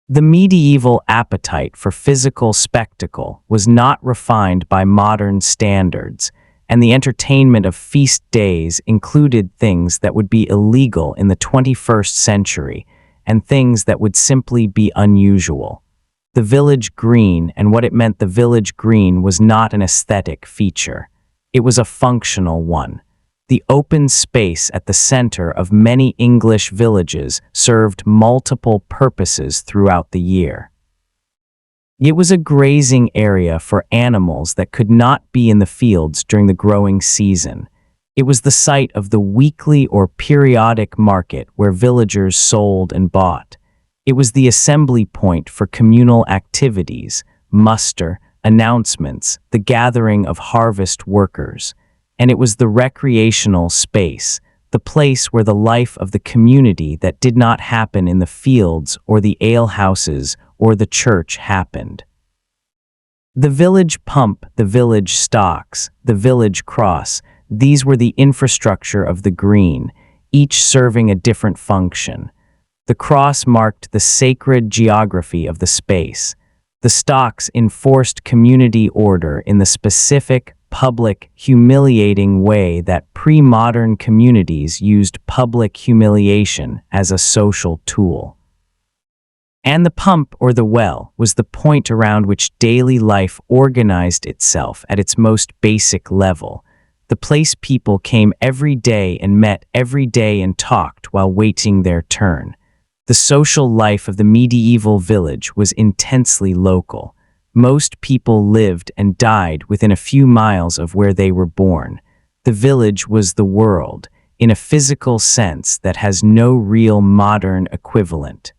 The medieval appetite for physical spectacle was not refined by modern standards, and the entertainment of feast days included things that would be illegal in the 21st century and things that would simply be unusual. The village green and what it meant the village green was not an aesthetic feature. It was a functional one. The open space at the center of many English villages served multiple purposes throughout the year. It was a grazing area for animals that could not be in the fields during the growing season. It was the site of the weekly or periodic market where villagers sold and bought. It was the assembly point for communal activities, muster, announcements, the gathering of harvest workers. And it was the recreational space, the place where the life of the community that did not happen in the fields or the alehouses or the church happened. The village pump, the village stocks, the village cross, these were the infrastructure of the green, each serving a different function. The cross marked the sacred geography of the space. The stocks enforced community order in the specific, public, humiliating way that pre-modern communities used public humiliation as a social tool. And the pump or the well was the point around which daily life organized itself at its most basic level. the place people came every day and met every day and talked while waiting their turn. The social life of the medieval village was intensely local. Most people lived and died within a few miles of where they were born. The village was the world, in a physical sense that has no real modern equivalent.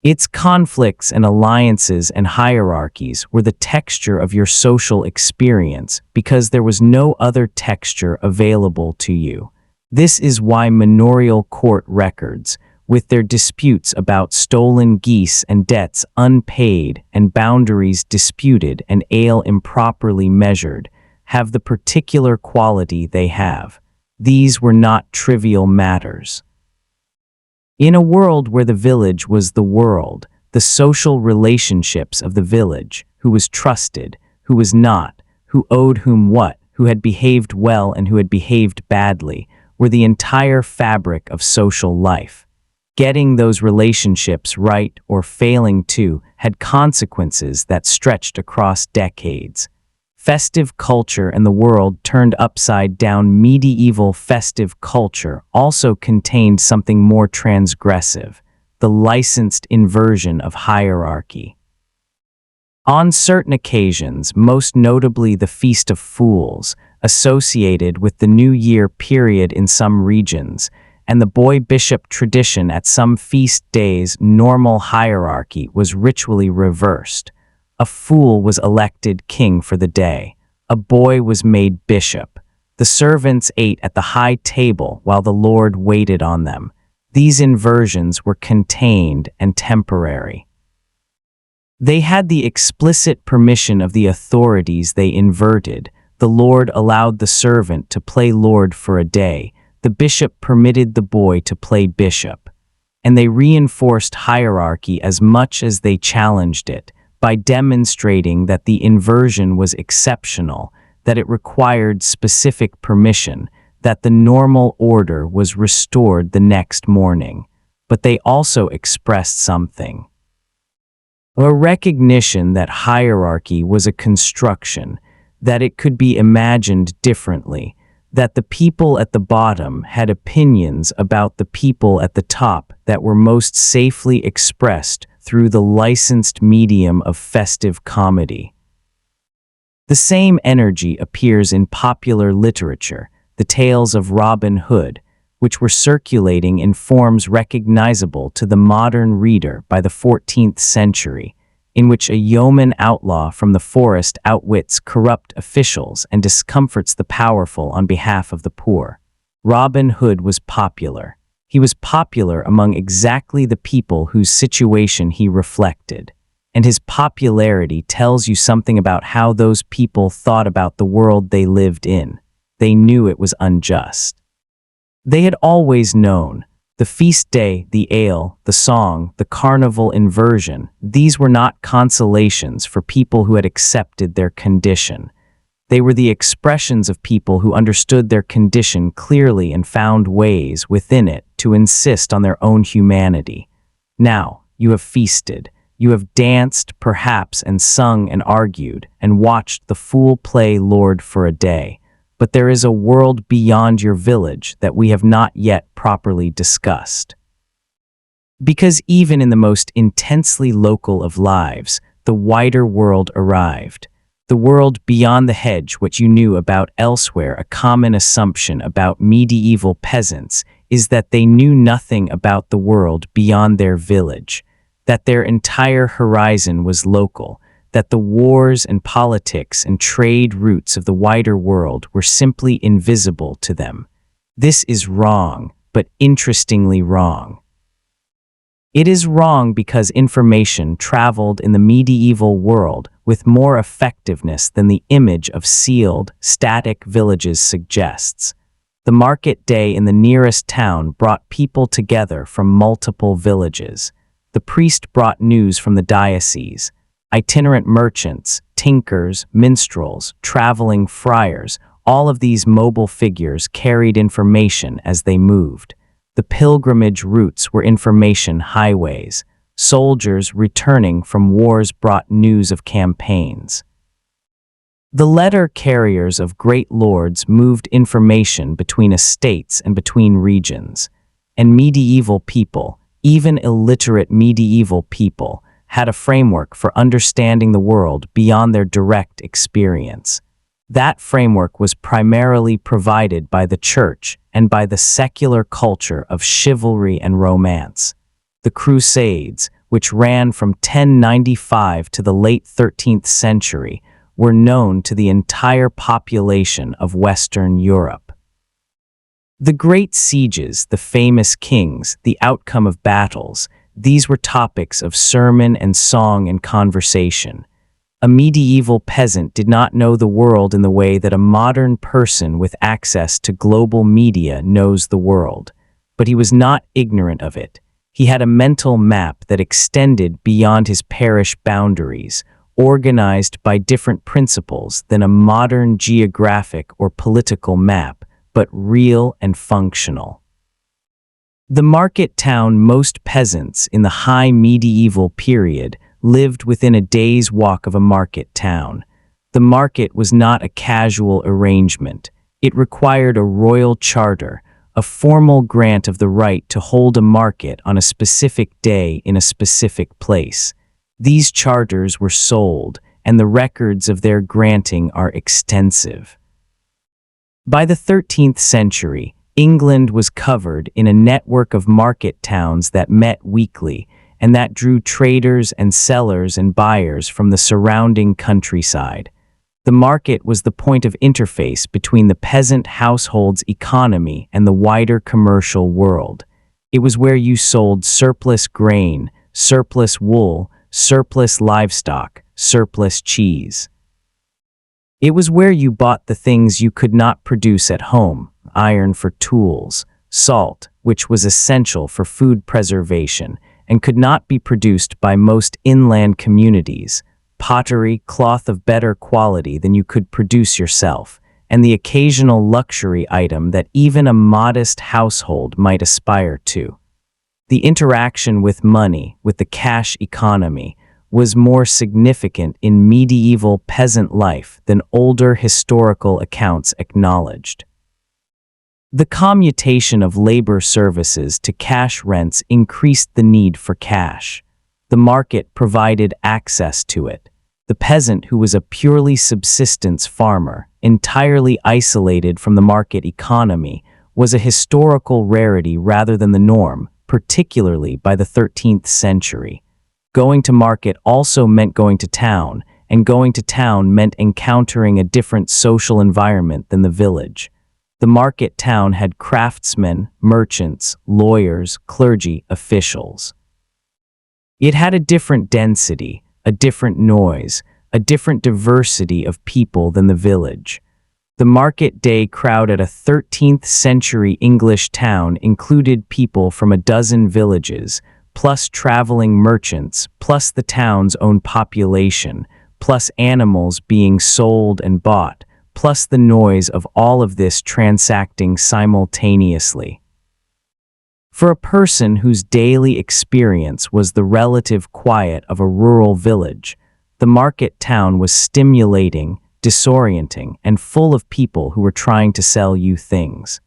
Its conflicts and alliances and hierarchies were the texture of your social experience because there was no other texture available to you. This is why manorial court records, with their disputes about stolen geese and debts unpaid and boundaries disputed and ale improperly measured, have the particular quality they have. These were not trivial matters. In a world where the village was the world, the social relationships of the village, who was trusted, who was not, who owed whom what, who had behaved well and who had behaved badly, were the entire fabric of social life. Getting those relationships right or failing to had consequences that stretched across decades. Festive culture and the world turned upside down medieval festive culture also contained something more transgressive, the licensed inversion of hierarchy. On certain occasions, most notably the Feast of Fools, associated with the New Year period in some regions, and the boy-bishop tradition at some feast days, normal hierarchy was ritually reversed. A fool was elected king for the day. A boy was made bishop. The servants ate at the high table while the Lord waited on them. These inversions were contained and temporary. They had the explicit permission of the authorities they inverted. The Lord allowed the servant to play Lord for a day. The bishop permitted the boy to play bishop. And they reinforced hierarchy as much as they challenged it, by demonstrating that the inversion was exceptional, that it required specific permission, that the normal order was restored the next morning. But they also expressed something. A recognition that hierarchy was a construction, that it could be imagined differently, that the people at the bottom had opinions about the people at the top that were most safely expressed through the licensed medium of festive comedy. The same energy appears in popular literature, the tales of Robin Hood, which were circulating in forms recognizable to the modern reader by the 14th century, in which a yeoman outlaw from the forest outwits corrupt officials and discomforts the powerful on behalf of the poor. Robin Hood was popular. He was popular among exactly the people whose situation he reflected, and his popularity tells you something about how those people thought about the world they lived in. They knew it was unjust. They had always known. The feast day, the ale, the song, the carnival inversion, these were not consolations for people who had accepted their condition. They were the expressions of people who understood their condition clearly and found ways within it to insist on their own humanity. Now, you have feasted. You have danced, perhaps, and sung and argued, and watched the fool play Lord for a day. But there is a world beyond your village that we have not yet properly discussed. Because even in the most intensely local of lives, the wider world arrived. The world beyond the hedge, what you knew about elsewhere. A common assumption about medieval peasants is that they knew nothing about the world beyond their village, that their entire horizon was local, that the wars and politics and trade routes of the wider world were simply invisible to them. This is wrong, but interestingly wrong. It is wrong because information traveled in the medieval world with more effectiveness than the image of sealed, static villages suggests. The market day in the nearest town brought people together from multiple villages. The priest brought news from the diocese. Itinerant merchants, tinkers, minstrels, traveling friars, all of these mobile figures carried information as they moved. The pilgrimage routes were information highways. Soldiers returning from wars brought news of campaigns. The letter carriers of great lords moved information between estates and between regions, and medieval people, even illiterate medieval people, had a framework for understanding the world beyond their direct experience. That framework was primarily provided by the church and by the secular culture of chivalry and romance. The Crusades, which ran from 1095 to the late 13th century, were known to the entire population of Western Europe. The great sieges, the famous kings, the outcome of battles, these were topics of sermon and song and conversation. A medieval peasant did not know the world in the way that a modern person with access to global media knows the world, but he was not ignorant of it. He had a mental map that extended beyond his parish boundaries, organized by different principles than a modern geographic or political map, but real and functional. The market town most peasants in the high medieval period lived within a day's walk of a market town. The market was not a casual arrangement. It required a royal charter, a formal grant of the right to hold a market on a specific day in a specific place. These charters were sold, and the records of their granting are extensive. By the 13th century, England was covered in a network of market towns that met weekly, and that drew traders and sellers and buyers from the surrounding countryside. The market was the point of interface between the peasant household's economy and the wider commercial world. It was where you sold surplus grain, surplus wool, surplus livestock, surplus cheese. It was where you bought the things you could not produce at home, iron for tools, salt, which was essential for food preservation and could not be produced by most inland communities, pottery, cloth of better quality than you could produce yourself, and the occasional luxury item that even a modest household might aspire to. The interaction with money, with the cash economy, was more significant in medieval peasant life than older historical accounts acknowledged. The commutation of labor services to cash rents increased the need for cash. The market provided access to it. The peasant, who was a purely subsistence farmer, entirely isolated from the market economy, was a historical rarity rather than the norm, particularly by the 13th century. Going to market also meant going to town, and going to town meant encountering a different social environment than the village. The market town had craftsmen, merchants, lawyers, clergy, officials. It had a different density, a different noise, a different diversity of people than the village. The market day crowd at a 13th century English town included people from a dozen villages, plus traveling merchants, plus the town's own population, plus animals being sold and bought, plus the noise of all of this transacting simultaneously. For a person whose daily experience was the relative quiet of a rural village, the market town was stimulating, disorienting, and full of people who were trying to sell you things.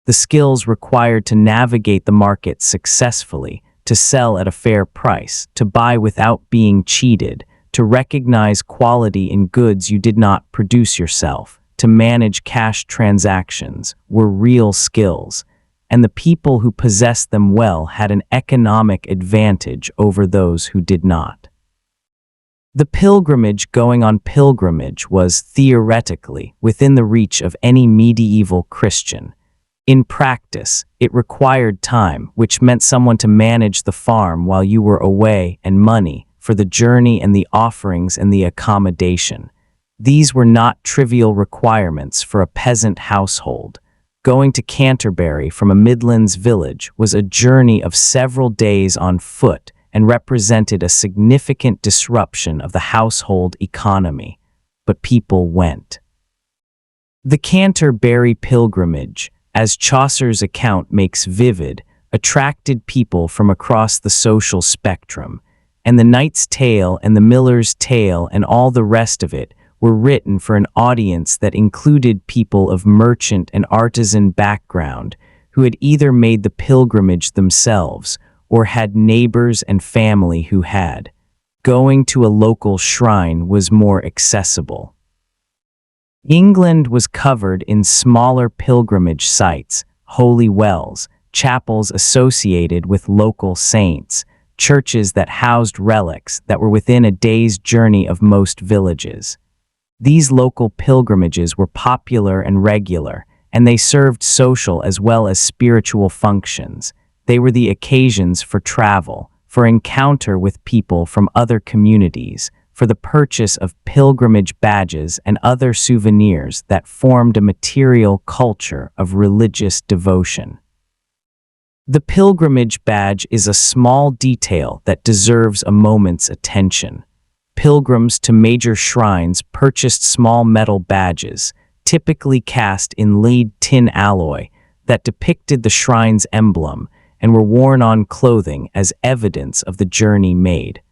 The skills required to navigate the market successfully, to sell at a fair price, to buy without being cheated, to recognize quality in goods you did not produce yourself, to manage cash transactions, were real skills, and the people who possessed them well had an economic advantage over those who did not. The pilgrimage going on pilgrimage was, theoretically, within the reach of any medieval Christian. In practice, it required time, which meant someone to manage the farm while you were away, and money for the journey and the offerings and the accommodation. These were not trivial requirements for a peasant household. Going to Canterbury from a Midlands village was a journey of several days on foot and represented a significant disruption of the household economy. But people went. The Canterbury pilgrimage, as Chaucer's account makes vivid, attracted people from across the social spectrum, and the Knight's Tale and the Miller's Tale and all the rest of it were written for an audience that included people of merchant and artisan background who had either made the pilgrimage themselves or had neighbors and family who had. Going to a local shrine was more accessible. England was covered in smaller pilgrimage sites, holy wells, chapels associated with local saints, churches that housed relics that were within a day's journey of most villages. These local pilgrimages were popular and regular, and they served social as well as spiritual functions. They were the occasions for travel, for encounter with people from other communities, for the purchase of pilgrimage badges and other souvenirs that formed a material culture of religious devotion. The pilgrimage badge is a small detail that deserves a moment's attention. Pilgrims to major shrines purchased small metal badges, typically cast in lead tin alloy, that depicted the shrine's emblem and were worn on clothing as evidence of the journey made.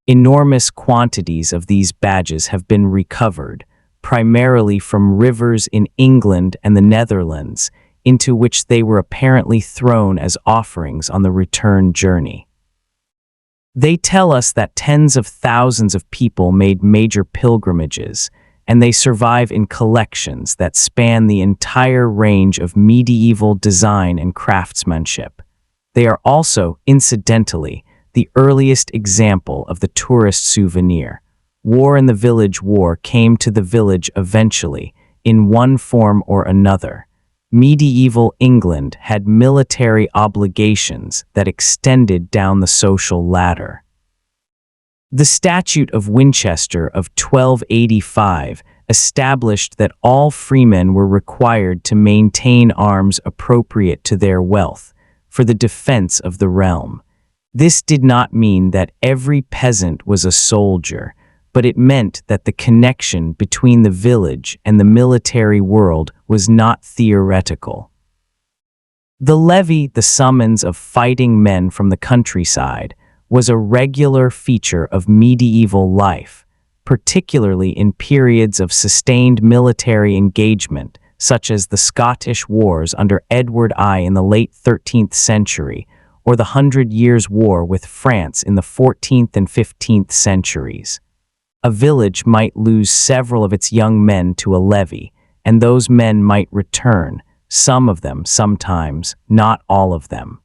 Enormous quantities of these badges have been recovered, primarily from rivers in England and the Netherlands, into which they were apparently thrown as offerings on the return journey. They tell us that tens of thousands of people made major pilgrimages, and they survive in collections that span the entire range of medieval design and craftsmanship. They are also, incidentally, the earliest example of the tourist souvenir. War and the Village War came to the village eventually, in one form or another. Medieval England had military obligations that extended down the social ladder. The Statute of Winchester of 1285 established that all freemen were required to maintain arms appropriate to their wealth for the defense of the realm. This did not mean that every peasant was a soldier, but it meant that the connection between the village and the military world was not theoretical. The levy, the summons of fighting men from the countryside, was a regular feature of medieval life, particularly in periods of sustained military engagement, such as the Scottish Wars under Edward I in the late 13th century, or the 100 Years' War with France in the 14th and 15th centuries. A village might lose several of its young men to a levy, and those men might return, some of them sometimes, not all of them.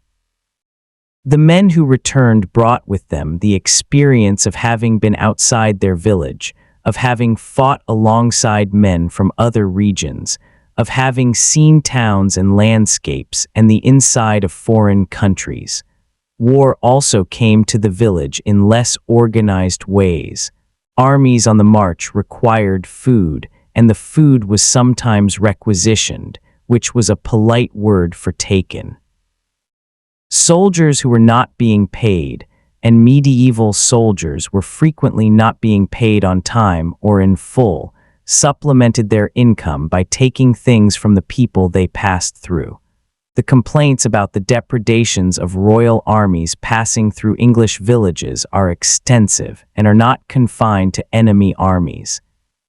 The men who returned brought with them the experience of having been outside their village, of having fought alongside men from other regions, of having seen towns and landscapes and the inside of foreign countries. War also came to the village in less organized ways. Armies on the march required food, and the food was sometimes requisitioned, which was a polite word for taken. Soldiers who were not being paid, and medieval soldiers were frequently not being paid on time or in full, supplemented their income by taking things from the people they passed through. The complaints about the depredations of royal armies passing through English villages are extensive and are not confined to enemy armies.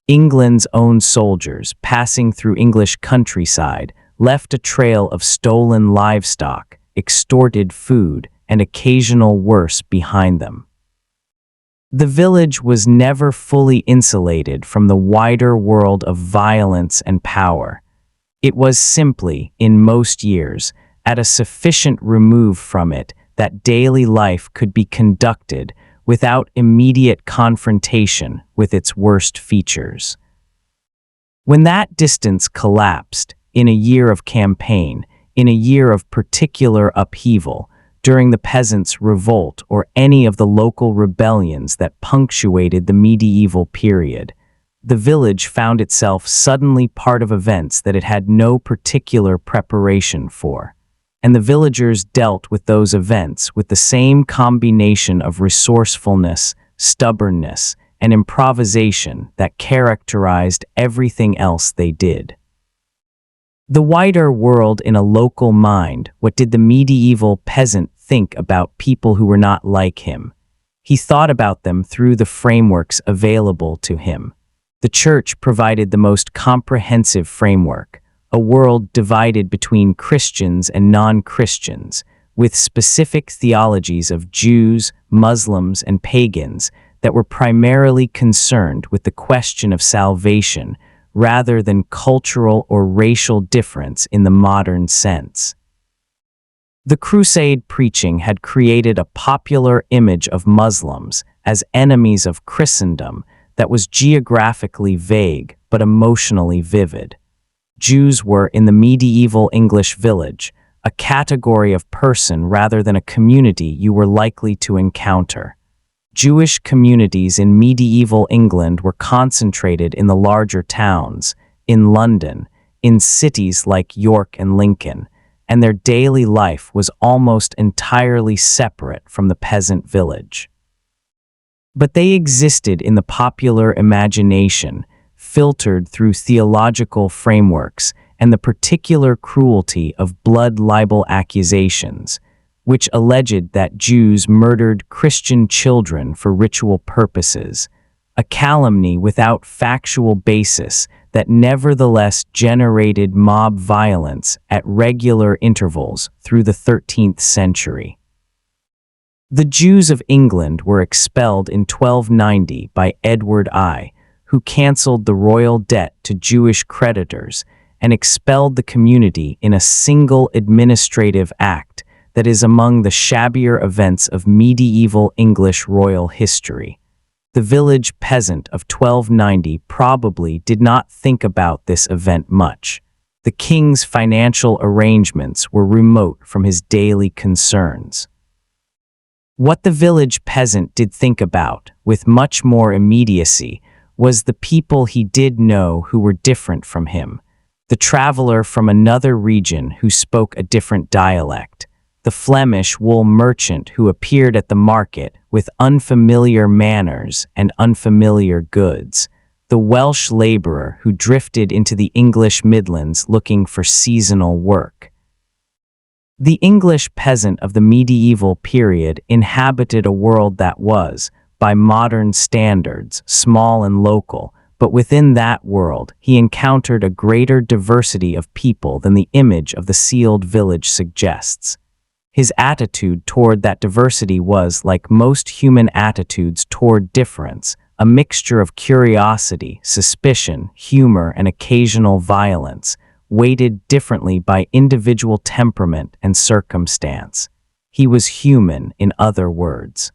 England's own soldiers passing through English countryside left a trail of stolen livestock, extorted food, and occasional worse behind them. The village was never fully insulated from the wider world of violence and power. It was simply, in most years, at a sufficient remove from it that daily life could be conducted without immediate confrontation with its worst features. When that distance collapsed, in a year of campaign, in a year of particular upheaval, during the peasants' revolt or any of the local rebellions that punctuated the medieval period, the village found itself suddenly part of events that it had no particular preparation for, and the villagers dealt with those events with the same combination of resourcefulness, stubbornness, and improvisation that characterized everything else they did. The wider world in a local mind, what did the medieval peasant think about people who were not like him? He thought about them through the frameworks available to him. The church provided the most comprehensive framework, a world divided between Christians and non-Christians, with specific theologies of Jews, Muslims, and pagans that were primarily concerned with the question of salvation rather than cultural or racial difference in the modern sense. The Crusade preaching had created a popular image of Muslims as enemies of Christendom that was geographically vague but emotionally vivid. Jews were, in the medieval English village, a category of person rather than a community you were likely to encounter. Jewish communities in medieval England were concentrated in the larger towns, in London, in cities like York and Lincoln, and their daily life was almost entirely separate from the peasant village. But they existed in the popular imagination, filtered through theological frameworks and the particular cruelty of blood libel accusations, which alleged that Jews murdered Christian children for ritual purposes, a calumny without factual basis that nevertheless generated mob violence at regular intervals through the 13th century. The Jews of England were expelled in 1290 by Edward I, who cancelled the royal debt to Jewish creditors and expelled the community in a single administrative act that is among the shabbier events of medieval English royal history. The village peasant of 1290 probably did not think about this event much. The king's financial arrangements were remote from his daily concerns. What the village peasant did think about, with much more immediacy, was the people he did know who were different from him, the traveler from another region who spoke a different dialect, the Flemish wool merchant who appeared at the market with unfamiliar manners and unfamiliar goods, the Welsh laborer who drifted into the English Midlands looking for seasonal work. The English peasant of the medieval period inhabited a world that was, by modern standards, small and local, but within that world he encountered a greater diversity of people than the image of the sealed village suggests. His attitude toward that diversity was, like most human attitudes toward difference, a mixture of curiosity, suspicion, humor, and occasional violence, weighted differently by individual temperament and circumstance. He was human, in other words.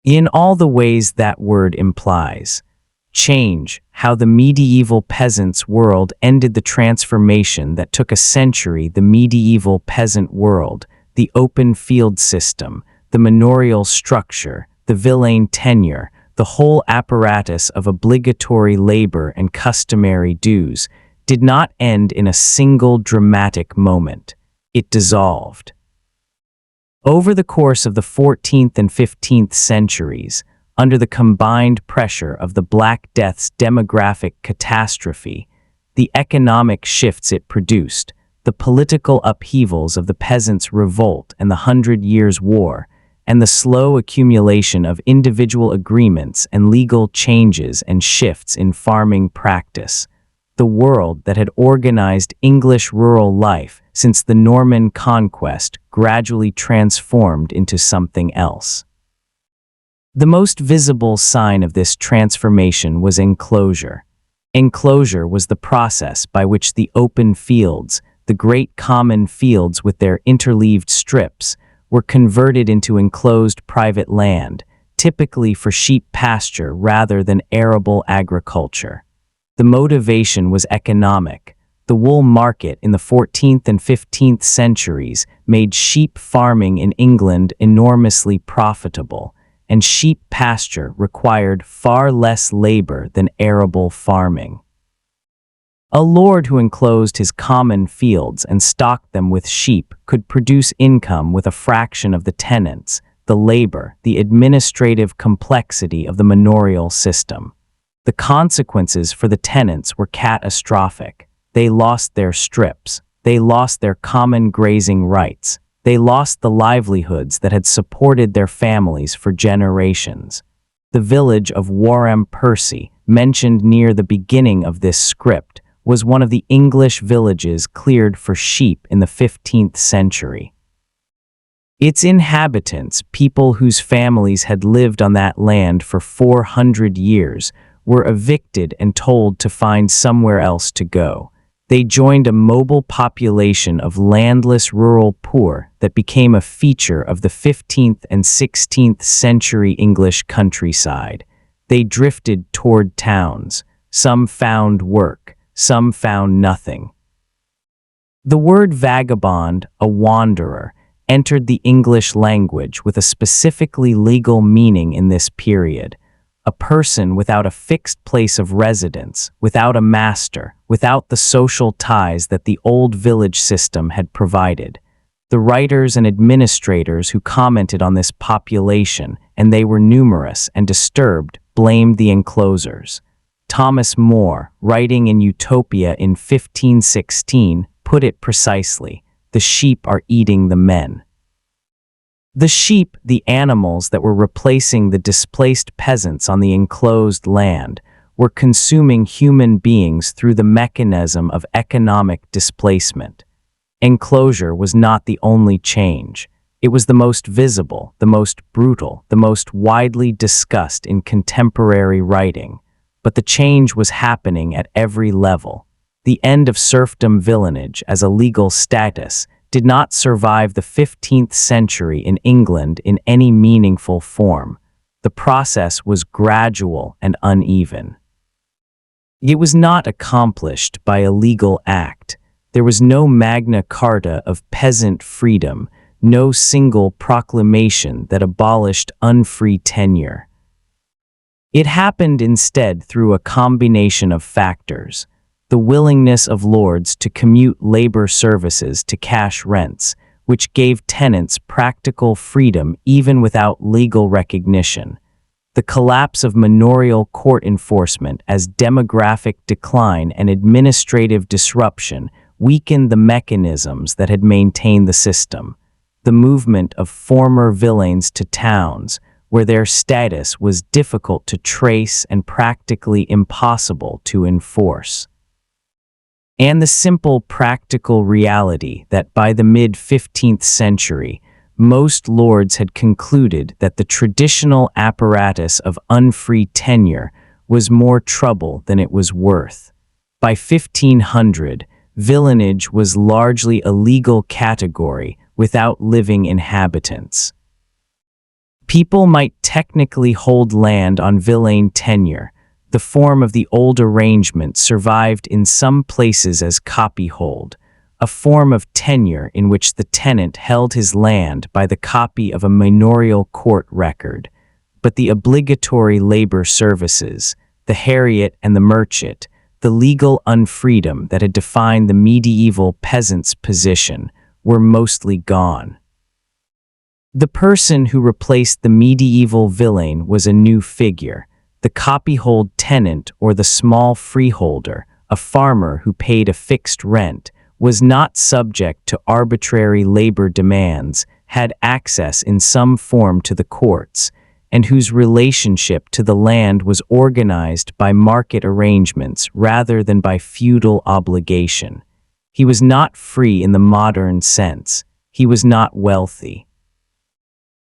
In all the ways that word implies. Change, how the medieval peasant's world ended the transformation that took a century, the medieval peasant world, the open field system, the manorial structure, the villein tenure, the whole apparatus of obligatory labor and customary dues, did not end in a single dramatic moment. It dissolved. Over the course of the 14th and 15th centuries, under the combined pressure of the Black Death's demographic catastrophe, the economic shifts it produced, the political upheavals of the Peasants' Revolt and the 100 Years' War, and the slow accumulation of individual agreements and legal changes and shifts in farming practice, the world that had organized English rural life since the Norman conquest gradually transformed into something else. The most visible sign of this transformation was enclosure. Enclosure was the process by which the open fields, the great common fields with their interleaved strips, were converted into enclosed private land, typically for sheep pasture rather than arable agriculture. The motivation was economic. The wool market in the 14th and 15th centuries made sheep farming in England enormously profitable, and sheep pasture required far less labor than arable farming. A lord who enclosed his common fields and stocked them with sheep could produce income with a fraction of the tenants, the labor, the administrative complexity of the manorial system. The consequences for the tenants were catastrophic. They lost their strips. They lost their common grazing rights. They lost the livelihoods that had supported their families for generations. The village of Warham Percy, mentioned near the beginning of this script, was one of the English villages cleared for sheep in the 15th century. Its inhabitants, people whose families had lived on that land for 400 years, were evicted and told to find somewhere else to go. They joined a mobile population of landless rural poor that became a feature of the 15th and 16th century English countryside. They drifted toward towns. Some found work, some found nothing. The word vagabond, a wanderer, entered the English language with a specifically legal meaning in this period. A person without a fixed place of residence, without a master, without the social ties that the old village system had provided. The writers and administrators who commented on this population, and they were numerous and disturbed, blamed the enclosers. Thomas More, writing in Utopia in 1516, put it precisely: the sheep are eating the men. The sheep, the animals that were replacing the displaced peasants on the enclosed land, were consuming human beings through the mechanism of economic displacement. Enclosure was not the only change. It was the most visible, the most brutal, the most widely discussed in contemporary writing. But the change was happening at every level. The end of serfdom villeinage as a legal status did not survive the 15th century in England in any meaningful form. The process was gradual and uneven. It was not accomplished by a legal act. There was no Magna Carta of peasant freedom, no single proclamation that abolished unfree tenure. It happened instead through a combination of factors: the willingness of lords to commute labor services to cash rents, which gave tenants practical freedom even without legal recognition; the collapse of manorial court enforcement as demographic decline and administrative disruption weakened the mechanisms that had maintained the system; the movement of former villeins to towns, where their status was difficult to trace and practically impossible to enforce; and the simple practical reality that by the mid-15th century, most lords had concluded that the traditional apparatus of unfree tenure was more trouble than it was worth. By 1500, villeinage was largely a legal category without living inhabitants. People might technically hold land on villein tenure. The form of the old arrangement survived in some places as copyhold, a form of tenure in which the tenant held his land by the copy of a manorial court record. But the obligatory labor services, the heriot and the merchant, the legal unfreedom that had defined the medieval peasant's position, were mostly gone. The person who replaced the medieval villein was a new figure: the copyhold tenant or the small freeholder, a farmer who paid a fixed rent, was not subject to arbitrary labor demands, had access in some form to the courts, and whose relationship to the land was organized by market arrangements rather than by feudal obligation. He was not free in the modern sense. He was not wealthy.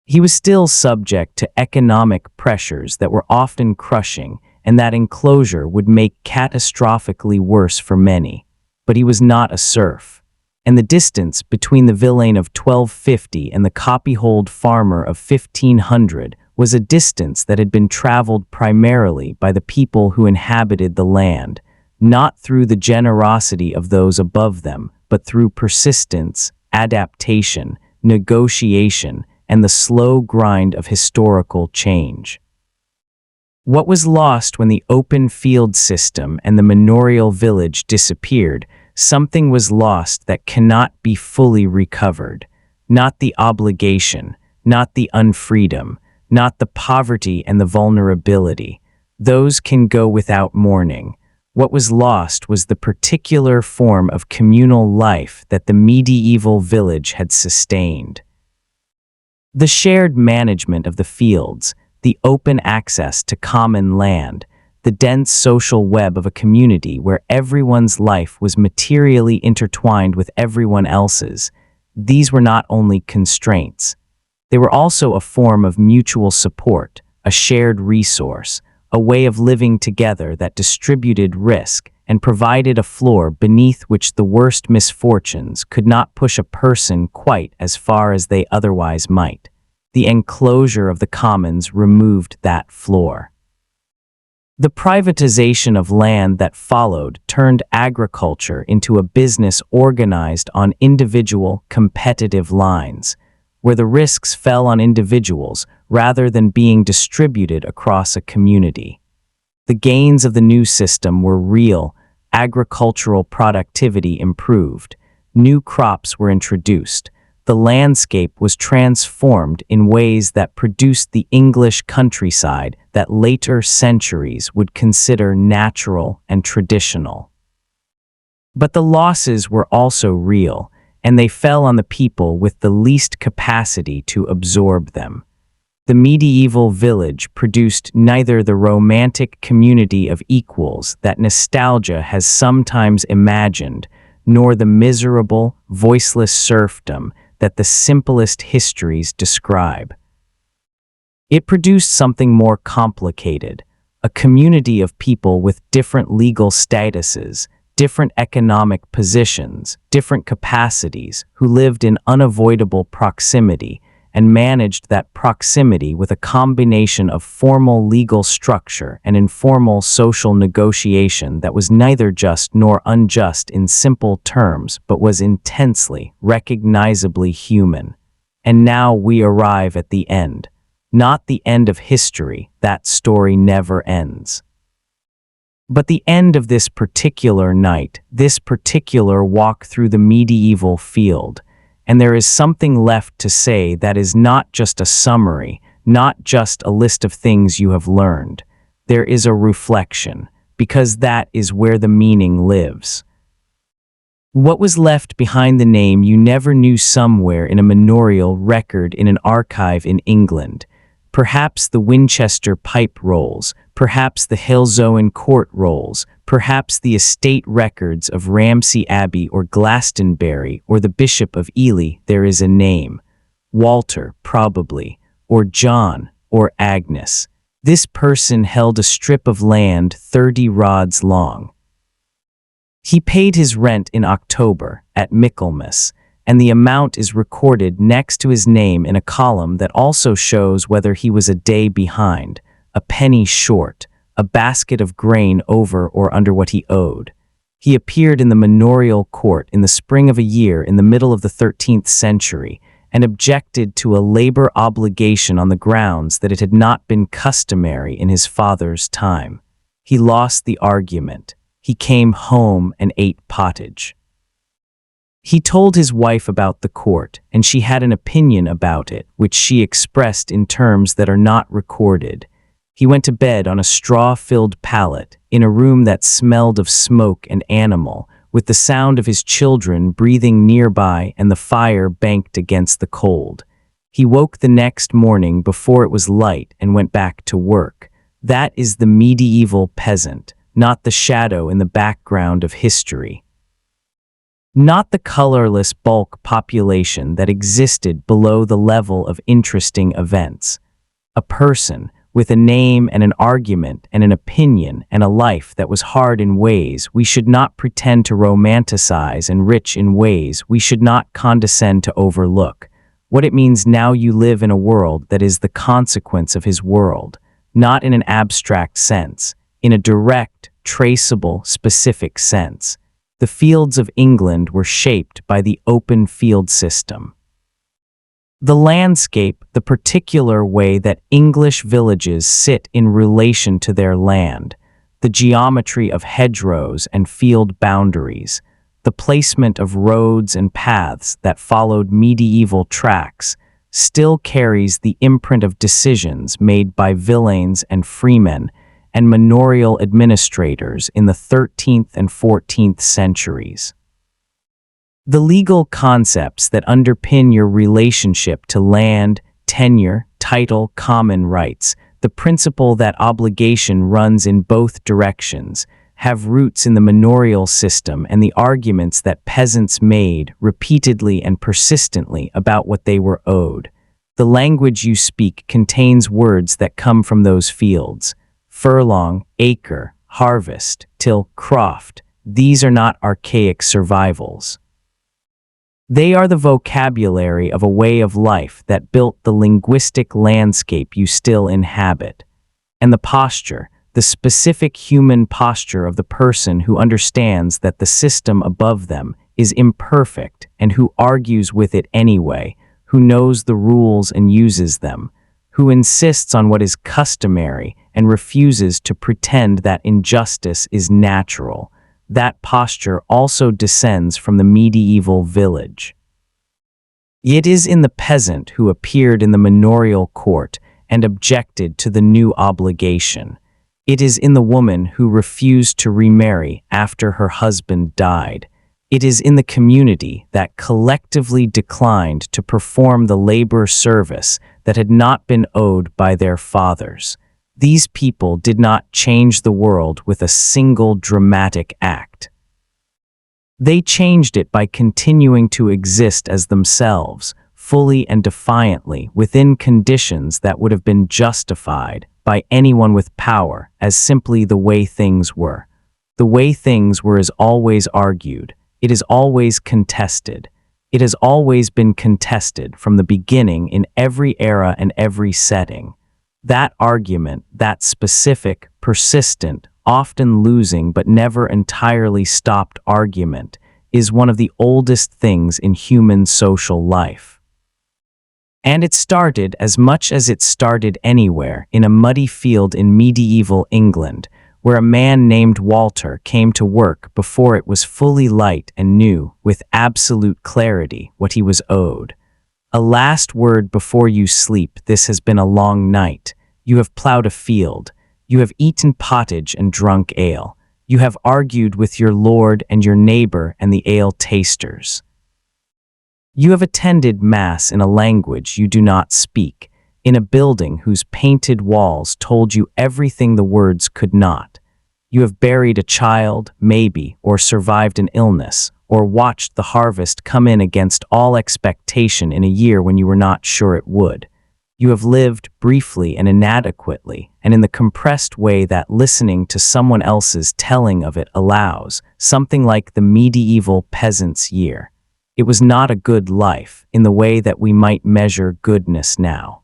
He was still subject to economic pressures that were often crushing, and that enclosure would make catastrophically worse for many. But he was not a serf. And the distance between the villein of 1250 and the copyhold farmer of 1500 was a distance that had been traveled primarily by the people who inhabited the land, not through the generosity of those above them, but through persistence, adaptation, negotiation, and the slow grind of historical change. What was lost when the open field system and the manorial village disappeared? Something was lost that cannot be fully recovered. Not the obligation, not the unfreedom, not the poverty and the vulnerability. Those can go without mourning. What was lost was the particular form of communal life that the medieval village had sustained. The shared management of the fields, the open access to common land, the dense social web of a community where everyone's life was materially intertwined with everyone else's. These were not only constraints. They were also a form of mutual support, a shared resource, a way of living together that distributed risk and provided a floor beneath which the worst misfortunes could not push a person quite as far as they otherwise might. The enclosure of the commons removed that floor. The privatization of land that followed turned agriculture into a business organized on individual, competitive lines, where the risks fell on individuals rather than being distributed across a community. The gains of the new system were real. Agricultural productivity improved. New crops were introduced. The landscape was transformed in ways that produced the English countryside that later centuries would consider natural and traditional. But the losses were also real, and they fell on the people with the least capacity to absorb them. The medieval village produced neither the romantic community of equals that nostalgia has sometimes imagined, nor the miserable, voiceless serfdom that the simplest histories describe. It produced something more complicated, a community of people with different legal statuses, different economic positions, different capacities, who lived in unavoidable proximity and managed that proximity with a combination of formal legal structure and informal social negotiation that was neither just nor unjust in simple terms, but was intensely, recognizably human. And now we arrive at the end. Not the end of history, that story never ends. But the end of this particular night, this particular walk through the medieval field, and there is something left to say that is not just a summary, not just a list of things you have learned. There is a reflection, because that is where the meaning lives. What was left behind the name you never knew somewhere in a manorial record in an archive in England? Perhaps the Winchester pipe rolls, perhaps the Halesowen court rolls, perhaps the estate records of Ramsey Abbey or Glastonbury or the Bishop of Ely. There is a name. Walter, probably, or John, or Agnes. This person held a strip of land 30 rods long. He paid his rent in October at Michaelmas, and the amount is recorded next to his name in a column that also shows whether he was a day behind, a penny short, a basket of grain over or under what he owed. He appeared in the manorial court in the spring of a year in the middle of the 13th century and objected to a labor obligation on the grounds that it had not been customary in his father's time. He lost the argument. He came home and ate pottage. He told his wife about the court, and she had an opinion about it, which she expressed in terms that are not recorded. He went to bed on a straw-filled pallet, in a room that smelled of smoke and animal, with the sound of his children breathing nearby and the fire banked against the cold. He woke the next morning before it was light and went back to work. That is the medieval peasant, not the shadow in the background of history. Not the colorless bulk population that existed below the level of interesting events. A person with a name and an argument and an opinion and a life that was hard in ways we should not pretend to romanticize and rich in ways we should not condescend to overlook. What it means now you live in a world that is the consequence of his world, not in an abstract sense, in a direct, traceable, specific sense. The fields of England were shaped by the open field system. The landscape, the particular way that English villages sit in relation to their land, the geometry of hedgerows and field boundaries, the placement of roads and paths that followed medieval tracks, still carries the imprint of decisions made by villeins and freemen and manorial administrators in the 13th and 14th centuries. The legal concepts that underpin your relationship to land, tenure, title, common rights, the principle that obligation runs in both directions, have roots in the manorial system and the arguments that peasants made repeatedly and persistently about what they were owed. The language you speak contains words that come from those fields: furlong, acre, harvest, till, croft. These are not archaic survivals. They are the vocabulary of a way of life that built the linguistic landscape you still inhabit. And the posture, the specific human posture of the person who understands that the system above them is imperfect and who argues with it anyway, who knows the rules and uses them, who insists on what is customary and refuses to pretend that injustice is natural. That posture also descends from the medieval village. It is in the peasant who appeared in the manorial court and objected to the new obligation. It is in the woman who refused to remarry after her husband died. It is in the community that collectively declined to perform the labor service that had not been owed by their fathers. These people did not change the world with a single dramatic act. They changed it by continuing to exist as themselves, fully and defiantly, within conditions that would have been justified by anyone with power as simply the way things were. The way things were is always argued. It is always contested. It has always been contested from the beginning in every era and every setting. That argument, that specific, persistent, often losing but never entirely stopped argument, is one of the oldest things in human social life. And it started, as much as it started anywhere, in a muddy field in medieval England, where a man named Walter came to work before it was fully light and knew, with absolute clarity, what he was owed. A last word before you sleep. This has been a long night. You have plowed a field. You have eaten pottage and drunk ale. You have argued with your lord and your neighbor and the ale tasters. You have attended mass in a language you do not speak, in a building whose painted walls told you everything the words could not. You have buried a child, maybe, or survived an illness, or watched the harvest come in against all expectation in a year when you were not sure it would. You have lived briefly and inadequately, and in the compressed way that listening to someone else's telling of it allows, something like the medieval peasant's year. It was not a good life in the way that we might measure goodness now.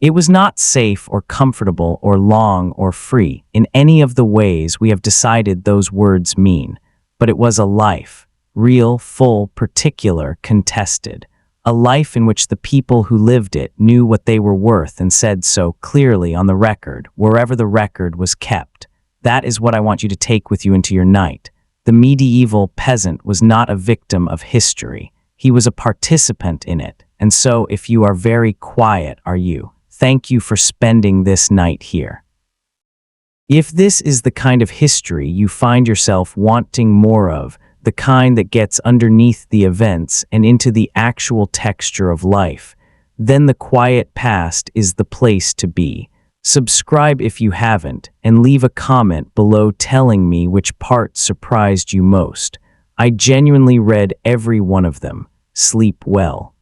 It was not safe or comfortable or long or free in any of the ways we have decided those words mean, but it was a life, real, full, particular, contested, a life in which the people who lived it knew what they were worth and said so clearly on the record, wherever the record was kept. That is what I want you to take with you into your night. The medieval peasant was not a victim of history. He was a participant in it. And so, if you are very quiet, are you? Thank you for spending this night here. If this is the kind of history you find yourself wanting more of, the kind that gets underneath the events and into the actual texture of life, then the quiet past is the place to be. Subscribe if you haven't, and leave a comment below telling me which part surprised you most. I genuinely read every one of them. Sleep well.